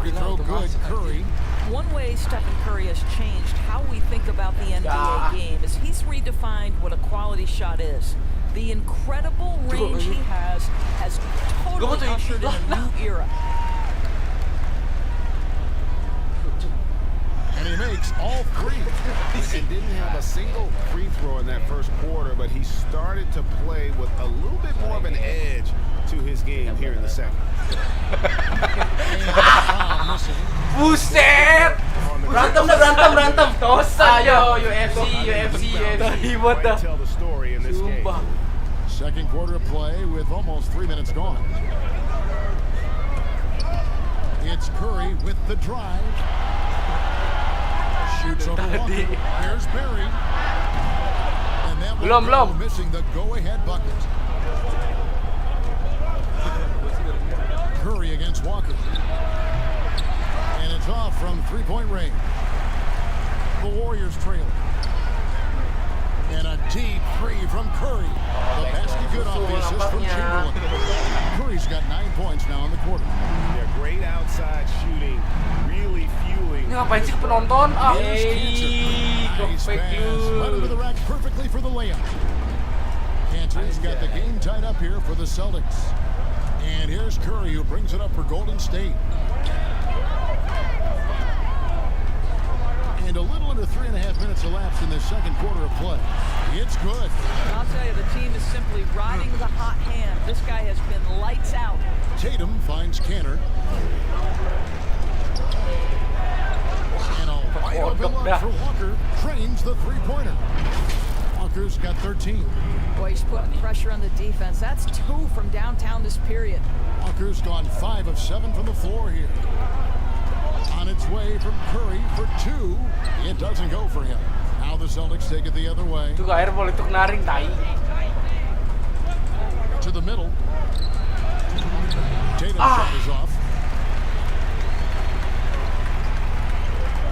Free throw good, Curry. One way Stephen Curry has changed how we think about the NBA game is he's redefined what a quality shot is. The incredible range he has totally ushered in a new era. And he makes all 3. He didn't have a single free throw in that first quarter, but he started to play with a little bit more of an edge to his game here in the second. Buset! Berantem. Dosa yo, UFC. What the? Tell the story in this game. Second quarter of play with almost 3 minutes gone. It's Curry with the drive. Shoots over Walker. Here's Perry. And that Belum. missing the go-ahead bucket. Curry against Walker. And it's off from 3-point range. The Warriors trail. And a deep 3 from Curry. The basket good off the assist from Chamberlain. Curry's got 9 points now in the quarter. Yeah, great outside shooting, really fueling. Ini ngapain sih penonton? Nice pass. Right under the rack perfectly for the layup. Cantor's got the game tied up here for the Celtics. And here's Curry who brings it up for Golden State. And a little under 3.5 minutes elapsed in this second quarter of play. It's good. I'll tell you, the team is simply riding the hot hand. This guy has been lights out. Tatum finds Cantor. And a wide open look for Walker. Trains the 3-pointer. Walker Walker's got 13. Boy, he's putting pressure on the defense. That's 2 from downtown this period. Walker's gone 5 of 7 from the floor here. On its way from Curry for 2. It doesn't go for him. Now the Celtics take it the other way. Itu airball itu kenaring tai. To the middle. Tatum shot is off.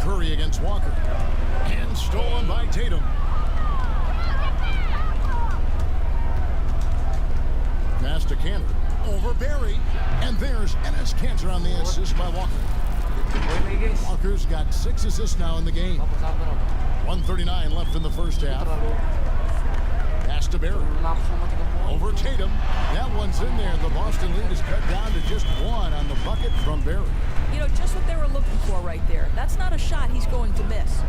Curry against Walker. And stolen by Tatum. Pass to Cantor. Over Barry. And there's Enes Kanter on the assist by Walker. Walker's got 6 assists now in the game. 1:39 left in the first half. Pass to Barry. Over Tatum. That one's in there. The Boston lead is cut down to just 1 on the bucket from Barry. You know, just what they were looking for right there. That's not a shot he's going to miss.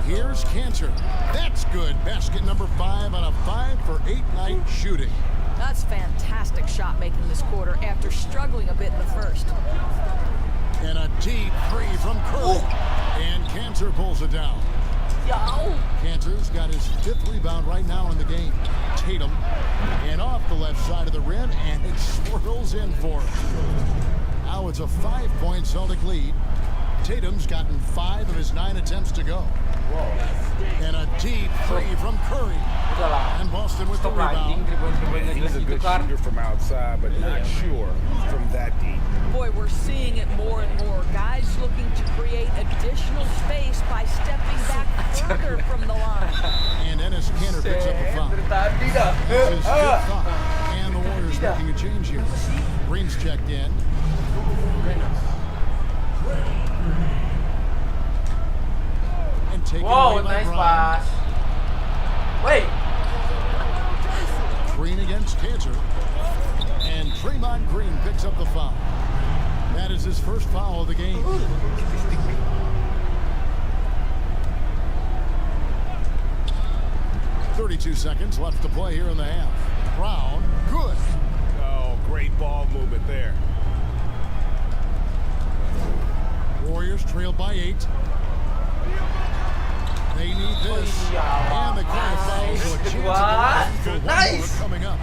Here's Kanter. That's good. Basket number 5 on a 5 for 8 night shooting. That's fantastic shot making this quarter after struggling a bit in the first. And a deep 3 from Curry. And Kanter pulls it down. Kanter's got his 5th rebound right now in the game. Tatum. And off the left side of the rim. And it swirls in for him. Now it's a 5-point Celtic lead. Tatum's gotten 5 of his 9 attempts to go. And a deep 3 from Curry. And Boston with the rebound. He's a good shooter from outside, but not sure from that deep. Boy, we're seeing it more and more. Guys looking to create additional space by stepping back further from the line. And Enes Kanter picks up a foul. That's his 5th foul. And the Warriors making a change here. Green's checked in. And taken away by nice Brown. pass. Wait. Green against Kanter. And Draymond Green picks up the foul. That is his first foul of the game. "32 seconds left to play here in the half. Brown, good. Oh, great ball movement there. Warriors trail by 8. They need this. And the call fouls with a chance at the nice. Coming up.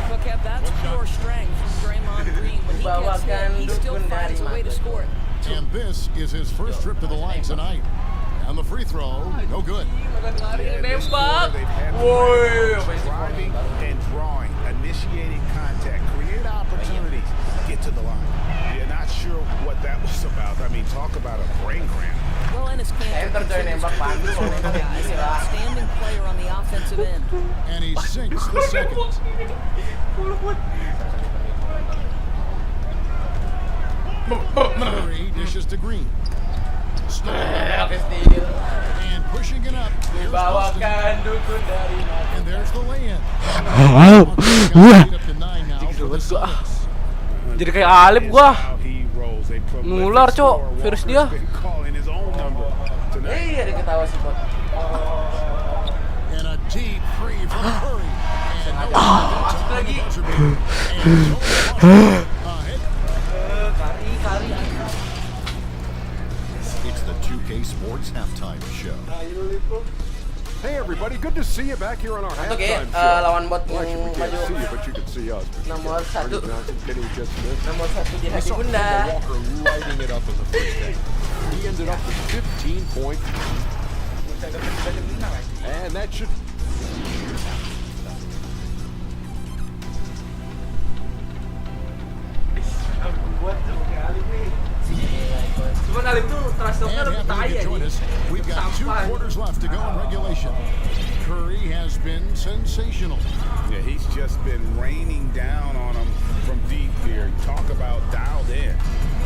Look at that's pure strength from Draymond Green. When he gets hit, he still finds a way to score it. And this is his first trip to the line tonight. And the free throw, no good. Driving and drawing, initiating contact, create opportunities, get to the line. Yeah, not sure what that was about. I mean, talk about a brain cramp. Well, Enes Kanter continues to be one of the guys, an outstanding player on the offensive end. And he sinks the second. Curry dishes to Green. Stolen. And pushing it up. Here's Boston. And there's the lay-in. Lead up to 9 now for the Celtics. Jadi kayak Alip gua. Nular, Cok. Virus dia. Iya, dia ketawa sih, Bot. And a deep 3 from Curry. And lagi. It's the 2K Sports Halftime Show. Hey everybody, good to see you back here on our Oke, halftime show. lawan bot Well, yang actually, we can't see you, maju but you can see us. nomor 1. Johnson, Kenny just missed. Nomor 1 di We hati saw bunda. Walker lighting it up in the first half. He ended up with 15 points. And that should... Cuman Alip tuh trash talknya And lebih happy tai to join us. We've got 2 quarters left to go in regulation. Curry has been sensational. Yeah, he's just been raining down on him from deep here. Talk about dialed in.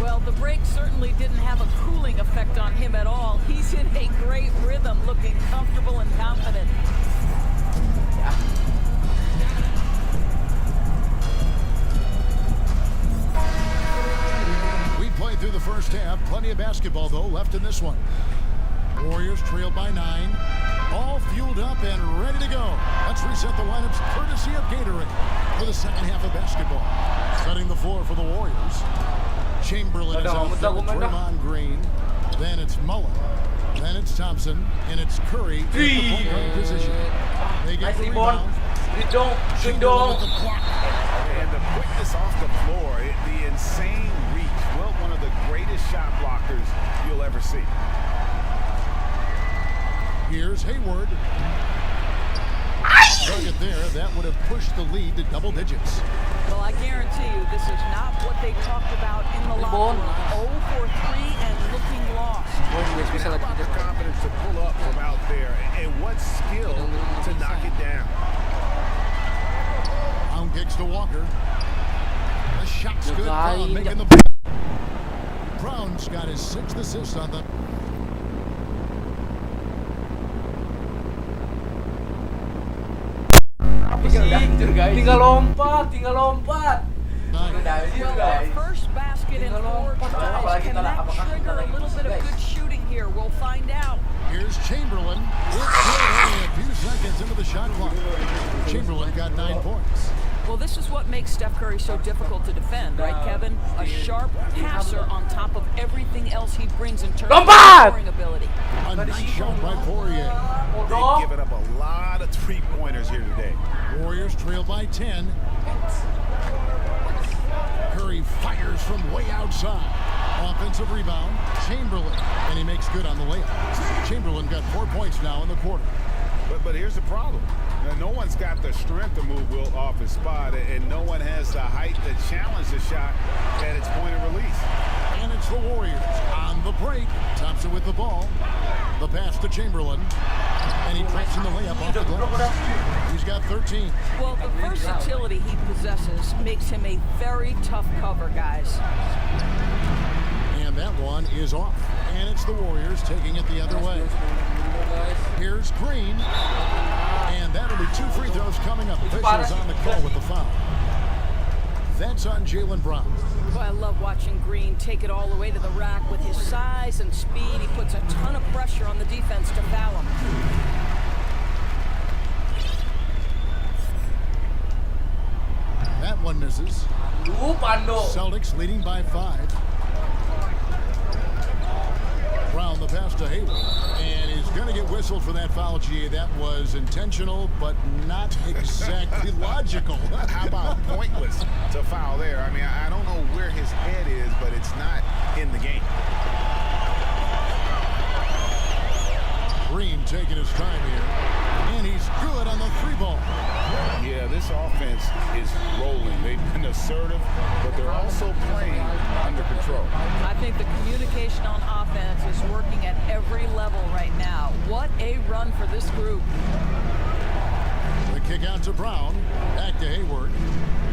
Well, the break certainly didn't have a cooling effect on him at all. He's in a great rhythm, looking comfortable and confident. We played through the first half. Plenty of basketball, though, left in this one. Warriors trailed by 9. All fueled up and ready to go. Let's reset the lineups courtesy of Gatorade for the second half of basketball. Setting the floor for the Warriors. Chamberlain is out there with Draymond Green. Then it's Mullen. Then it's Thompson, and it's Curry in the point guard position. They get the rebound. Good dong. And the quickness off the floor, the insane reach. Well, one of the greatest shot blockers you'll ever see. Here's Hayward. Target there, that would have pushed the lead to double digits. Well, I guarantee you this is not what they talked about in the locker room. 0 for 3 and looking lost. How about the confidence to pull up from out there, and what skill to knock it down. Brown kicks to Walker. The shot's good. Brown making the. Brown's got his 6th assist on the. Tinggal lompat. First basket in 4 tries. Can that trigger a little bit of good shooting here? We'll find out. Here's Chamberlain. It's good. Only a few seconds into the shot clock. Chamberlain got 9 points. Well, this is what makes Steph Curry so difficult to defend, right, Kevin? A sharp passer on top of everything else he brings in terms of scoring ability. A nice shot by Poirier. They've given up a lot of three-pointers here today. Warriors trail by 10. Curry fires from way outside. Offensive rebound, Chamberlain, and he makes good on the layup. Chamberlain got 4 points now in the quarter. But here's the problem. Now, no one's got the strength to move Wilt off his spot, and no one has the height to challenge the shot at its point of release. And it's the Warriors on the break. Thompson with the ball. The pass to Chamberlain. And he traps in the layup off the glass. He's got 13. Well, the versatility he possesses makes him a very tough cover, guys. And that one is off. And it's the Warriors taking it the other way. Here's Green. And that'll be 2 free throws coming up. Officials on the call with the foul. That's on Jaylen Brown. Well, I love watching Green take it all the way to the rack with his size and speed. He puts a ton of pressure on the defense to foul him. That one misses. Celtics leading by 5. Brown the pass to Hayward. And he's going to get whistled for that foul, GA. That was intentional, but not exactly logical. How about pointless to foul there? I mean, I don't know where his head is, but it's not in the game. Green taking his time here. And he's good on the 3-ball. Yeah, this offense is rolling. They've been assertive, but they're also playing under control. I think the communication on offense is working at every level right now. What a run for this group. The kick out to Brown. Back to Hayward.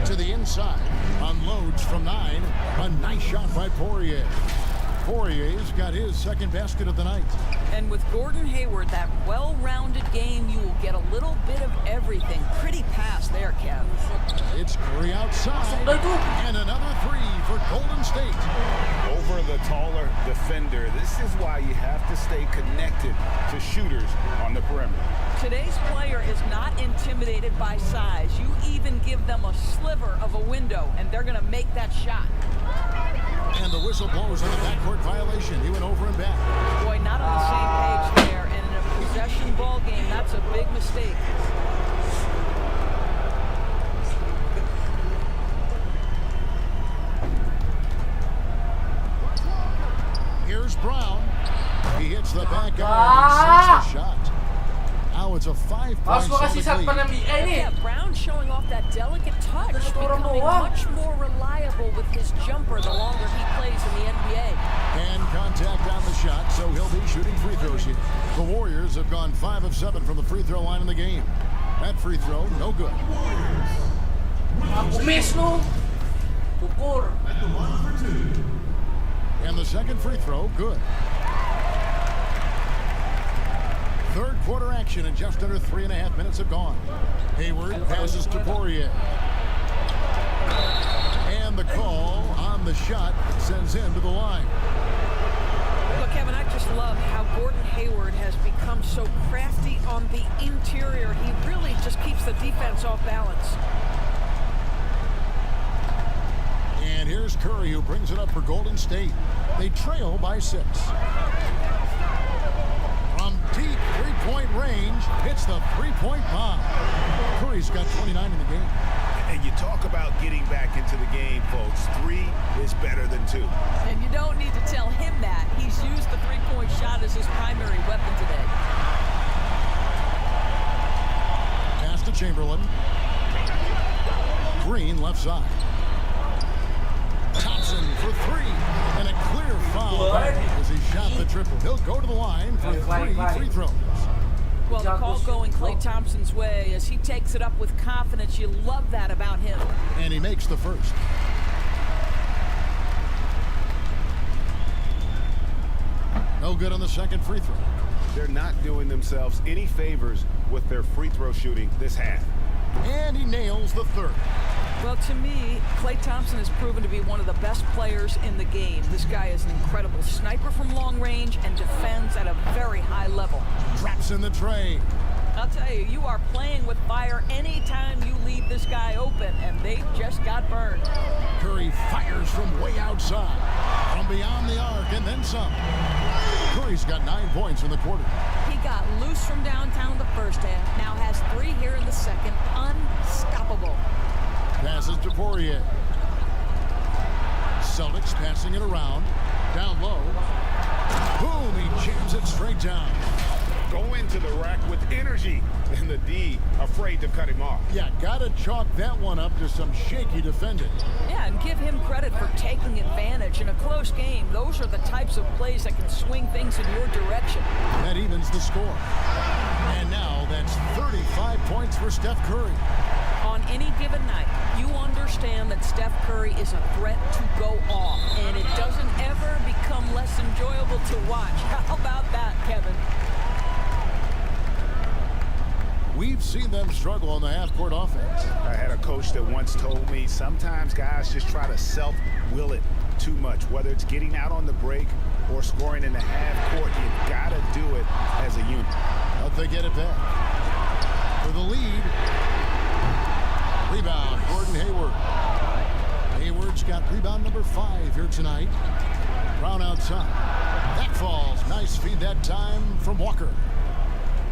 To the inside. Unloads from 9. A nice shot by Poirier. Poirier's got his 2nd basket of the night. And with Gordon Hayward, that well-rounded game, you will get a little bit of everything. Pretty pass there, Kev. It's Curry outside. And another 3 for Golden State. Over the taller defender, this is why you have to stay connected to shooters on the perimeter. Today's player is not intimidated by size. You even give them a sliver of a window, and they're going to make that shot. And the whistle blows on the backcourt violation. He went over and back. Boy, not on the same page there. And in a possession ball game, that's a big mistake. Here's Brown. He hits the back iron and sinks the shot. Now it's a 5-point Celtic lead. Yeah, Brown showing off that delicate touch, becoming much more reliable with his jumper the longer he plays in the NBA. And contact on the shot, so he'll be shooting free throws here. The Warriors have gone 5 of 7 from the free throw line in the game. That free throw, no good. And the second free throw, good. Third quarter action and just under 3.5 minutes have gone. Hayward passes to Poirier. And the call on the shot sends him to the line. Look, Kevin, I just love how Gordon Hayward has become so crafty on the interior. He really just keeps the defense off balance. And here's Curry, who brings it up for Golden State. They trail by 6. the three-point bomb. Curry's got 29 in the game. And you talk about getting back into the game, folks. 3 is better than 2. And you don't need to tell him that. He's used the three-point shot as his primary weapon today. Pass to Chamberlain. Green left side. Thompson for 3. And a clear foul as he shot the triple. He'll go to the line for 3 free throws. Well, the call going Klay Thompson's way as he takes it up with confidence. You love that about him. And he makes the first. No good on the second free throw. They're not doing themselves any favors with their free throw shooting this half. And he nails the third. Well, to me, Klay Thompson has proven to be one of the best players in the game. This guy is an incredible sniper from long range and defends at a very high level. Traps in the tray. I'll tell you, you are playing with fire anytime you leave this guy open, and they just got burned. Curry fires from way outside, from beyond the arc, and then some. Curry's got 9 points in the quarter. He got loose from downtown the first half, now has 3 here in the second. Unstoppable. Passes to Poirier. Celtics passing it around. Down low. Boom, he jams it straight down. Go into the rack with energy, and the D afraid to cut him off. Yeah, gotta chalk that one up to some shaky defending. Yeah, and give him credit for taking advantage. In a close game, those are the types of plays that can swing things in your direction. That evens the score. And now that's 35 points for Steph Curry. On any given night, you understand that Steph Curry is a threat to go off, and it doesn't ever become less enjoyable to watch. How about that, Kevin? We've seen them struggle on the half-court offense. I had a coach that once told me sometimes guys just try to self-will it too much, whether it's getting out on the break or scoring in the half-court. You gotta do it as a unit. But they get it back. For the lead. Rebound, Gordon Hayward. Hayward's got rebound number 5 here tonight. Brown outside. That falls. Nice feed that time from Walker.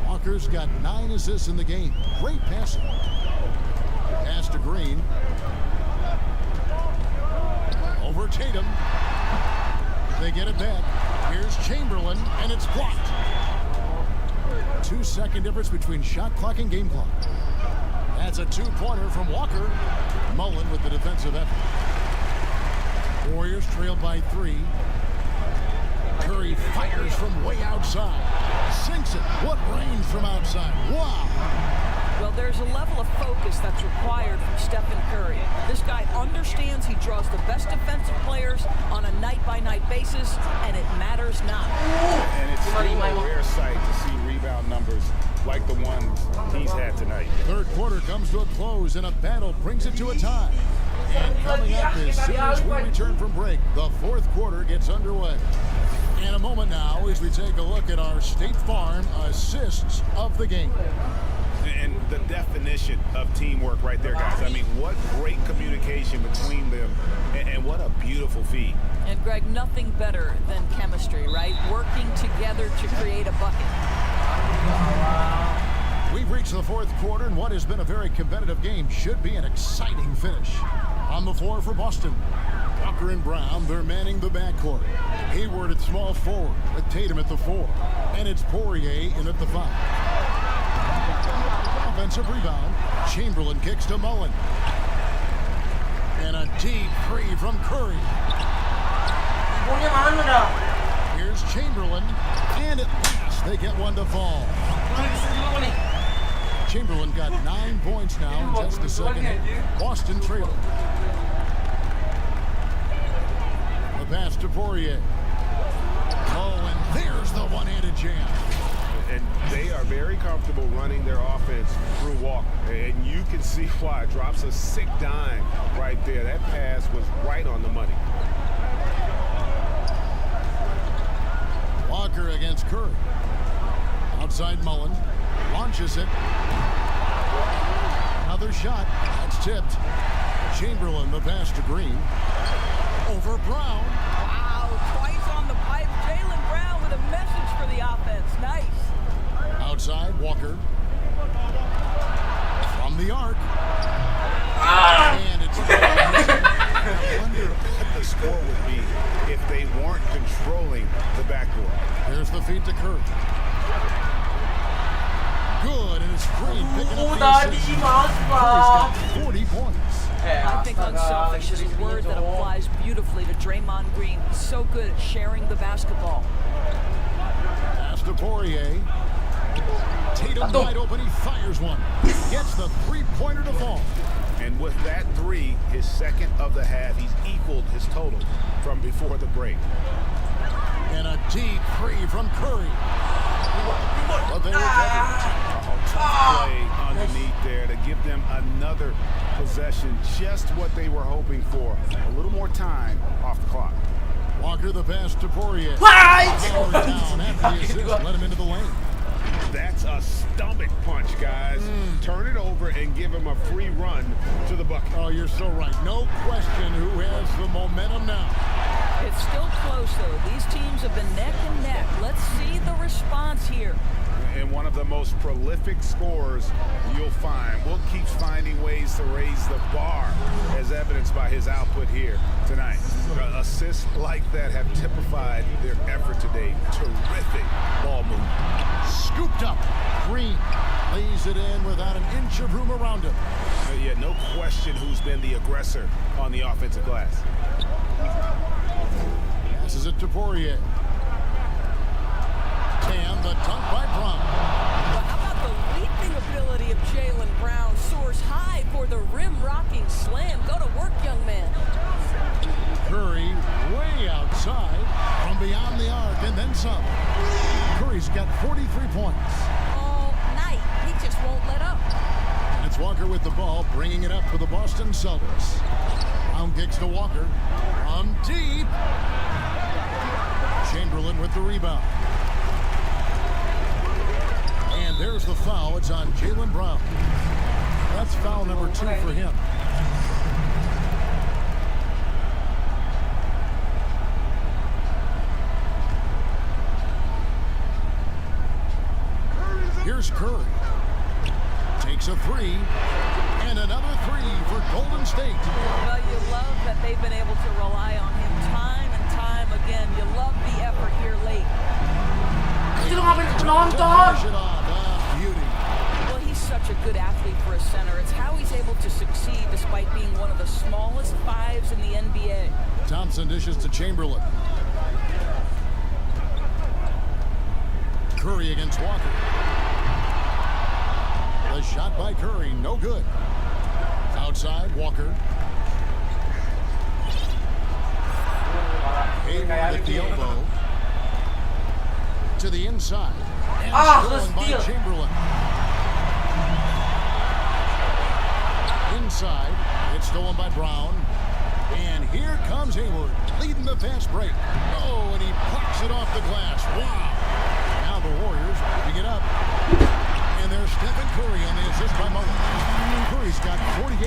Walker's got 9 assists in the game. Great passing. Pass to Green. Over Tatum. They get it back. Here's Chamberlain, and it's blocked. 2-second difference between shot clock and game clock. That's a 2-pointer from Walker. Mullen with the defensive effort. Warriors trailed by 3. Curry fires from way outside. Sinks it. What range from outside. Wow. Well, there's a level of focus that's required from Stephen Curry. This guy understands he draws the best defensive players on a night-by-night basis, and it matters not. And it's still a rare sight to see rebound numbers like the ones he's had tonight. Third quarter comes to a close, and a battle brings it to a tie. And coming up as soon as we return from break, the fourth quarter gets underway. In a moment now, as we take a look at our State Farm assists of the game. And the definition of teamwork right there, guys. I mean, what great communication between them, and what a beautiful feed. And Greg, nothing better than chemistry, right? Working together to create a bucket. We've reached the fourth quarter, and what has been a very competitive game should be an exciting finish. On the floor for Boston, Walker and Brown, they're manning the backcourt. Hayward at small forward, with Tatum at the 4, and it's Poirier in at the 5. Offensive rebound, Chamberlain kicks to Mullen. And a deep 3 from Curry. Here's Chamberlain, and at last they get one to fall. Chamberlain got 9 points now in just the second. Boston trailed. The pass to Poirier. Oh, and there's the one-handed jam. And they are very comfortable running their offense through Walker. And you can see why. Drops a sick dime right there. That pass was right on the money. Walker against Curry. Outside Mullen. Launches it. Another shot. That's tipped. Chamberlain, the pass to Green. Over Brown. Wow, twice on the pipe. Jaylen Brown with a message for the offense. Nice. Outside, Walker. from the arc. And it's I wonder what the score would be if they weren't controlling the backboard. Here's the feed to Curry. Good, and it's Green picking up the tadi assist. mas Curry's pak. got 40 points. I think unselfish is a word that applies beautifully to Draymond Green. He's so good at sharing the basketball. Pass to Poirier. Tatum wide open, he fires one. Gets the three-pointer to fall. And with that three, his second of the half, he's equaled his total from before the break. And a deep three from Curry. But they recover. Tough play underneath there to give them another possession, just what they were hoping for. A little more time off the clock. Walker the pass to Poirier. Power down after the assist, let him into the lane. That's a stomach punch, guys. Turn it over and give him a free run to the bucket. Oh, you're so right. No question who has the momentum now. It's still close, though. These teams have been neck and neck. Let's see the response here. And one of the most prolific scorers you'll find. Will keeps finding ways to raise the bar, as evidenced by his output here tonight. Assists like that have typified their effort today. Terrific ball movement. Scooped up. Green lays it in without an inch of room around him. Yeah, no question who's been the aggressor on the offensive glass. Passes it to Poirier. And the dunk by Brown. Well, how about the leaping ability of Jaylen Brown? Soars high for the rim-rocking slam. Go to work, young man. Curry way outside from beyond the arc and then some. Curry's got 43 points. All night. He just won't let up. And it's Walker with the ball, bringing it up for the Boston Celtics. Brown kicks to Walker. From deep. Chamberlain with the rebound. And there's the foul. It's on Jaylen Brown. That's foul number 2 for him. Here's Curry. Takes a three. And another three for Golden State. Well, you love that they've been able to rely on him time and time again. You love the effort here late. Beauty. Well, he's such a good athlete for a center. It's how he's able to succeed despite being one of the smallest fives in the NBA. Thompson dishes to Chamberlain. Curry against Walker. The shot by Curry, no good. Outside, Walker. Hayward at the elbow. To the inside. And stolen by Chamberlain. Inside, it's stolen by Brown. And here comes Hayward, leading the fast break. Oh, and he plucks it off the glass. Wow. Now the Warriors picking it up. And there's Stephen Curry on the assist by Mullen. Curry's got 48.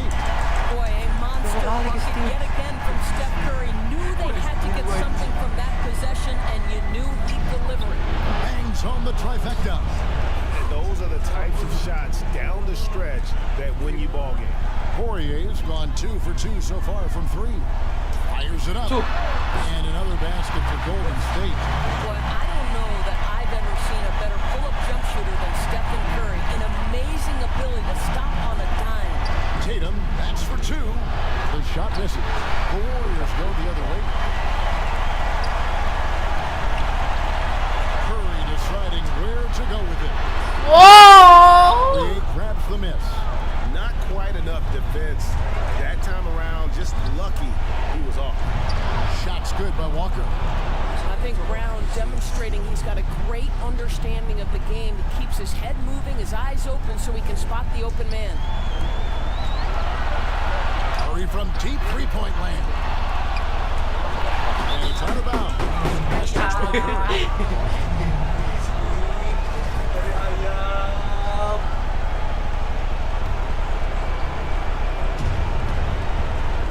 Boy, a monster bucket yet again from Steph Curry. Knew they had to get something from that possession, and you knew he'd deliver it. Bangs on the trifecta. And those are the types of shots down the stretch that win you ball games. Poirier's gone 2 for 2 so far from 3. Fires it up. And another basket for Golden State. Boy, I don't know that I've ever seen a better pull-up jump shooter than Stephen Curry. An amazing ability to stop on a dime. Tatum, that's for 2. The shot misses. The Warriors go the other way. Curry deciding where to go with it. Whoa! He grabs the miss. Not quite enough defense that time around. Just lucky he was off. Shot's good by Walker. I think Brown demonstrating he's got a great understanding of the game. He keeps his head moving, his eyes open so he can spot the open man. Curry from deep three-point land. And it's out of bounds. Pass touch by Curry.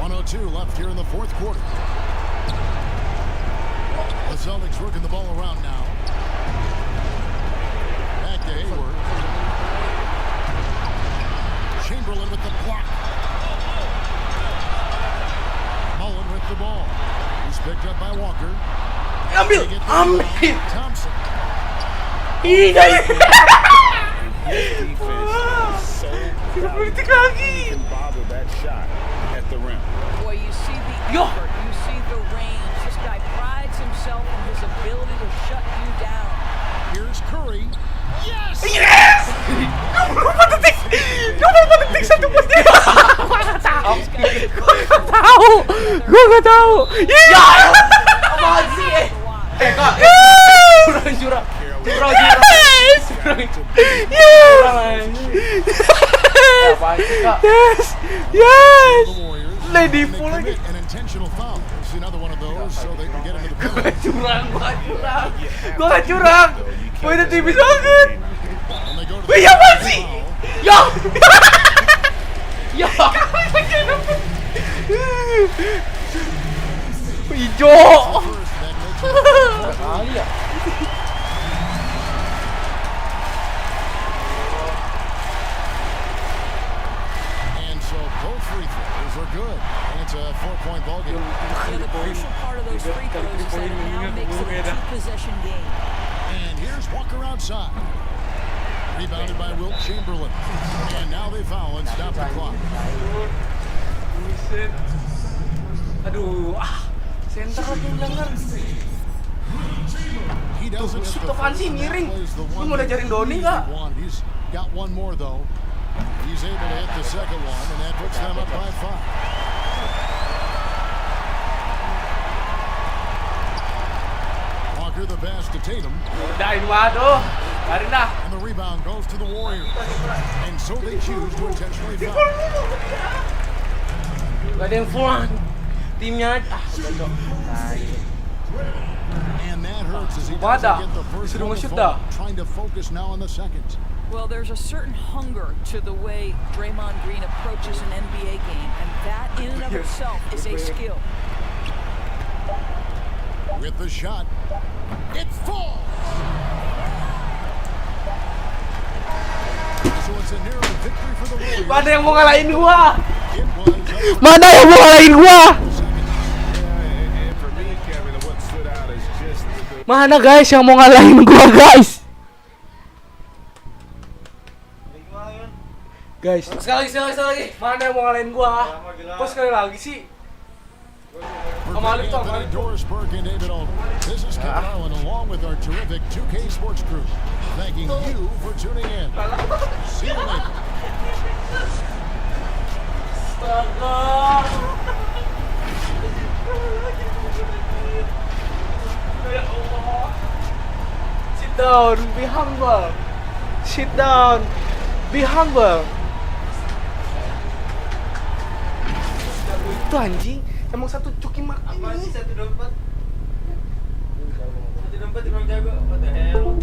1:02 left here in the fourth quarter. The Celtics working the ball around now. Back to Hayward. picked up by Walker. Ambil. Thompson. Ini. His defense is so valuable. He can bother that shot at the rim. Boy, you see the effort, you see the range. This guy prides himself in his ability to shut you down. Here's Curry. Yes! Yes! 24 detik 1 plus dia. Gua nggak tahu. Ya! Apaan sih? Kak. Curang. Yes. Lady full lagi. An intentional foul. It's another one of those so they can get into the Gua nggak curang. Poinnya tipis banget. Wih, apa sih? Ya. Ya. Hijau. Kali ya. And so both free throws are good. And it's a 4-point ball game. Yeah, the crucial part of those free throws is that it now makes it a two-possession game. And here's Walker outside. Rebounded by Wilt Chamberlain. And now they foul and stop the clock. Buset. Aduh, center lagi jangan. He doesn't Shoot get the apaan sih, first, and that miring? was the Lu one mau that diajarin Doni he nggak? won. He's got one more though. He's able to hit the second one, and that puts them up by 5. Walker the pass to Tatum. Udahin waduh. Biarin dah. And the rebound goes to the Warriors. And so they choose to intentionally foul. Gak ada yang full. Timnya aja. Udah. And that hurts as he Wadah. doesn't get the first Disuruh one to nge-shoot fall. dah. Trying to focus now on the second. Well, there's a certain hunger to the way Draymond Green approaches an NBA game, and that in and of itself is a skill. With the shot, it falls. So it's a nearly victory for the Warriors. Mana yang mau ngalahin gua? It was Mana yang mau ngalahin gua? And for me, Kevin, what stood out is just the Mana guys yang mau ngalahin gua guys? Guys, sekali lagi. Mana yang mau ngalahin gua? Kok sekali lagi sih? Sama Alif tuh, Anthony Dorisberg and David Olden. This is Kevin Harlan along with our terrific 2K Sports crew. Thanking you for tuning in. See you later. Sit down, be humble. Sit down, be humble. Itu anjing, emang satu cuki mak ini. Apa sih 124? 124 di ruang jago, what the hell?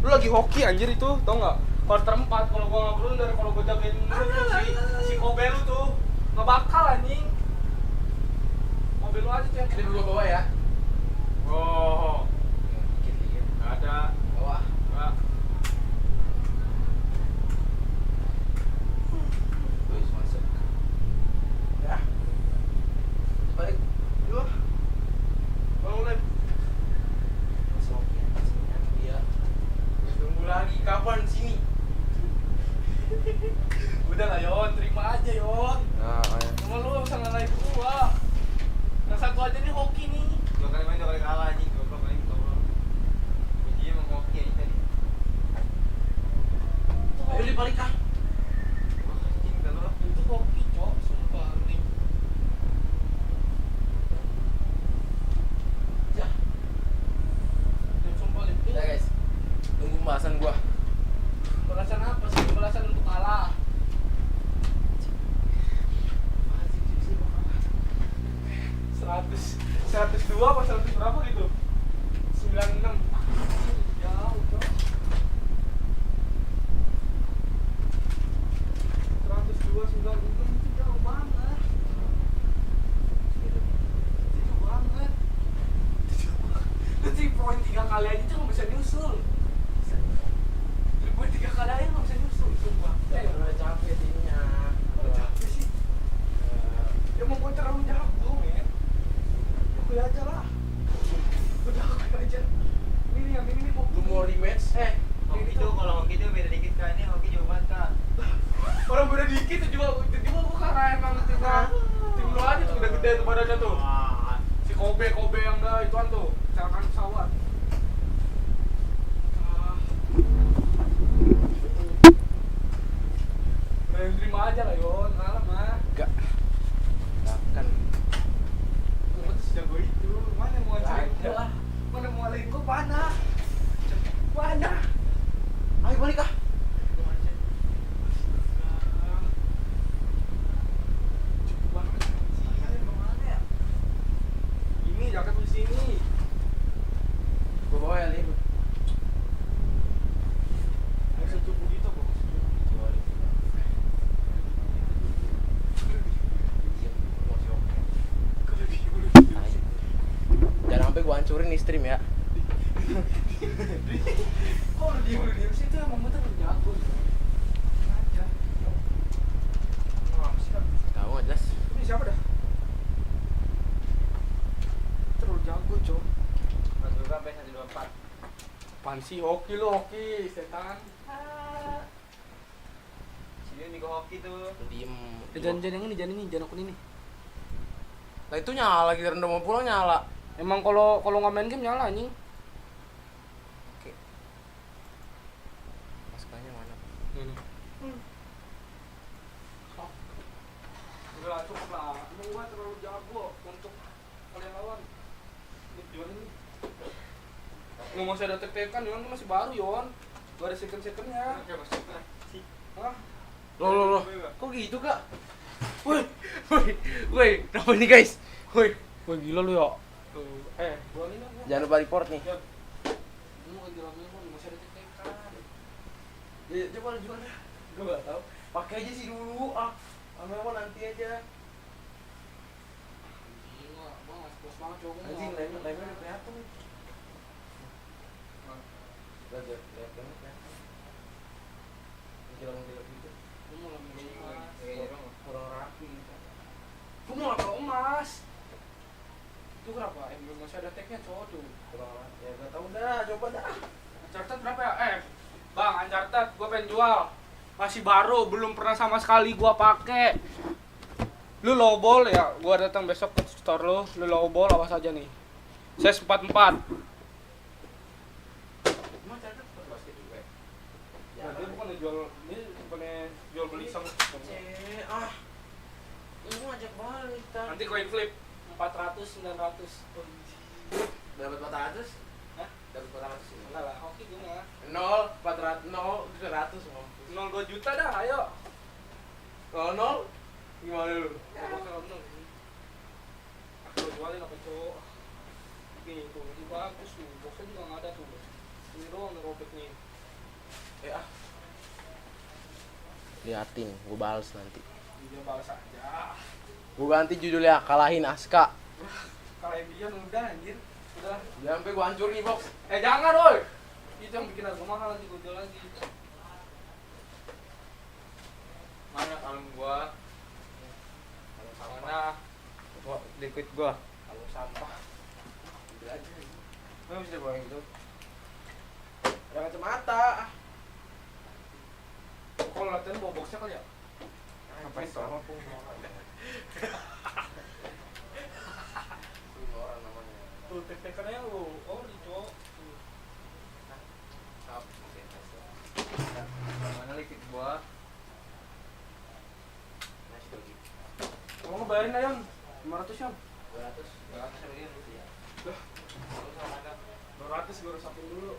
Lu lagi hoki anjir itu, tau nggak? Quarter 4 kalau gua nggak blunder, kalau gua jagain si Kobe lu tuh nggak bakal anjing. Mobil lu aja tuh yang Ini gua bawa ya. Oh, nggak ada. Bawa. Nggak. Terus masuk. Ya. Balik. Yuk. Bangun lagi. Masuk. Iya. Tunggu lagi kapan sini? Udah lah Yon, terima aja Yon. Nah, ayo. Cuma lu gak bisa ngalahin gua. Yang satu aja nih hoki nih. 2 kali main 2 kali kalah anjing, goblok anjing tolong. Ujian emang hoki aja tadi. Ayo dibalik ah. Wah, anjing kalau Itu hoki cok, sumpah nih. Ya. Sumpah nih. Ya guys. Tunggu pembahasan gua. Balasan apa sih? Balasan untuk kalah. 102 apa 100 berapa gitu? 96. Jauh, Cok. 102 96 itu jauh banget. Itu banget. Lu 3 poin 3 kali aja tuh nggak bisa nyusul. 3 poin 3 kali aja nggak bisa nyusul, sumpah. Udah capek timnya. Udah capek sih. Ya mau gue terlalu jago, men. itu juga gua karena emang tim lu aja tuh udah gede tuh badannya tuh. Si Kobe yang udah ituan tuh, kecelakaan pesawat. Terima aja lah Yon, kalah mah. Enggak. Kan. Lu tuh sejago itu, mana mau ngajarin gua? Mana mau ngalahin gua panah? Panah. Ayo balik ah. Ini jaket di sini. Gua bawa ya, Lim. Bisa cukup gitu, Bos. Jangan sampai gua hancurin nih stream ya. Kok lu diem sih tuh emang bener jago. Aja. Wah, siap. Tahu nggak jelas. Ini siapa dah? Terlalu jago, Cok. 124. Apaan sih hoki setan. Sini nih hoki tuh. Diem. Jangan akun ini. Lah itu nyala lagi rendah mau pulang nyala. Emang kalau nggak main game nyala anjing. Oke. Masuknya mana? Ini. Udah cukup lah. Emang gua terlalu jago untuk kalian lawan. Ini Dion ini. Nggak masih ada tek-tekan, Dion tuh masih baru Yon. Gak ada second-secondnya. Hah? Loh. Kok gitu, Kak? Woi, kenapa nih, guys? Woi, Gila lu ya. Tuh, gua ini dong. jangan lupa report nih. Lu mau ganti lampu masih ada tek-tekan. Ya, coba gimana? Gua nggak tahu. Pakai aja sih dulu ah. Ame nanti aja. Gila, bang, bos banget cowok. Anjing, lemnya udah kelihatan. Lihat kan. Menjelang gitu. Lu mau lampu emas. Kurang rapi. Gua mau lampu emas. Itu kenapa? Masih ada tagnya cowok tuh. Kurang rapi. Ya nggak tahu dah, coba dah. Uncharted berapa ya? Bang, Uncharted gua pengen jual. Masih baru, belum pernah sama sekali gua pakai. Lu lowball ya? Gua datang besok ke store lu lowball apa saja nih? Size 44. Emang Uncharted basket juga. Ya, dia bukan jual beli sama. Ini ngajak balik tar. Nanti coin flip 400 900. Dapat 400? Hah? Dapat 400 ini. Enggak lah, oke gue mah. 0 400 0 100 mau. 0 2 juta dah, ayo. Kalau 0 gimana lu? Ya, kalau 0. Aku jualin apa cowok? Nih tuh, ini bagus tuh. Boxnya juga nggak ada tuh. Ini doang robek nih. Liatin, gue balas nanti. Dia balas aja. Gue ganti judulnya Kalahin Aska. Kalau Dion udah anjir. Udah. Jangan sampai gue hancur nih, box. Jangan, woi. Itu yang bikin harga mahal nanti gue jual lagi. Mana kalung gua? Mana? Liquid gua. Kalau sampah. Udah aja. Lu bisa bawa gitu. Ada kacamata. Kalau latihan bawa boxnya kali ya? Apa itu? Sama pun orang namanya. Tuh, tek-tekannya lu. Oh, di cowok. Mana liquid gua? Kamu ngebayarin aja, Yon. 500 Yon. 200 sama dia lu ya. 200 gue resapin dulu.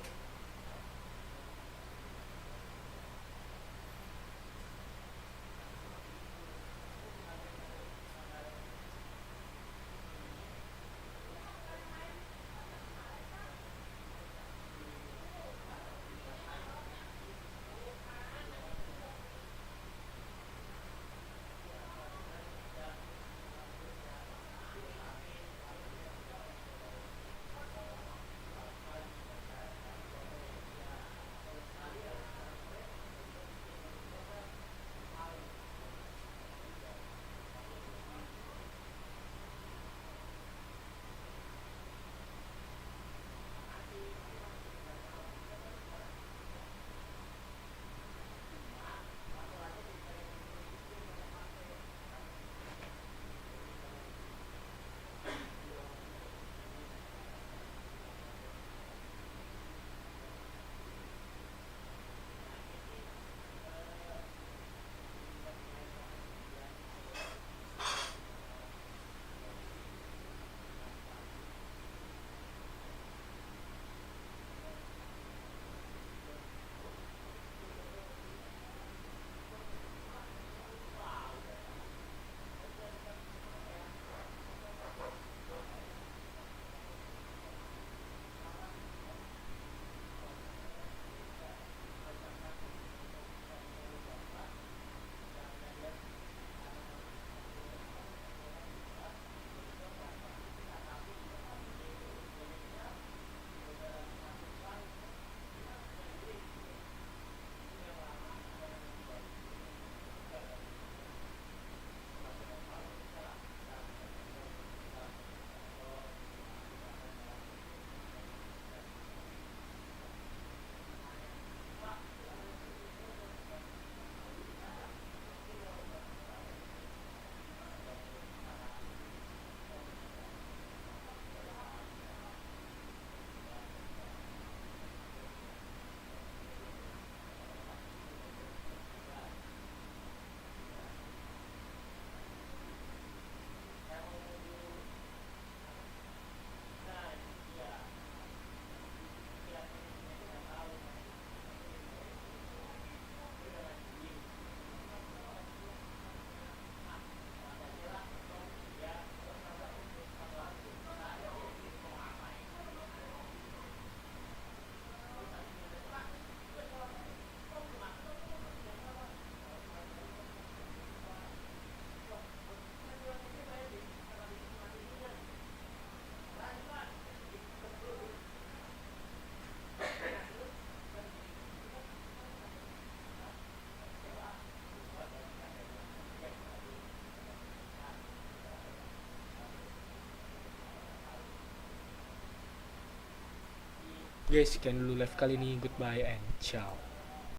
Guys, sekian dulu live kali ini. Goodbye and ciao.